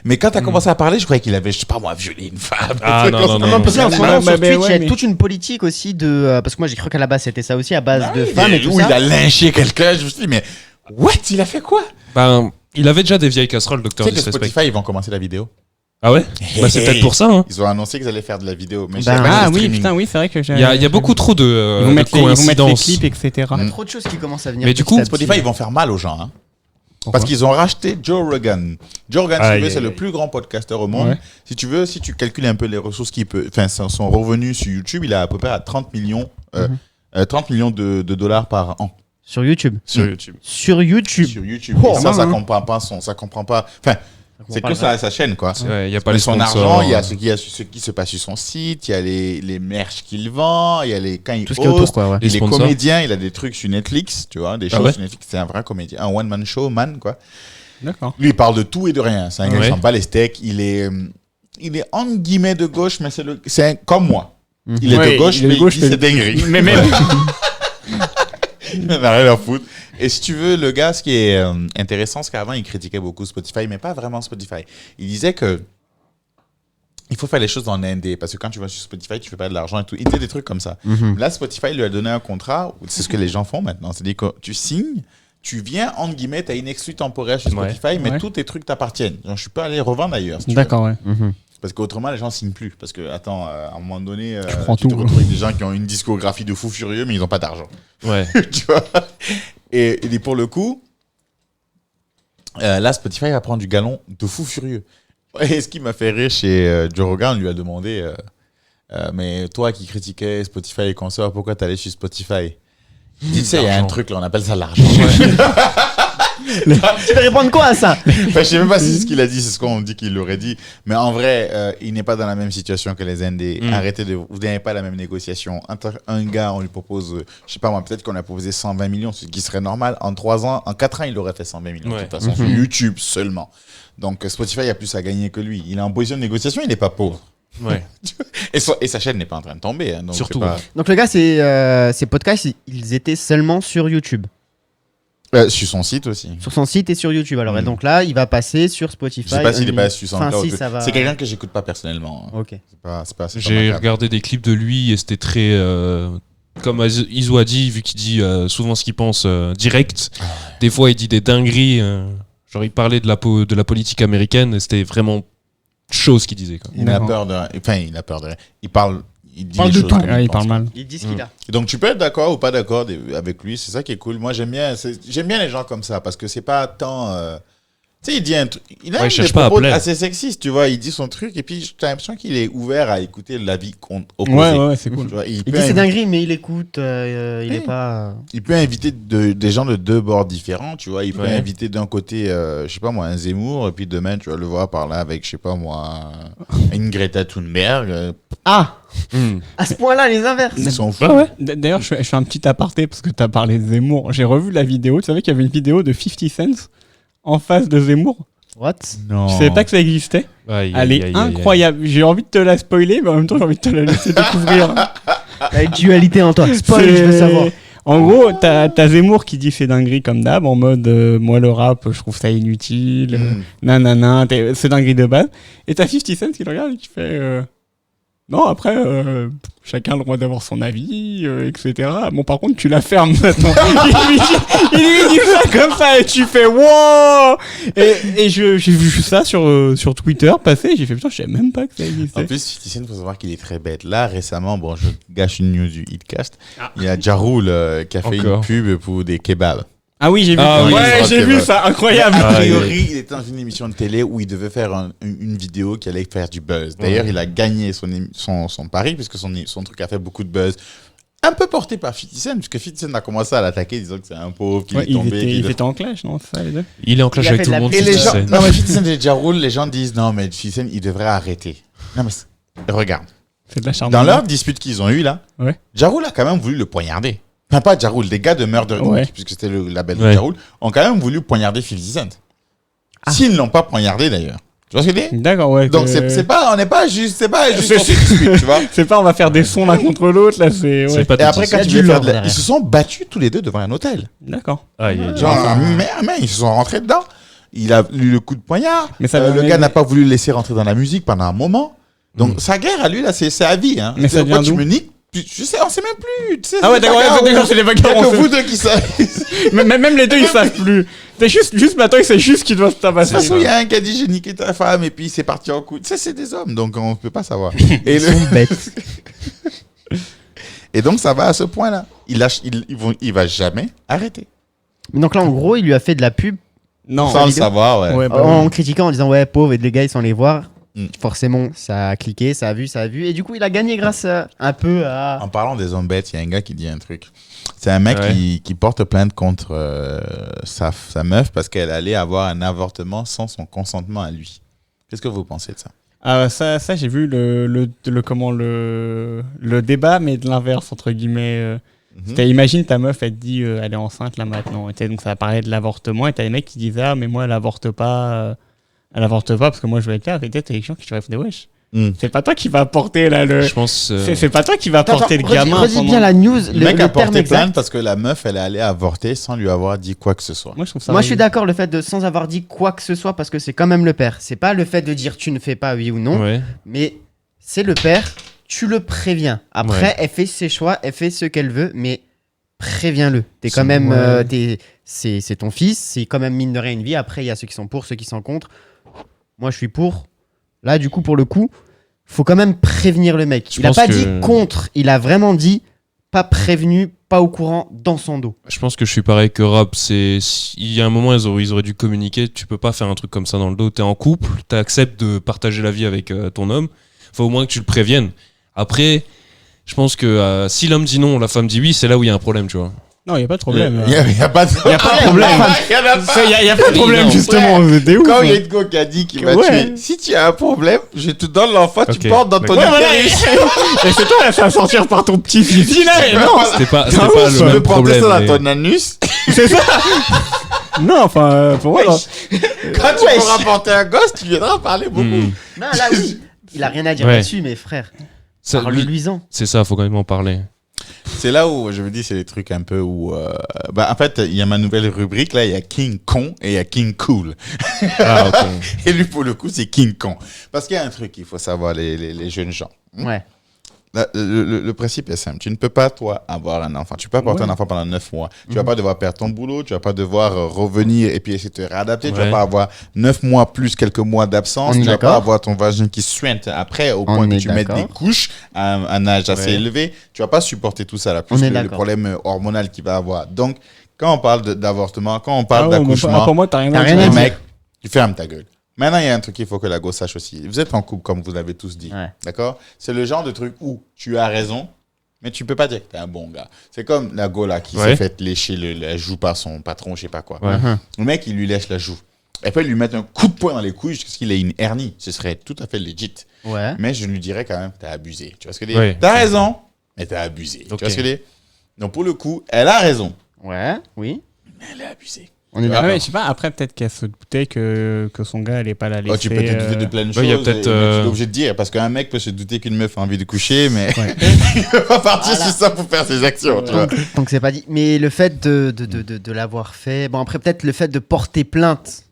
Mais quand t'as commencé à parler, je croyais qu'il avait, je sais pas moi, violé une femme. Ah non. Parce qu'en ce moment, sur Twitch, il y a toute une politique aussi de. Parce que moi, j'ai cru qu'à la base, c'était ça aussi, à base de femmes et tout où ça. il a lynché quelqu'un, je me suis dit, mais what? Il a fait quoi? Ben, il avait déjà des vieilles casseroles, Dr. Tu sais que Disrespect. Spotify, ils vont commencer la vidéo. Ah ouais? Bah, c'est peut-être pour ça, hein. Ils ont annoncé qu'ils allaient faire de la vidéo. Mais Oui, putain, oui, c'est vrai que j'ai. Il y a beaucoup trop de. Ils vont mettre les coïncidences. clips, etc. Il y a trop de choses qui commencent à venir. Mais du coup, Spotify, ils vont faire mal aux gens. Hein. Parce qu'ils ont racheté Joe Rogan. Joe Rogan, si tu veux, c'est le plus grand podcasteur au monde. Ouais. Si tu calcules un peu les ressources son revenu sur YouTube, il est à peu près à 30 millions, 30 millions de dollars par an. Sur YouTube. Sur YouTube. Sur YouTube. Sur YouTube. Et ça comprend pas Enfin, c'est que sa chaîne, quoi. Il y a pas les son sponsors. argent, il y a ce qui se passe sur son site, il y a les merch qu'il vend, il y a quand il tout ce qui est autour, quoi. Ouais. Il est comédien, il a des trucs sur Netflix, tu vois, des choses sur Netflix. C'est un vrai comédien, un one man show, quoi. D'accord. Lui, il parle de tout et de rien. C'est un gars qui s'en bat les steaks. Il est entre guillemets de gauche, mais c'est comme moi. Il est de gauche, mais il dit c'est dinguerie. Mais même. Il n'en a rien à foutre. Et si tu veux, le gars, ce qui est intéressant, c'est qu'avant, il critiquait beaucoup Spotify, mais pas vraiment Spotify. Il disait que il faut faire les choses en indé, parce que quand tu vas sur Spotify, tu fais pas de l'argent et tout. Il disait des trucs comme ça. Là, Spotify lui a donné un contrat, c'est ce que les gens font maintenant. C'est-à-dire que tu signes, tu viens, entre guillemets, tu as une exclue temporaire sur Spotify, mais tous tes trucs t'appartiennent. Genre, je peux aller revendre ailleurs. Si D'accord, ouais. Parce qu'autrement, les gens signent plus. Parce que, attends, à un moment donné, tu te retrouves avec des gens qui ont une discographie de fous furieux, mais ils n'ont pas d'argent. Ouais. Tu vois. Et pour le coup, là, Spotify va prendre du galon de fous furieux. Et ce qui m'a fait rire chez Joe Rogan, on lui a demandé mais toi qui critiquais Spotify et consorts, pourquoi t'allais sur Spotify? Tu sais, il y a un truc, là, on appelle ça l'argent. Tu vas répondre quoi à ça? Enfin, je sais même pas si c'est ce qu'il a dit, c'est ce qu'on dit qu'il l'aurait dit. Mais en vrai, il n'est pas dans la même situation que les ND. Arrêtez vous n'avez pas la même négociation. Un gars, on lui propose, je sais pas moi, peut-être qu'on a proposé 120 millions, ce qui serait normal. En 3 ans, en 4 ans, il aurait fait 120 millions. De toute façon, sur YouTube seulement. Donc Spotify a plus à gagner que lui. Il est en position de négociation, il n'est pas pauvre. Ouais. Et sa chaîne n'est pas en train de tomber. Hein, donc Surtout. Donc le gars, ces podcasts, ils étaient seulement sur YouTube. Sur son site aussi. Sur son site et sur YouTube. Alors, et donc là, il va passer sur Spotify. Je sais pas s'il est pas sur SoundCloud. Enfin, si, ça va. C'est quelqu'un que j'écoute pas personnellement. Ok. J'ai regardé des clips de lui et c'était très. Comme Izo a dit, vu qu'il dit souvent ce qu'il pense direct, des fois il dit des dingueries. Genre, il parlait de la politique américaine et c'était vraiment chaud ce qu'il disait. Quoi. Il a peur de. Enfin, il a peur de. Il parle. Il dit parle les de choses tout. comme Il parle mal. Il dit ce qu'il a. Donc tu peux être d'accord ou pas d'accord avec lui, c'est ça qui est cool. Moi j'aime bien les gens comme ça parce que c'est pas tant. Tu sais, il dit un truc. Il a des propos assez sexistes, tu vois. Il dit son truc et puis j'ai l'impression qu'il est ouvert à écouter l'avis opposé. Ouais, c'est cool. Tu vois, il dit c'est dinguerie, mais il écoute. Il est pas. Il peut inviter des gens de deux bords différents, tu vois. Il peut inviter d'un côté, je sais pas moi, un Zemmour et puis demain tu vas le voir par là avec, je sais pas moi, une Greta Thunberg. À ce point-là, les inverses. Ils sont fous. Ouais. D'ailleurs, je fais un petit aparté parce que tu as parlé de Zemmour. J'ai revu la vidéo. Tu savais qu'il y avait une vidéo de 50 Cent en face de Zemmour? What? Non. Je savais pas que ça existait. Elle est incroyable. J'ai envie de te la spoiler, mais en même temps, j'ai envie de te la laisser découvrir. La dualité en toi. Spoil, je veux savoir. En gros, t'as Zemmour qui dit c'est dinguerie comme d'hab, en mode moi le rap, je trouve ça inutile, nanana, c'est dinguerie de base. Et t'as 50 Cent qui le regarde et qui fait non, après, chacun a le droit d'avoir son avis, etc. Bon, par contre, tu la fermes maintenant. il lui dit ça comme ça et tu fais wow. Et j'ai vu ça sur Twitter passer. J'ai fait putain, je savais même pas que ça existait. En plus, 50 Cent, il faut savoir qu'il est très bête. Là, récemment, bon, je gâche une news du Hitcast. Il y a Ja Rule qui a fait une pub pour des kebabs. Ah oui, j'ai vu. J'ai vu ça, incroyable. A priori, il était dans une émission de télé où il devait faire une vidéo qui allait faire du buzz. D'ailleurs, il a gagné son pari puisque son truc a fait beaucoup de buzz. Un peu porté par 50 Cent, puisque 50 Cent a commencé à l'attaquer disant que c'est un pauvre, qu'il est tombé. Il était en clash, non? C'est ça, les deux? Il est en clash avec tout le monde. Et les gens, non, mais 50 Cent et Ja Rule, les gens disent non, mais 50 Cent, il devrait arrêter. Non, mais regarde. C'est de la charme. Dans leur dispute qu'ils ont eue là, Ja Rule a quand même voulu le poignarder. Enfin, pas Ja Rule, des gars de Murder Inc., puisque c'était le label de Ja Rule, ont quand même voulu poignarder 50 Cent. S'ils ne l'ont pas poignardé d'ailleurs. Tu vois ce que je dis? D'accord, ouais. Donc, on n'est pas juste on se dispute, tu vois. C'est pas, on va faire des sons l'un contre l'autre, là, c'est. Ouais. Et après, quand tu veux faire ils se sont battus tous les deux devant un hôtel. D'accord. Genre, ils se sont rentrés dedans. Il a eu le coup de poignard. Mais ça le gars n'a pas voulu le laisser rentrer dans la musique pendant un moment. Donc, sa guerre à lui, là, c'est à vie. Hein. Mais ça vient tu me niques. Je sais, on sait même plus. Tu sais, ah ouais, d'accord, c'est les bagarres. Il n'y a que vous deux qui savent. Même les deux, ils savent plus. C'est juste maintenant, c'est juste qu'ils doivent se tabasser. De toute façon, il y a un qui a dit j'ai niqué ta femme et puis c'est parti en couille. Tu sais, c'est des hommes, donc on ne peut pas savoir. Ils sont bêtes. Et donc, ça va à ce point-là. Il va jamais arrêter. Donc là, en gros, il lui a fait de la pub. Non, sans le savoir, ouais. En critiquant, en disant ouais, pauvre, et les gars, ils sont allés voir. Forcément, ça a cliqué, ça a vu. Et du coup, il a gagné grâce un peu à... En parlant des hommes bêtes, il y a un gars qui dit un truc. C'est un mec qui porte plainte contre sa meuf parce qu'elle allait avoir un avortement sans son consentement à lui. Qu'est-ce que vous pensez de ça? Ça j'ai vu le débat, mais de l'inverse, entre guillemets. C'était, imagine ta meuf, elle te dit elle est enceinte là maintenant. Et donc ça parlait de l'avortement et t'as des mecs qui disaient mais moi elle avorte pas. Elle avorte pas parce que moi je vais être là. Et peut-être les gens qui te répondent wesh. C'est pas toi qui va porter là le. Je pense. C'est pas toi qui va porter le gamin. Redis bien la news. Le mec a porté plainte parce que la meuf elle est allée avorter sans lui avoir dit quoi que ce soit. Moi je trouve ça. Moi je suis d'accord le fait de sans avoir dit quoi que ce soit parce que c'est quand même le père. C'est pas le fait de dire tu ne fais pas oui ou non. Mais c'est le père. Tu le préviens. Après elle fait ses choix, elle fait ce qu'elle veut, mais préviens-le. T'es quand même. C'est ton fils. C'est quand même mine de rien une vie. Après il y a ceux qui sont pour, ceux qui sont contre. Moi, je suis pour. Là, du coup, pour le coup, faut quand même prévenir le mec. Il n'a pas dit contre. Il a vraiment dit pas prévenu, pas au courant, dans son dos. Je pense que je suis pareil que Rob. Il y a un moment, ils auraient dû communiquer. Tu peux pas faire un truc comme ça dans le dos. T'es en couple, t'acceptes de partager la vie avec ton homme. Faut au moins que tu le préviennes. Après, je pense que si l'homme dit non, la femme dit oui, c'est là où il y a un problème, tu vois. Non, il n'y a pas de problème. Il n'y a pas de Il n'y a pas de problème. Il n'y a pas de problème, justement. C'était ouf. Quand il y a une go qui a dit qu'il va tuer, si tu as un problème, je te donne l'enfant, tu portes dans ton utérus. Et c'est toi, là, ça va sortir par ton petit zizi, là. Non, C'était pas le même problème. Tu peux porter ça mais- dans ton anus. c'est ça. Non, enfin, pour moi, non. Quand tu pourras porter un gosse, tu viendras parler beaucoup. Hmm. Non, là, oui. Il a rien à dire Ouais. là-dessus, mes frères. Ça, Par le luisant. c'est ça, faut quand même en parler. C'est là où je me dis, c'est des trucs un peu où. En fait, il y a ma nouvelle rubrique là, il y a King Con et il y a King Cool. Ah, ok. Et lui, pour le coup, c'est King Con. Parce qu'il y a un truc qu'il faut savoir, les jeunes gens. Ouais. Le principe est simple. Tu ne peux pas, toi, avoir un enfant. Tu peux pas porter un enfant pendant 9 mois. Tu vas pas devoir perdre ton boulot. Tu vas pas devoir revenir et puis essayer de te réadapter. Tu vas Ouais. pas avoir 9 mois plus quelques mois d'absence. On est Tu vas pas d'accord. avoir ton vagin qui suinte après au On point que est tu mettes des d'accord. couches à un âge assez Ouais. élevé. Tu vas pas supporter tout ça là. Plus On est le d'accord. problème hormonal qu'il va avoir. Donc, quand on parle d'avortement, quand on parle Ah ouais, mais d'accouchement, pour moi, t'as rien T'as à rien à dire. dire. mec, tu fermes ta gueule. Maintenant, il y a un truc qu'il faut que la go sache aussi. Vous êtes en couple, comme vous l'avez tous dit. Ouais. D'accord? C'est le genre de truc où tu as raison, mais tu peux pas dire que t'es un bon gars. C'est comme la go là qui Ouais. s'est fait lécher la joue par son patron, je sais pas quoi. Ouais. Le mec, il lui lèche la joue. Et puis, il lui met un coup de poing dans les couilles jusqu'à ce qu'il ait une hernie. Ce serait tout à fait legit. Ouais. Mais je lui dirais quand même que t'as abusé. Tu vois ce que je veux dire? Ouais. T'as raison, mais t'as abusé. Ok. Tu vois ce que je veux dire? Donc, pour le coup, elle a raison, Ouais. Oui. mais elle a abusé. On est Ah d'accord. ouais, je sais pas, après, peut-être qu'elle se doutait que son gars allait pas la laisser. Oh, tu peux te douter de plein de choses. ouais, il y a et- peut-être, mais tu es obligé de dire. Parce qu'un mec peut se douter qu'une meuf a envie de coucher, mais Ouais. il ne peut pas partir Voilà. sur ça pour faire ses actions. Tu vois. Donc c'est pas dit. Mais le fait de l'avoir fait. Bon, après, peut-être le fait de porter plainte.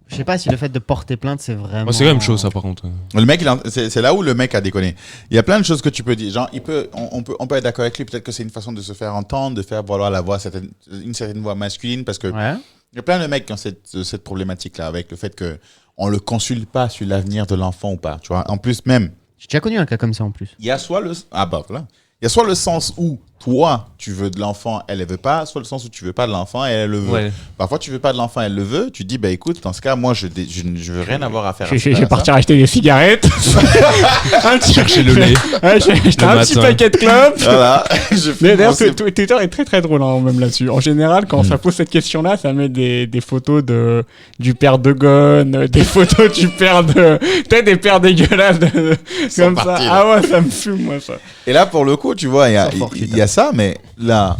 Je sais pas si le fait de porter plainte, c'est vraiment. Moi, c'est quand même chaud, ça, par contre. Le mec, c'est là où le mec a déconné. Il y a plein de choses que tu peux dire. Genre, on peut être d'accord avec lui. Peut-être que c'est une façon de se faire entendre, de faire valoir la voix, une certaine voix masculine. Parce que Ouais. il y a plein de mecs qui ont cette problématique-là avec le fait qu'on ne le consulte pas sur l'avenir de l'enfant ou pas. Tu vois. En plus, même, J'ai déjà connu un cas comme ça en plus. il y a soit le. Ah bah voilà. Il y a soit le sens où toi, tu veux de l'enfant, elle ne veut pas, soit le sens où tu veux pas de l'enfant et elle le veut. Ouais. Parfois, tu veux pas de l'enfant, elle le veut. Tu dis, bah écoute, dans ce cas, moi, je veux rien avoir à faire. Je à vais ça. partir acheter des cigarettes. Un petit- Chercher le lait. Ouais, j'ai acheté Le un petit matin. paquet de clopes. Voilà. Je Mais fais d'ailleurs, mon- Twitter est très très drôle hein, même là-dessus. En général, quand ça pose cette question-là, ça met des photos du père de Gon, des photos du père de. Peut-être des pères dégueulasses Sont comme ça. partis, là. Ah ouais, ça me fume, moi, ça. Et là, pour le coup, tu vois, Sans fort, il y a ça, mais là,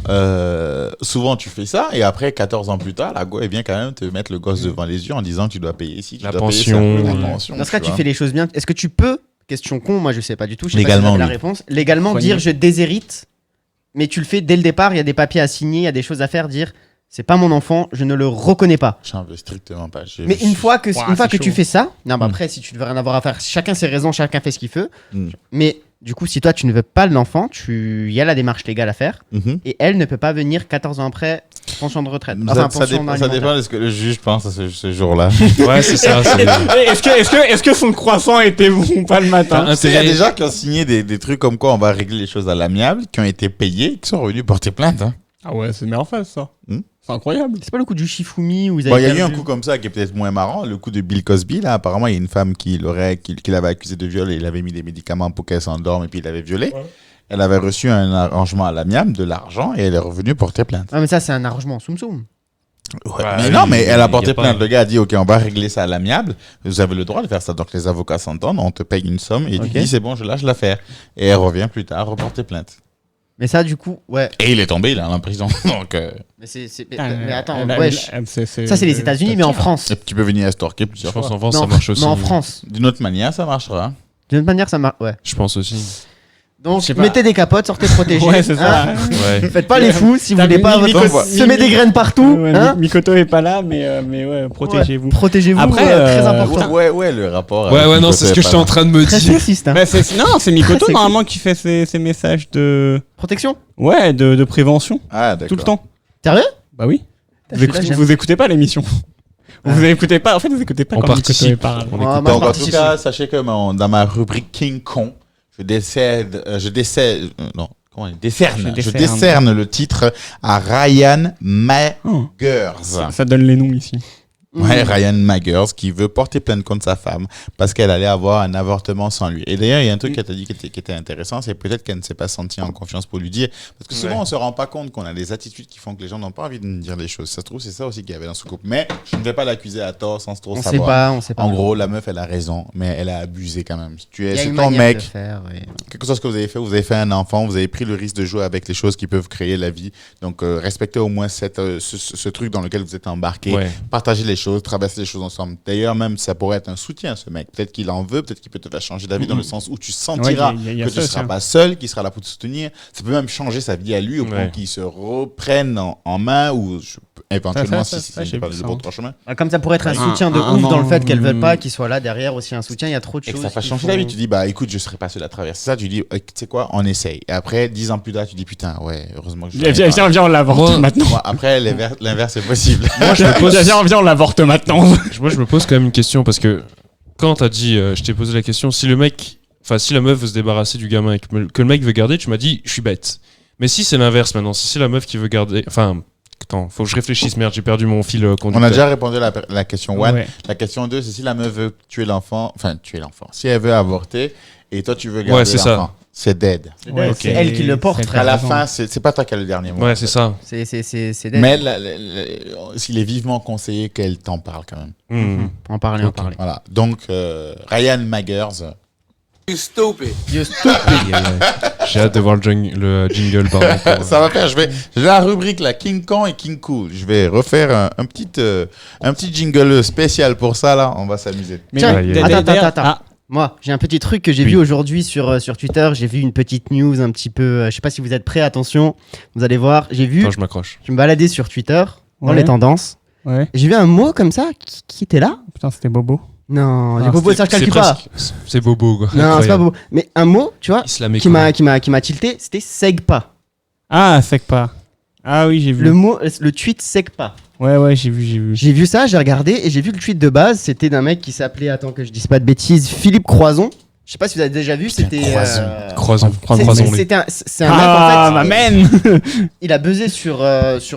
souvent, tu fais ça, et après, 14 ans plus tard, la go, elle vient quand même te mettre le gosse devant les yeux en disant que tu dois payer ici, tu La dois pension, payer ça, ouais. la pension. Dans ce cas, tu vois. fais les choses bien. Est-ce que tu peux, question con, moi je sais pas du tout, je sais Légalement, pas si vous avez la oui. réponse, légalement Soigner. dire je déshérite, mais tu le fais dès le départ, il y a des papiers à signer, il y a des choses à faire, dire c'est pas mon enfant, je ne le reconnais pas. J'en veux strictement pas. Mais une fois que, Ouah, une fois c'est que tu chaud. fais ça, non, bah Mm. après, si tu ne veux rien avoir à faire, chacun ses raisons, chacun fait ce qu'il veut. Mm. Mais du coup, si toi tu ne veux pas de l'enfant, il y a la démarche légale à faire. Mhm. Et elle ne peut pas venir 14 ans après, pension de retraite. Ça, Enfin, ça pension dépend, ça alimentaire. dépend de ce que le juge pense à ce jour-là. Ouais, c'est ça. c'est- Est-ce que son croissant était bon ou pas le matin T'as Il y a intérêt- des gens qui ont signé des trucs comme quoi on va régler les choses à l'amiable, qui ont été payés, qui sont revenus porter plainte. Hein. Ah ouais, c'est merveilleux ça. Hmm. C'est incroyable. C'est pas le coup du Shifumi où ils Bon, avaient il y a eu un perdu- coup comme ça qui est peut-être moins marrant, le coup de Bill Cosby. Là, apparemment, il y a une femme qui l'avait accusé de viol et il avait mis des médicaments pour qu'elle s'endorme et puis il l'avait violée. Ouais. Elle avait reçu un arrangement à l'amiable, de l'argent, et elle est revenue porter plainte. Ah, mais ça, c'est un arrangement soum soum. Ouais, Bah, mais non, mais elle a y porté a pas- plainte. Le gars a dit, OK, on va régler ça à l'amiable. Vous avez le droit de faire ça. Donc, les avocats s'entendent, on te paye une somme et Ok. tu dis, c'est bon, je lâche l'affaire. Et elle revient plus tard reporter plainte. Mais ça, du coup, ouais. Et il est tombé, il est en prison. Donc, Mais, mais attends, Elle- wesh. c'est- Ça, c'est les États-Unis, mais en France. tu peux venir estorquer Je plusieurs pense fois. en France, Non, ça marche aussi. mais en France. D'une autre manière, ça marchera. D'une autre manière, ça marche. Ouais. Je pense aussi. Donc, Je sais pas. mettez des capotes, sortez protégés. Ouais, c'est ça. Hein. Ouais. Faites pas les fous si vous T'as voulez pas mis- votre... mi- semer des graines partout. Ouais, hein. Mikoto est pas là, mais ouais, protégez-vous. Ouais, protégez-vous, Après, très euh, important. Ouais, le rapport. Ouais, avec ouais, non, Nicolas c'est ce que est j'étais pas en train de me Très dire. sexiste. Hein. Bah, non, c'est Mikoto C'est normalement qui fait ces messages de Protection. ouais de prévention Ah, d'accord. tout le temps. Sérieux? Bah oui. Celui-là, j'aime. Vous écoutez pas l'émission. Vous écoutez pas. En fait, vous écoutez pas On quand Mikoto participe. parle. On Ah, écoute. moi, Donc, je en tout participe. cas, sachez que dans ma rubrique King Kong, je décerne le titre à Ryan Magers. Oh, ça donne les noms ici. Ouais, Ryan Maggers qui veut porter plainte contre sa femme parce qu'elle allait avoir un avortement sans lui. Et d'ailleurs, il y a un truc qu'elle t'a dit qui était intéressant, c'est peut-être qu'elle ne s'est pas sentie en confiance pour lui dire. Parce que souvent, on se rend pas compte qu'on a des attitudes qui font que les gens n'ont pas envie de nous dire des choses. Ça se trouve, c'est ça aussi qu'il y avait dans ce couple. Mais je ne vais pas l'accuser à tort sans trop savoir. On sait pas. En gros, la meuf, elle a raison, mais elle a abusé quand même. C'est une ton manière mec. de faire, oui. Quelque chose que vous avez fait un enfant, vous avez pris le risque de jouer avec les choses qui peuvent créer la vie. Donc, respectez au moins ce truc dans lequel vous êtes embarqué. Ouais. Partagez les choses, traversez les choses ensemble. D'ailleurs, même, ça pourrait être un soutien, ce mec. Peut-être qu'il en veut, peut-être qu'il peut te faire changer d'avis dans le sens où tu sentiras que tu ne seras pas seul, qu'il sera là pour te soutenir. Ça peut même changer sa vie à lui au point qu'il se reprenne en main ou éventuellement, si c'est pas le bon droit chemin. Comme ça pourrait être un soutien de ouf dans le fait qu'elle veuille pas qu'il soit là derrière aussi un soutien. Il y a trop de choses. Et que ça fasse changer la vie. Tu dis, bah écoute, je serai pas seul à traverser ça. Tu dis, tu sais quoi, on essaye. Et après, 10 ans plus tard, tu dis, putain, ouais, heureusement que je Viens, on l'avorte maintenant. Après, l'inverse est possible. Moi, Viens, on l'avorte maintenant. Moi, je me pose quand même une question parce que quand t'as dit, je t'ai posé la question, si la meuf veut se débarrasser du gamin et que le mec veut garder, tu m'as dit, je suis bête. Mais si c'est l'inverse maintenant, si c'est la meuf qui veut garder, attends, faut que je réfléchisse, merde, j'ai perdu mon fil conducteur. On a déjà répondu à la question 1. Ouais. La question 2, c'est si la meuf veut tuer l'enfant, si elle veut avorter et toi tu veux garder l'enfant. Ça. C'est dead. C'est elle qui le porte. À la fin, c'est pas toi qui as le dernier mot. Ouais, c'est ça. C'est dead. Mais s'il est vivement conseillé qu'elle t'en parle quand même. En parler. Voilà. Donc, Ryan Maggers. You stupid. J'ai hâte de voir le jingle. Pardon, Ça va faire, j'ai la rubrique là, King Kong et King Cool. Je vais refaire un petit jingle spécial pour ça là, on va s'amuser. Tiens, attends. Moi, j'ai un petit truc que j'ai vu aujourd'hui sur Twitter. J'ai vu une petite news un petit peu. Je sais pas si vous êtes prêts, attention. Vous allez voir. J'ai vu. Attends, je m'accroche. Je me baladais sur Twitter dans les tendances. Ouais. J'ai vu un mot comme ça qui était là. Putain, c'était Bobo. Non, les Bobo, ça je calcule pas. C'est Bobo, quoi. Non, c'est pas Bobo. Mais un mot, tu vois, qui m'a tilté, c'était Segpa. Ah, Segpa. Ah oui, j'ai vu. Le tweet Segpa. Ouais, j'ai vu. J'ai vu ça, j'ai regardé et j'ai vu le tweet de base. C'était d'un mec qui s'appelait, attends que je dise pas de bêtises, Philippe Croison. Je sais pas si vous avez déjà vu, c'était. Croison. C'est un mec en fait. M'amène. Il a buzzé sur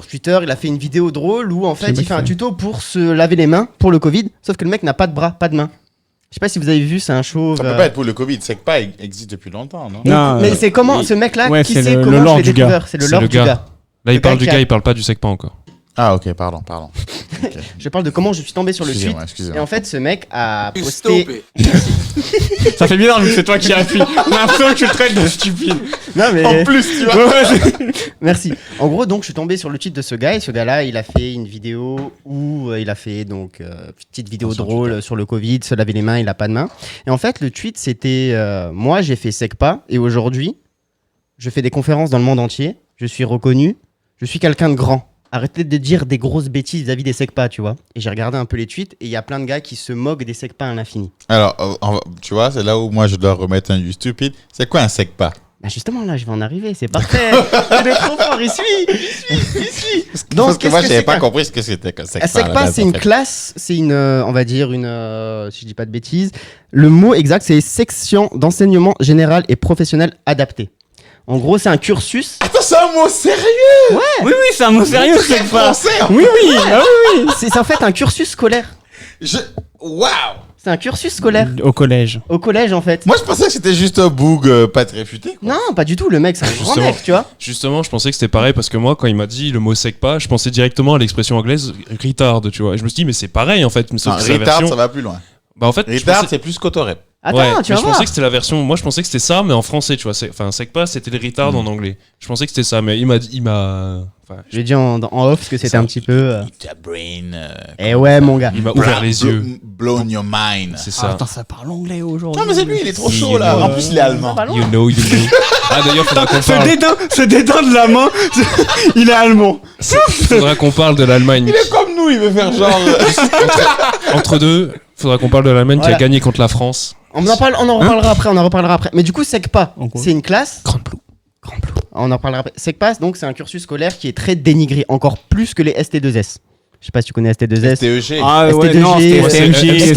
Twitter, il a fait une vidéo drôle où en fait il fait un tuto pour se laver les mains pour le Covid, sauf que le mec n'a pas de bras, pas de mains. Je sais pas si vous avez vu, c'est un chauve. Ça peut pas être pour le Covid, c'est que pas existe depuis longtemps, non? Non, mais c'est comment ce mec-là, ouais, qui c'est sait le comment lord je l'ai du gars. découvert? C'est le lord du gars. Là, il parle du gars, il parle pas du Segpa encore. Ah ok, pardon. Okay. Je parle de comment je suis tombé sur le tweet. Excusez-moi. Et en fait, ce mec a You posté. stupid. Ça fait bizarre vu que c'est toi qui appuies. On a l'impression que tu le traites de stupide. Non mais. En plus, tu vois. Merci. En gros, donc, je suis tombé sur le tweet de ce gars. Et ce gars-là, il a fait une vidéo où il a fait donc petite vidéo drôle sur le Covid, se laver les mains, il a pas de main. Et en fait, le tweet, c'était moi, j'ai fait Segpa et aujourd'hui, je fais des conférences dans le monde entier. Je suis reconnu. Je suis quelqu'un de grand. Arrêtez de dire des grosses bêtises vis-à-vis des Segpa, tu vois. Et j'ai regardé un peu les tweets et il y a plein de gars qui se moquent des Segpa à l'infini. Alors, tu vois, c'est là où moi je dois remettre un you stupid. C'est quoi un Segpa? Bah justement, là, je vais en arriver, c'est parfait. Il est trop fort, il suit. Donc, parce que moi, je n'avais pas compris ce que c'était que Segpa. Segpa, c'est une classe, c'est une, on va dire, si je dis pas de bêtises, le mot exact, c'est section d'enseignement général et professionnel adapté. En gros, c'est un cursus. Attends, c'est un mot sérieux? Ouais. Oui, c'est un mot sérieux, Segpa. Oui. C'est en fait un cursus scolaire. Waouh! C'est un cursus scolaire. Au collège. Au collège, en fait. Moi, je pensais que c'était juste un boug pas très réfuté. Quoi. Non, pas du tout. Le mec, c'est un grand mec, tu vois. Justement, je pensais que c'était pareil parce que moi, quand il m'a dit le mot Segpa, je pensais directement à l'expression anglaise retard, tu vois. Et je me suis dit, mais c'est pareil en fait. Retard, ça va plus loin. Bah en fait, retard, c'est plus qu'autorep. Attends, ouais, tu vas je voir. pensais que c'était la version. Moi, je pensais que c'était ça, mais en français, tu vois. Enfin, Segpa, c'était le retard en anglais. Je pensais que c'était ça, mais il m'a. Enfin, J'ai dit en off parce que c'était un petit peu. Ta brain. Eh ouais, mon gars. il m'a ouvert les yeux. Blown your mind. C'est ça. Attends, ça parle anglais aujourd'hui. Non, mais c'est lui, il est trop chaud là. En plus, il est allemand. You know. Ah, d'ailleurs, faudra qu'on parle. Se détend de la main. Il est allemand. Faudra qu'on parle de l'Allemagne. Il est comme nous, il veut faire genre. Entre deux, faudra qu'on parle de l'Allemagne qui Voilà. a gagné contre la France. On en reparlera après. Mais du coup, Segpa, En gros. c'est une classe. Grande Blue. On en reparlera après. Segpa, donc, c'est un cursus scolaire qui est très dénigré, encore plus que les ST2S. Je sais pas si tu connais ST2S. STEG. Ah ouais, ST2G, non, STMG,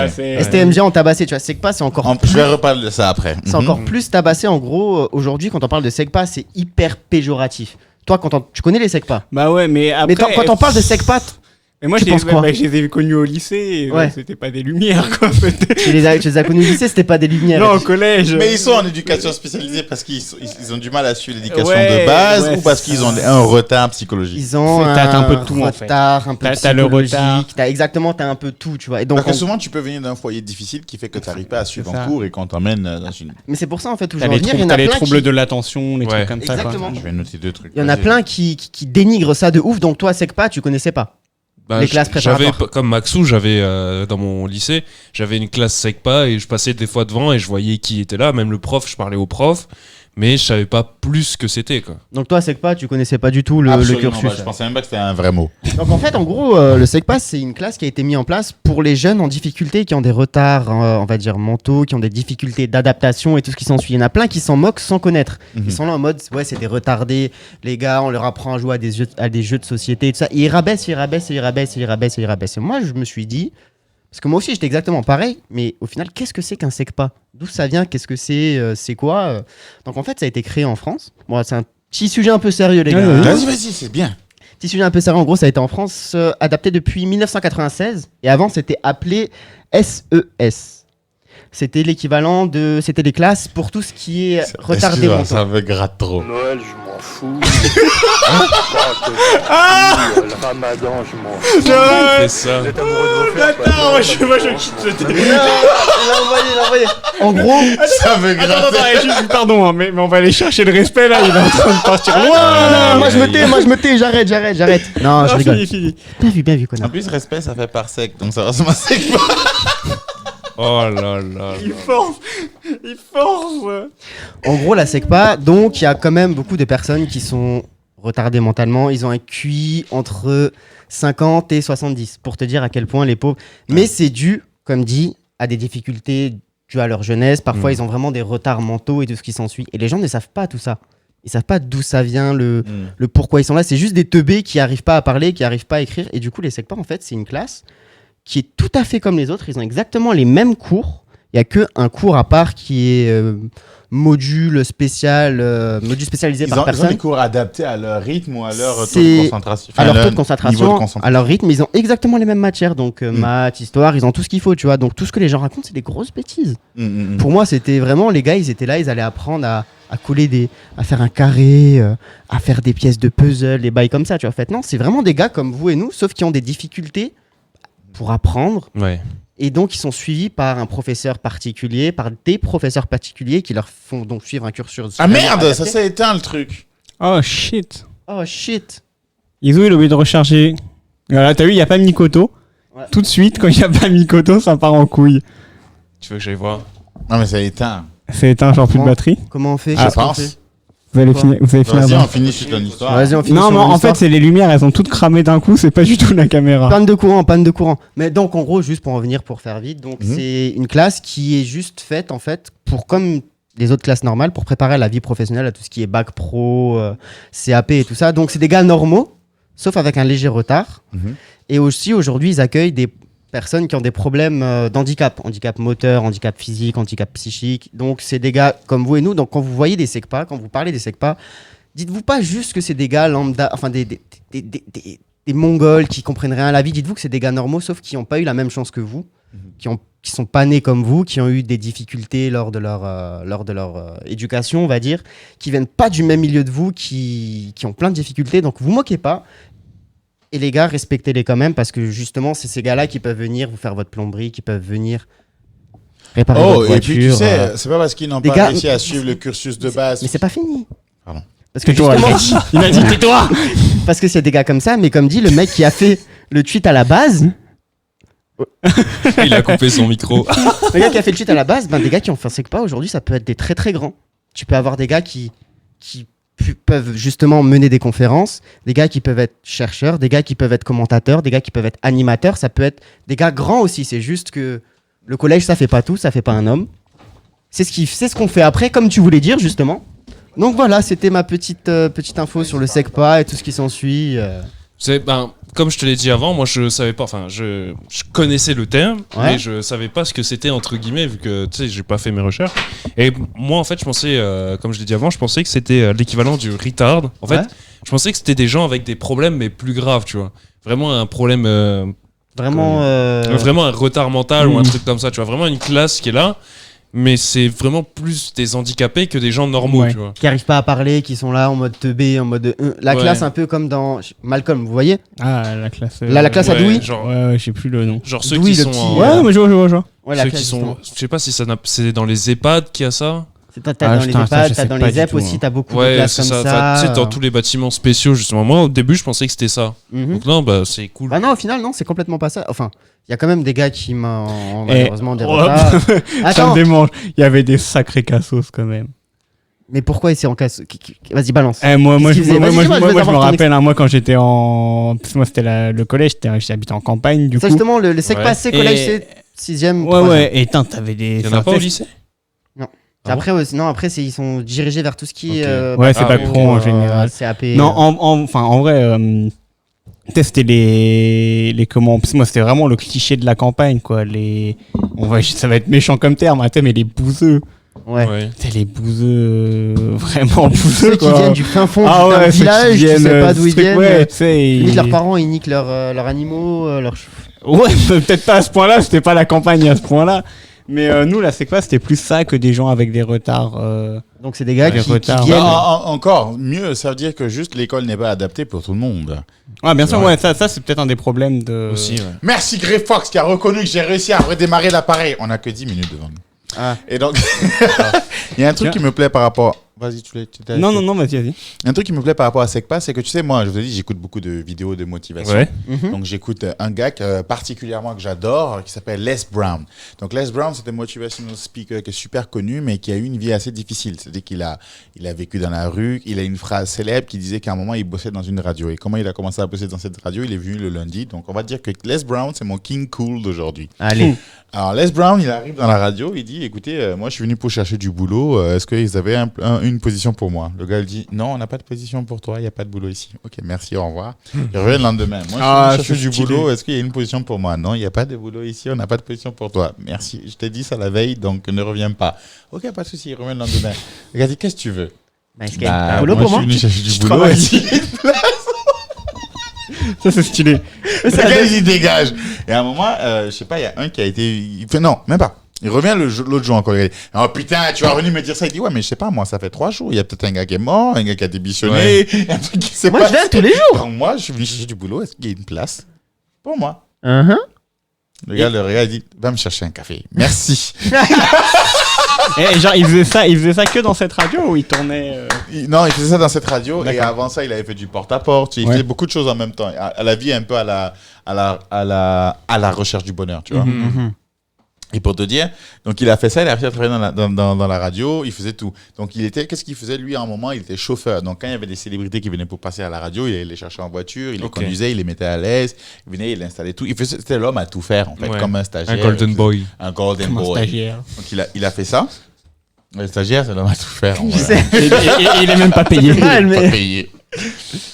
STMG. STMG ont tabassé, tu vois. Segpa, c'est encore Je vais reparler de ça après. c'est encore plus tabassé. En gros, aujourd'hui, quand on parle de Segpa, c'est hyper péjoratif. Toi, tu connais les Segpa. Bah ouais, mais après. Mais quand on parle de Segpa, Et moi, Tu penses quoi je les ai connus au lycée, et Ouais. c'était pas des lumières, quoi. Tu les as connus au lycée, c'était pas des lumières. Non, au collège. Mais ils sont en éducation spécialisée parce qu'ils ont du mal à suivre l'éducation Ouais, de base ouais, ou parce qu'ils ont un retard psychologique. Ils ont T'as un peu de tout, en fait. retard, un peu T'as le psychologique. retard. T'as un peu tout, tu vois. Et donc, Parce que souvent, tu peux venir d'un foyer difficile qui fait que tu n'arrives pas à suivre C'est un ça. cours et qu'on t'emmène dans une. mais c'est pour ça, en fait, où je T'as veux en les, venir, il y en t'as a les plein troubles qui... de l'attention, les Ouais. trucs comme ça. Exactement. Quoi. Je vais noter 2 trucs. Il y en a Vas-y. plein qui dénigrent ça de ouf, donc toi, c'est que pas, tu connaissais pas. Bah, Les classes j'avais, préparatoires. comme Maxou, j'avais dans mon lycée, j'avais une classe SECPA et je passais des fois devant et je voyais qui était là, même le prof, je parlais au prof, mais je savais pas plus ce que c'était, quoi. Donc toi, SECPA, tu connaissais pas du tout le Absolument cursus. pas. Je pensais même pas que c'était un vrai mot. Donc en fait, en gros, le SECPA, c'est une classe qui a été mise en place pour les jeunes en difficulté, qui ont des retards, on va dire, mentaux, qui ont des difficultés d'adaptation et tout ce qui s'ensuit. Il y en a plein qui s'en moquent sans connaître. Mhm. Ils sont là en mode, ouais, c'est des retardés, les gars, on leur apprend à jouer à des jeux de société et tout ça. Et ils rabaissent. Et moi, je me suis dit, parce que moi aussi, j'étais exactement pareil, mais au final, qu'est-ce que c'est qu'un SECPA? D'où ça vient? Qu'est-ce que c'est quoi Donc en fait, ça a été créé en France. Bon, c'est un petit sujet un peu sérieux, les gars. Ouais, hein. Vas-y, c'est bien. Petit sujet un peu sérieux, en gros, ça a été en France, adapté depuis 1996. Et avant, c'était appelé SES. C'était l'équivalent de. C'était des classes pour tout ce qui est retardé Excuse-moi, mentaux. ça me gratte trop. Noël, je m'en fous. Le ramadan, je m'en fous. C'est ça. Vous êtes amoureux de vos frères, Attends, moi je quitte ce thème. Il l'a envoyé. En gros, Ça me Attends, gratte. pardon, hein, mais on va aller chercher le respect là, il est en train de partir loin. non, moi je me tais, j'arrête. Non, je Non, rigole. fini. Bien vu, En connard. plus, respect, ça fait par sec. Donc ça ressemble à sec. Oh là là. Il force. En gros, la SECPA, donc il y a quand même beaucoup de personnes qui sont retardées mentalement. Ils ont un QI entre 50 et 70, pour te dire à quel point les pauvres. Mais c'est dû, comme dit, à des difficultés dues à leur jeunesse. Parfois, ils ont vraiment des retards mentaux et tout ce qui s'ensuit. Et les gens ne savent pas tout ça. Ils savent pas d'où ça vient, le pourquoi ils sont là. C'est juste des teubés qui arrivent pas à parler, qui arrivent pas à écrire. Et du coup, les SECPA, en fait, c'est une classe qui est tout à fait comme les autres. Ils ont exactement les mêmes cours. Il y a qu'un cours à part qui est module spécialisé par Ils ont personne. des cours adaptés à leur rythme ou à leur taux C'est- de concentration. À leur Enfin, taux de niveau concentration, à leur rythme, ils ont exactement les mêmes matières. Donc maths, histoire, ils ont tout ce qu'il faut, tu vois. Donc tout ce que les gens racontent, c'est des grosses bêtises. Pour moi, c'était vraiment, les gars, ils étaient là, ils allaient apprendre à coller à faire un carré, à faire des pièces de puzzle, des bails comme ça, tu vois. En fait, non, c'est vraiment des gars comme vous et nous, sauf qui ont des difficultés pour apprendre. Ouais. Et donc, ils sont suivis par un professeur particulier, par des professeurs particuliers qui leur font donc suivre un cursus. Ah vraiment merde, adapté. ça s'est éteint le truc. Oh shit. Oh shit. Iso, il a oublié de recharger. Voilà, t'as vu, il n'y a pas Mikoto. Ouais. Tout de suite, quand il n'y a pas Mikoto, ça part en couille. Tu veux que j'aille voir? Non, mais ça a éteint. C'est éteint, genre plus de Comment batterie. Comment on fait Je Qu'est-ce qu'on pense. fait Vous allez Quoi finir. Vas-y, avant. on finit sur ton histoire. Vas-y, on finit Non, sur mais mon en histoire. fait, c'est les lumières, elles ont toutes cramé d'un coup, c'est pas du tout la caméra. Panne de courant. Mais donc, en gros, juste pour en venir, pour faire vite, donc c'est une classe qui est juste faite, en fait, pour comme les autres classes normales, pour préparer à la vie professionnelle, à tout ce qui est bac pro, CAP et tout ça. Donc, c'est des gars normaux, sauf avec un léger retard. Mhm. Et aussi, aujourd'hui, ils accueillent des personnes qui ont des problèmes d'handicap, handicap moteur, handicap physique, handicap psychique. Donc, c'est des gars comme vous et nous. Donc, quand vous voyez des SECPA, quand vous parlez des SECPA, dites-vous pas juste que c'est des gars lambda, enfin des Mongols qui comprennent rien à la vie. Dites-vous que c'est des gars normaux, sauf qui n'ont pas eu la même chance que vous, qui sont pas nés comme vous, qui ont eu des difficultés lors de leur éducation, on va dire, qui viennent pas du même milieu de vous, qui ont plein de difficultés. Donc vous moquez pas. Et les gars, respectez-les quand même, parce que justement, c'est ces gars-là qui peuvent venir vous faire votre plomberie, qui peuvent venir réparer votre Oh, voiture. et puis tu sais, c'est pas parce qu'ils n'ont des pas gars- réussi à suivre le cursus de base. Mais c'est pas fini. Pardon. Parce que Tais-toi, justement, il m'a dit tais-toi. parce que c'est des gars comme ça, mais comme dit, le mec qui a fait le tweet à la base, Il a coupé son micro. le gars qui a fait le tweet à la base, ben des gars qui ont fait un SECPA aujourd'hui, ça peut être des très très grands. Tu peux avoir des gars qui peuvent justement mener des conférences, des gars qui peuvent être chercheurs, des gars qui peuvent être commentateurs, des gars qui peuvent être animateurs, ça peut être des gars grands aussi. C'est juste que le collège, ça fait pas tout, ça fait pas un homme. C'est ce qu'on fait après, comme tu voulais dire justement. Donc voilà, c'était ma petite info sur le SECPA et tout ce qui s'ensuit. Comme je te l'ai dit avant, moi je savais pas, enfin je connaissais le terme, Ouais. mais je savais pas ce que c'était entre guillemets, vu que tu sais, j'ai pas fait mes recherches. Et moi en fait, je pensais, comme je l'ai dit avant, je pensais que c'était l'équivalent du retard. En fait, Ouais. Je pensais que c'était des gens avec des problèmes, mais plus graves, tu vois. Vraiment un problème. Vraiment. Vraiment un retard mental ou un truc comme ça, tu vois. Vraiment une classe qui est là, mais c'est vraiment plus des handicapés que des gens normaux, tu vois. Qui arrivent pas à parler, qui sont là en mode teubé, en mode. La classe un peu comme dans Malcolm, vous voyez? Ah, la classe. La classe à Dewey. Genre, Ouais, je sais plus le nom. genre ceux Dewey, qui le sont. petit, Ouais, mais je vois. Ouais, la Ceux classe, qui sont. justement. Je sais pas si c'est dans les EHPAD qu'il y a ça. T'as Ah, dans les putain, ça, EHPAD, je t'as sais dans pas les du ZEP tout, aussi, hein. t'as beaucoup de Ouais, classes c'est comme ça. ça. Tu sais, dans tous les bâtiments spéciaux, justement. Moi, au début, je pensais que c'était ça. Mhm. Donc, non, bah, c'est cool. Bah non, au final, non, c'est complètement pas ça. Enfin, il y a quand même des gars qui ont Eh, malheureusement des oh, retards. Ça me Attends, démange. Il y avait des sacrés cassos quand même. mais pourquoi il s'est en casse? Vas-y, balance. Moi, Qu'est-ce je qu'il faisait? Vas-y, dis-moi, je veux me savoir ton rappelle, hein, moi, quand j'étais en. Parce que moi, c'était le collège, j'habitais en campagne, du Ça, coup. justement, le SECPA, c'est collège, Et- c'est 6ème. Ouais, et t'avais des. Il y en a pas au lycée? Ah Après, non, après, ils sont dirigés vers tout ce qui est. Ok. Ouais, c'est Ah, bac oui, pro en général. CAP. Non, en vrai, c'était les comment. Parce que moi, c'était vraiment le cliché de la campagne, quoi. Ça va être méchant comme terme, attends, mais les bouseux. Ouais. C'était les bouseux, vraiment bouseux, Ceux qui quoi. viennent du fin fond Ah d'un ouais, ceux qui village, tu viennent, sais pas d'où ils viennent. Ouais, tu sais, Limite, leurs parents, ils niquent leurs animaux, leurs. Ouais, peut-être pas à ce point-là, c'était pas la campagne à ce point-là. Mais nous, là, c'est quoi? C'était plus ça que des gens avec des retards. Donc, c'est des gars Des qui retards. viennent. Encore mieux, ça veut dire que juste l'école n'est pas adaptée pour tout le monde. Ouais, bien sûr, Ouais. ouais, ça c'est peut-être un des problèmes de. Aussi, ouais. Merci Grey Fox qui a reconnu que j'ai réussi à redémarrer l'appareil. On a que 10 minutes devant nous. Ah. Et donc, il y a un truc qui me plaît par rapport. Vas-y, tu l'as. Non, vas-y. Un truc qui me plaît par rapport à SECPA, c'est que tu sais, moi, je vous ai dit, j'écoute beaucoup de vidéos de motivation. Ouais. Mhm. Donc, j'écoute un gars particulièrement que j'adore, qui s'appelle Les Brown. Donc, Les Brown, c'est un motivational speaker qui est super connu, mais qui a eu une vie assez difficile. C'est-à-dire qu'il a vécu dans la rue. Il a une phrase célèbre qui disait qu'à un moment, il bossait dans une radio. Et comment il a commencé à bosser dans cette radio? Il est venu le lundi. Donc, on va dire que Les Brown, c'est mon king cool d'aujourd'hui. Allez. Alors, Les Brown, il arrive dans la radio, il dit, écoutez, moi, je suis venu pour chercher du boulot. Est-ce qu'ils avaient une position pour moi? Le gars, il dit, non, on n'a pas de position pour toi, il n'y a pas de boulot ici. Ok, merci, au revoir. Il revient le lendemain. Moi, je suis venu chercher du boulot. Est-ce qu'il y a une position pour moi? Non, il n'y a pas de boulot ici, on n'a pas de position pour toi. Merci. Je t'ai dit ça la veille, donc ne reviens pas. Ok, pas de souci, il revient le lendemain. Le gars dit, qu'est-ce que tu veux? Bah, est-ce qu'il y a un boulot pour moi? Je suis venu chercher du Je boulot. travaille. Ici. Ça, c'est stylé. Le gars, il se dégage. Et à un moment, je sais pas, il y a un qui a été. Il fait non, même pas. Il revient l'autre jour encore. Il dit, oh putain, tu vas venir me dire ça. Il dit, ouais, mais je sais pas, moi, ça fait 3 jours. Il y a peut-être un gars qui est mort, un gars qui a démissionné, un truc qui s'est Moi, passé. je viens tous les jours. Donc, moi, je suis venu chercher du boulot. Est-ce qu'il y a une place pour moi? Uh-huh. Le gars, le regarde, il dit, va me chercher un café. Merci. Et genre, il faisait ça que dans cette radio ou il tournait. Non, il faisait ça dans cette radio. Et D'accord. avant ça, il avait fait du porte-à-porte. Il Ouais. faisait beaucoup de choses en même temps. À la vie, un peu à la recherche du bonheur, tu vois. Et pour te dire, donc il a fait ça, il a réussi à travailler dans la radio, il faisait tout. Donc qu'est-ce qu'il faisait lui à un moment? Il était chauffeur. Donc quand il y avait des célébrités qui venaient pour passer à la radio, il allait les chercher en voiture, il les conduisait, il les mettait à l'aise, il venait, il installait tout. C'était l'homme à tout faire en fait, Ouais. comme un stagiaire. Un golden boy. Un golden Comme un boy. stagiaire. Donc il a fait ça. Le stagiaire, c'est l'homme à tout faire. Je sais. Et il est même pas payé. Ça fait mal, mais- Pas payé.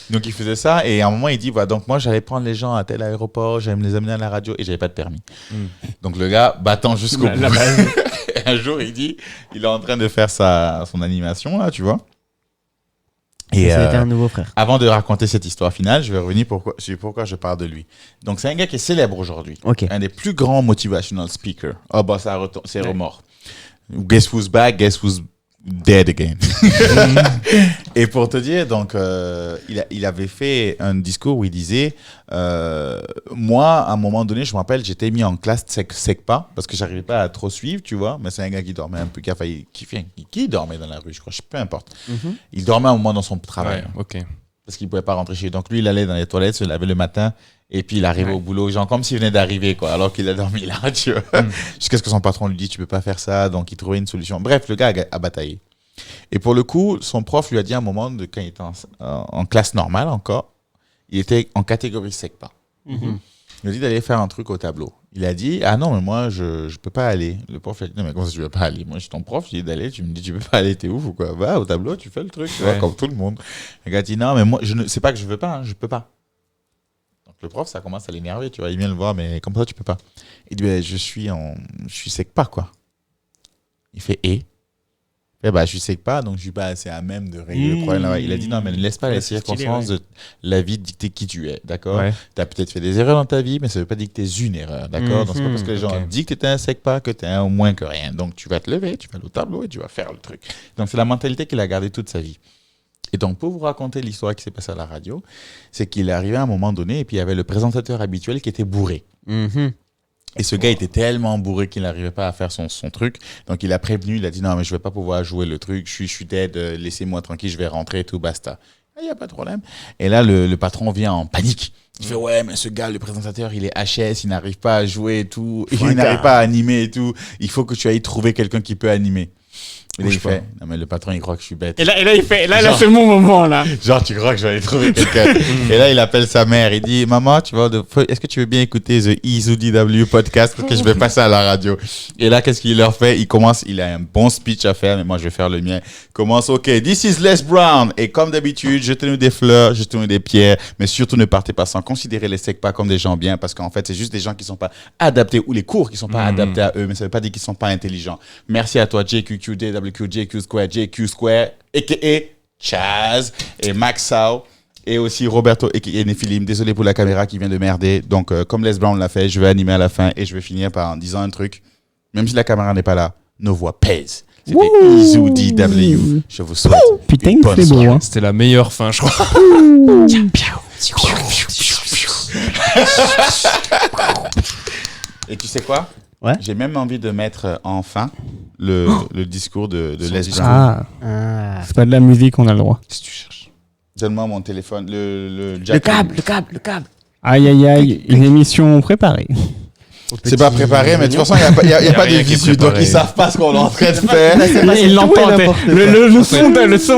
Donc il faisait ça et à un moment il dit voilà, donc moi j'allais prendre les gens à tel aéroport, j'allais me les amener à la radio et j'avais pas de permis. Donc le gars battant jusqu'au bout. La base. Et un jour il dit il est en train de faire son animation là, tu vois. Et Ça a été un nouveau frère. avant de raconter cette histoire finale, je vais revenir sur pourquoi je parle de lui. Donc c'est un gars qui est célèbre aujourd'hui. Ok. Un des plus grands motivational speakers. Oh bah ça c'est remords. Guess who's back, guess who's dead again. Et pour te dire, donc, il avait fait un discours où il disait moi, à un moment donné, je me rappelle, j'étais mis en classe SECPA parce que j'arrivais pas à trop suivre, tu vois. Mais c'est un gars qui dormait un peu, qui dormait dans la rue, je crois, peu importe. Il dormait un moment dans son travail. Ouais, ok. Parce qu'il pouvait pas rentrer chez lui. Donc lui, il allait dans les toilettes, se lavait le matin, et puis il arrivait au boulot, genre comme s'il venait d'arriver, quoi, alors qu'il a dormi là, tu vois. Jusqu'à ce que son patron lui dise, tu peux pas faire ça, donc il trouvait une solution. Bref, le gars a bataillé. Et pour le coup, son prof lui a dit à un moment, quand il était en classe normale encore, il était en catégorie SECPA. Il lui a dit d'aller faire un truc au tableau. Il a dit, ah non, mais moi, je peux pas aller. Le prof a dit, non, mais comment ça, tu veux pas aller? Moi, je suis ton prof, je dis d'aller, tu me dis, tu peux pas aller, t'es ouf ou quoi? Va au tableau, tu fais le truc, tu vois, comme tout le monde. Le gars dit, non, mais moi, c'est pas que je veux pas, hein, je peux pas. Donc le prof, ça commence à l'énerver, tu vois, il vient le voir, mais comme ça, tu peux pas. Il dit, ben, je suis SECPA, quoi. Il fait, et? Eh bah, je sais pas, donc je suis pas assez à même de régler le problème là-bas. Il a dit non, mais ne laisse pas les circonstances de la vie dicter qui tu es, d'accord? Ouais. Tu as peut-être fait des erreurs dans ta vie, mais ça veut pas dire que tu es une erreur, d'accord? Donc c'est pas parce que les gens disent que tu es un sec-pas que tu es un au moins que rien. Donc tu vas te lever, tu vas aller au tableau et tu vas faire le truc. Donc c'est la mentalité qu'il a gardée toute sa vie. Et donc pour vous raconter l'histoire qui s'est passée à la radio, c'est qu'il est arrivé à un moment donné et puis il y avait le présentateur habituel qui était bourré. Et ce gars était tellement bourré qu'il n'arrivait pas à faire son truc. Donc, il a prévenu, il a dit non, mais je ne vais pas pouvoir jouer le truc. Je suis dead, laissez-moi tranquille, je vais rentrer et tout, basta. Il n'y a pas de problème. Et là, le patron vient en panique. Il fait ouais, mais ce gars, le présentateur, il est HS, il n'arrive pas à jouer et tout. Il n'arrive pas à animer et tout. Il faut que tu ailles trouver quelqu'un qui peut animer. Et là, il fait non, mais le patron, il croit que je suis bête. Et là, il fait là, c'est mon moment, là. Genre, tu crois que je vais aller trouver quelqu'un. Et là, il appelle sa mère. Il dit, maman, est-ce que tu veux bien écouter The Izu DW podcast parce que je vais passer à la radio. Et là, qu'est-ce qu'il leur fait? Il a un bon speech à faire, mais moi, je vais faire le mien. Il commence, OK, this is Les Brown. Et comme d'habitude, jetez-nous des fleurs, jetez-nous des pierres, mais surtout ne partez pas sans considérer les SECPA comme des gens bien parce qu'en fait, c'est juste des gens qui sont pas adaptés ou les cours qui sont pas adaptés à eux, mais ça veut pas dire qu'ils sont pas intelligents. Merci à toi, JQQ, DWQ, JQ Square, a.k.a. Chaz et Max Sao. Et aussi Roberto a.k.a. Nephilim. Désolé pour la caméra qui vient de merder. Donc, comme Les Brown l'a fait, je vais animer à la fin et je vais finir par en disant un truc. Même si la caméra n'est pas là, nos voix pèsent. C'était Izu DW. Je vous souhaite Putain, une bonne c'est beau, soirée. hein. C'était la meilleure fin, je crois. Et tu sais quoi? Ouais. J'ai même envie de mettre en fin le discours de Les Brown. Ah, c'est pas de la musique, on a le droit. Si tu cherches. Donne-moi mon téléphone, le Le câble. Aïe, aïe, aïe, une émission préparée. C'est pas préparé, mais de toute façon, il n'y a pas de rien qui est visu, donc préparé. ils savent pas ce qu'on est en train de faire. Il l'entend, le son, C'est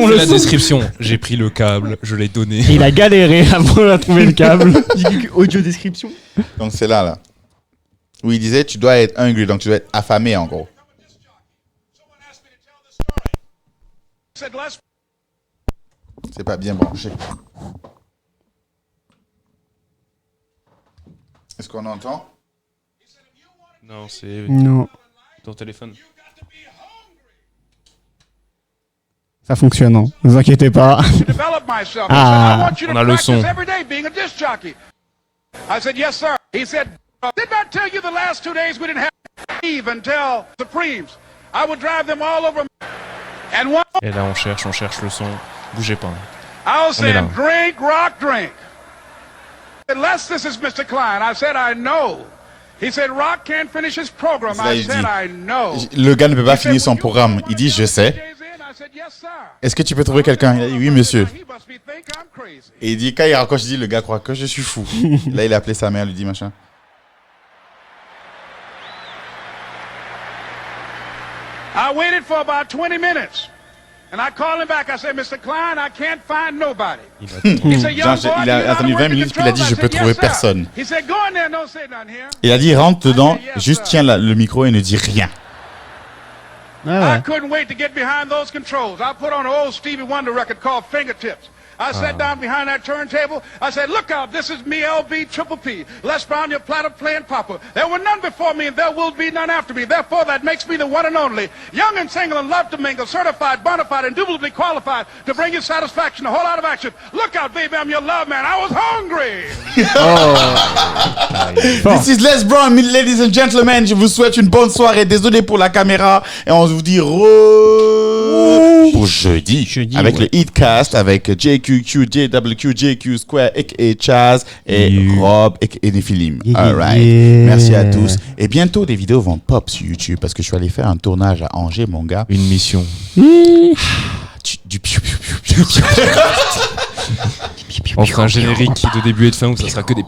le la son. description. J'ai pris le câble, je l'ai donné. Il a galéré avant de trouver le câble. Audio description. Donc c'est là. Où il disait, tu dois être hungry, donc tu dois être affamé en gros. C'est pas bien branché. Est-ce qu'on entend? Non, c'est Non, ton téléphone. ça fonctionne, hein. Ne vous inquiétez pas. Develop myself. Ah, I want you to on a le practice son. every day being a disc jockey. I said, yes, sir. He said, didn't I tell you the last 2 days we didn't have leave until Supremes? I would drive them all over. And one, Et là, on cherche le son. Bougez pas. I was On est saying, là. drink, rock, drink. Unless this is Mr. Klein. I said, I know. He said, Rock can't finish his program. Là, I il said, dit, I know. le gars ne peut pas He said, finir son "Would you programme. want Il dit, je sais. days in?" I said, yes, sir. Est-ce que tu peux trouver quelqu'un? Il a dit, oui, monsieur. He must be think I'm crazy. Et il dit, quand il raccroche, il dit, le gars croit que je suis fou. Là, il a appelé sa mère, lui dit, machin. I waited for about 20 minutes. And I called him back. I said, Mr. Klein, I can't find nobody. He said, young Genre, boy, il a do you know how to attendu 20 work the minutes, puis il a dit, controls? je I peux said, trouver yes, sir. personne. He said, go in there, don't say nothing here. Il a dit, rentre dedans, juste tiens le micro et ne dis rien. I couldn't wait to get behind those controls. I put on an old Stevie Wonder record called Fingertips. I sat down behind that turntable. I said, look out, this is me, LB Triple P. Les Brown, your platter playing papa. There were none before me and there will be none after me. Therefore, that makes me the one and only. Young and single and love to mingle, certified, bona fide, indubitably qualified to bring you satisfaction, a whole lot of action. Look out, baby, I'm your love man. I was hungry. This is Les Brown, ladies and gentlemen. Je vous souhaite une bonne soirée. Désolé pour la caméra. Et on vous dit pour jeudi. Avec le Hitcast, avec JQQ, JWQ, JQ Square, et Chaz, et Rob, et Nephilim. Alright. Merci à tous. Et bientôt, des vidéos vont pop sur YouTube parce que je suis allé faire un tournage à Angers, mon gars. Une mission. Du piou, piou, piou, piou. On fera un générique de début et de fin où ça sera que des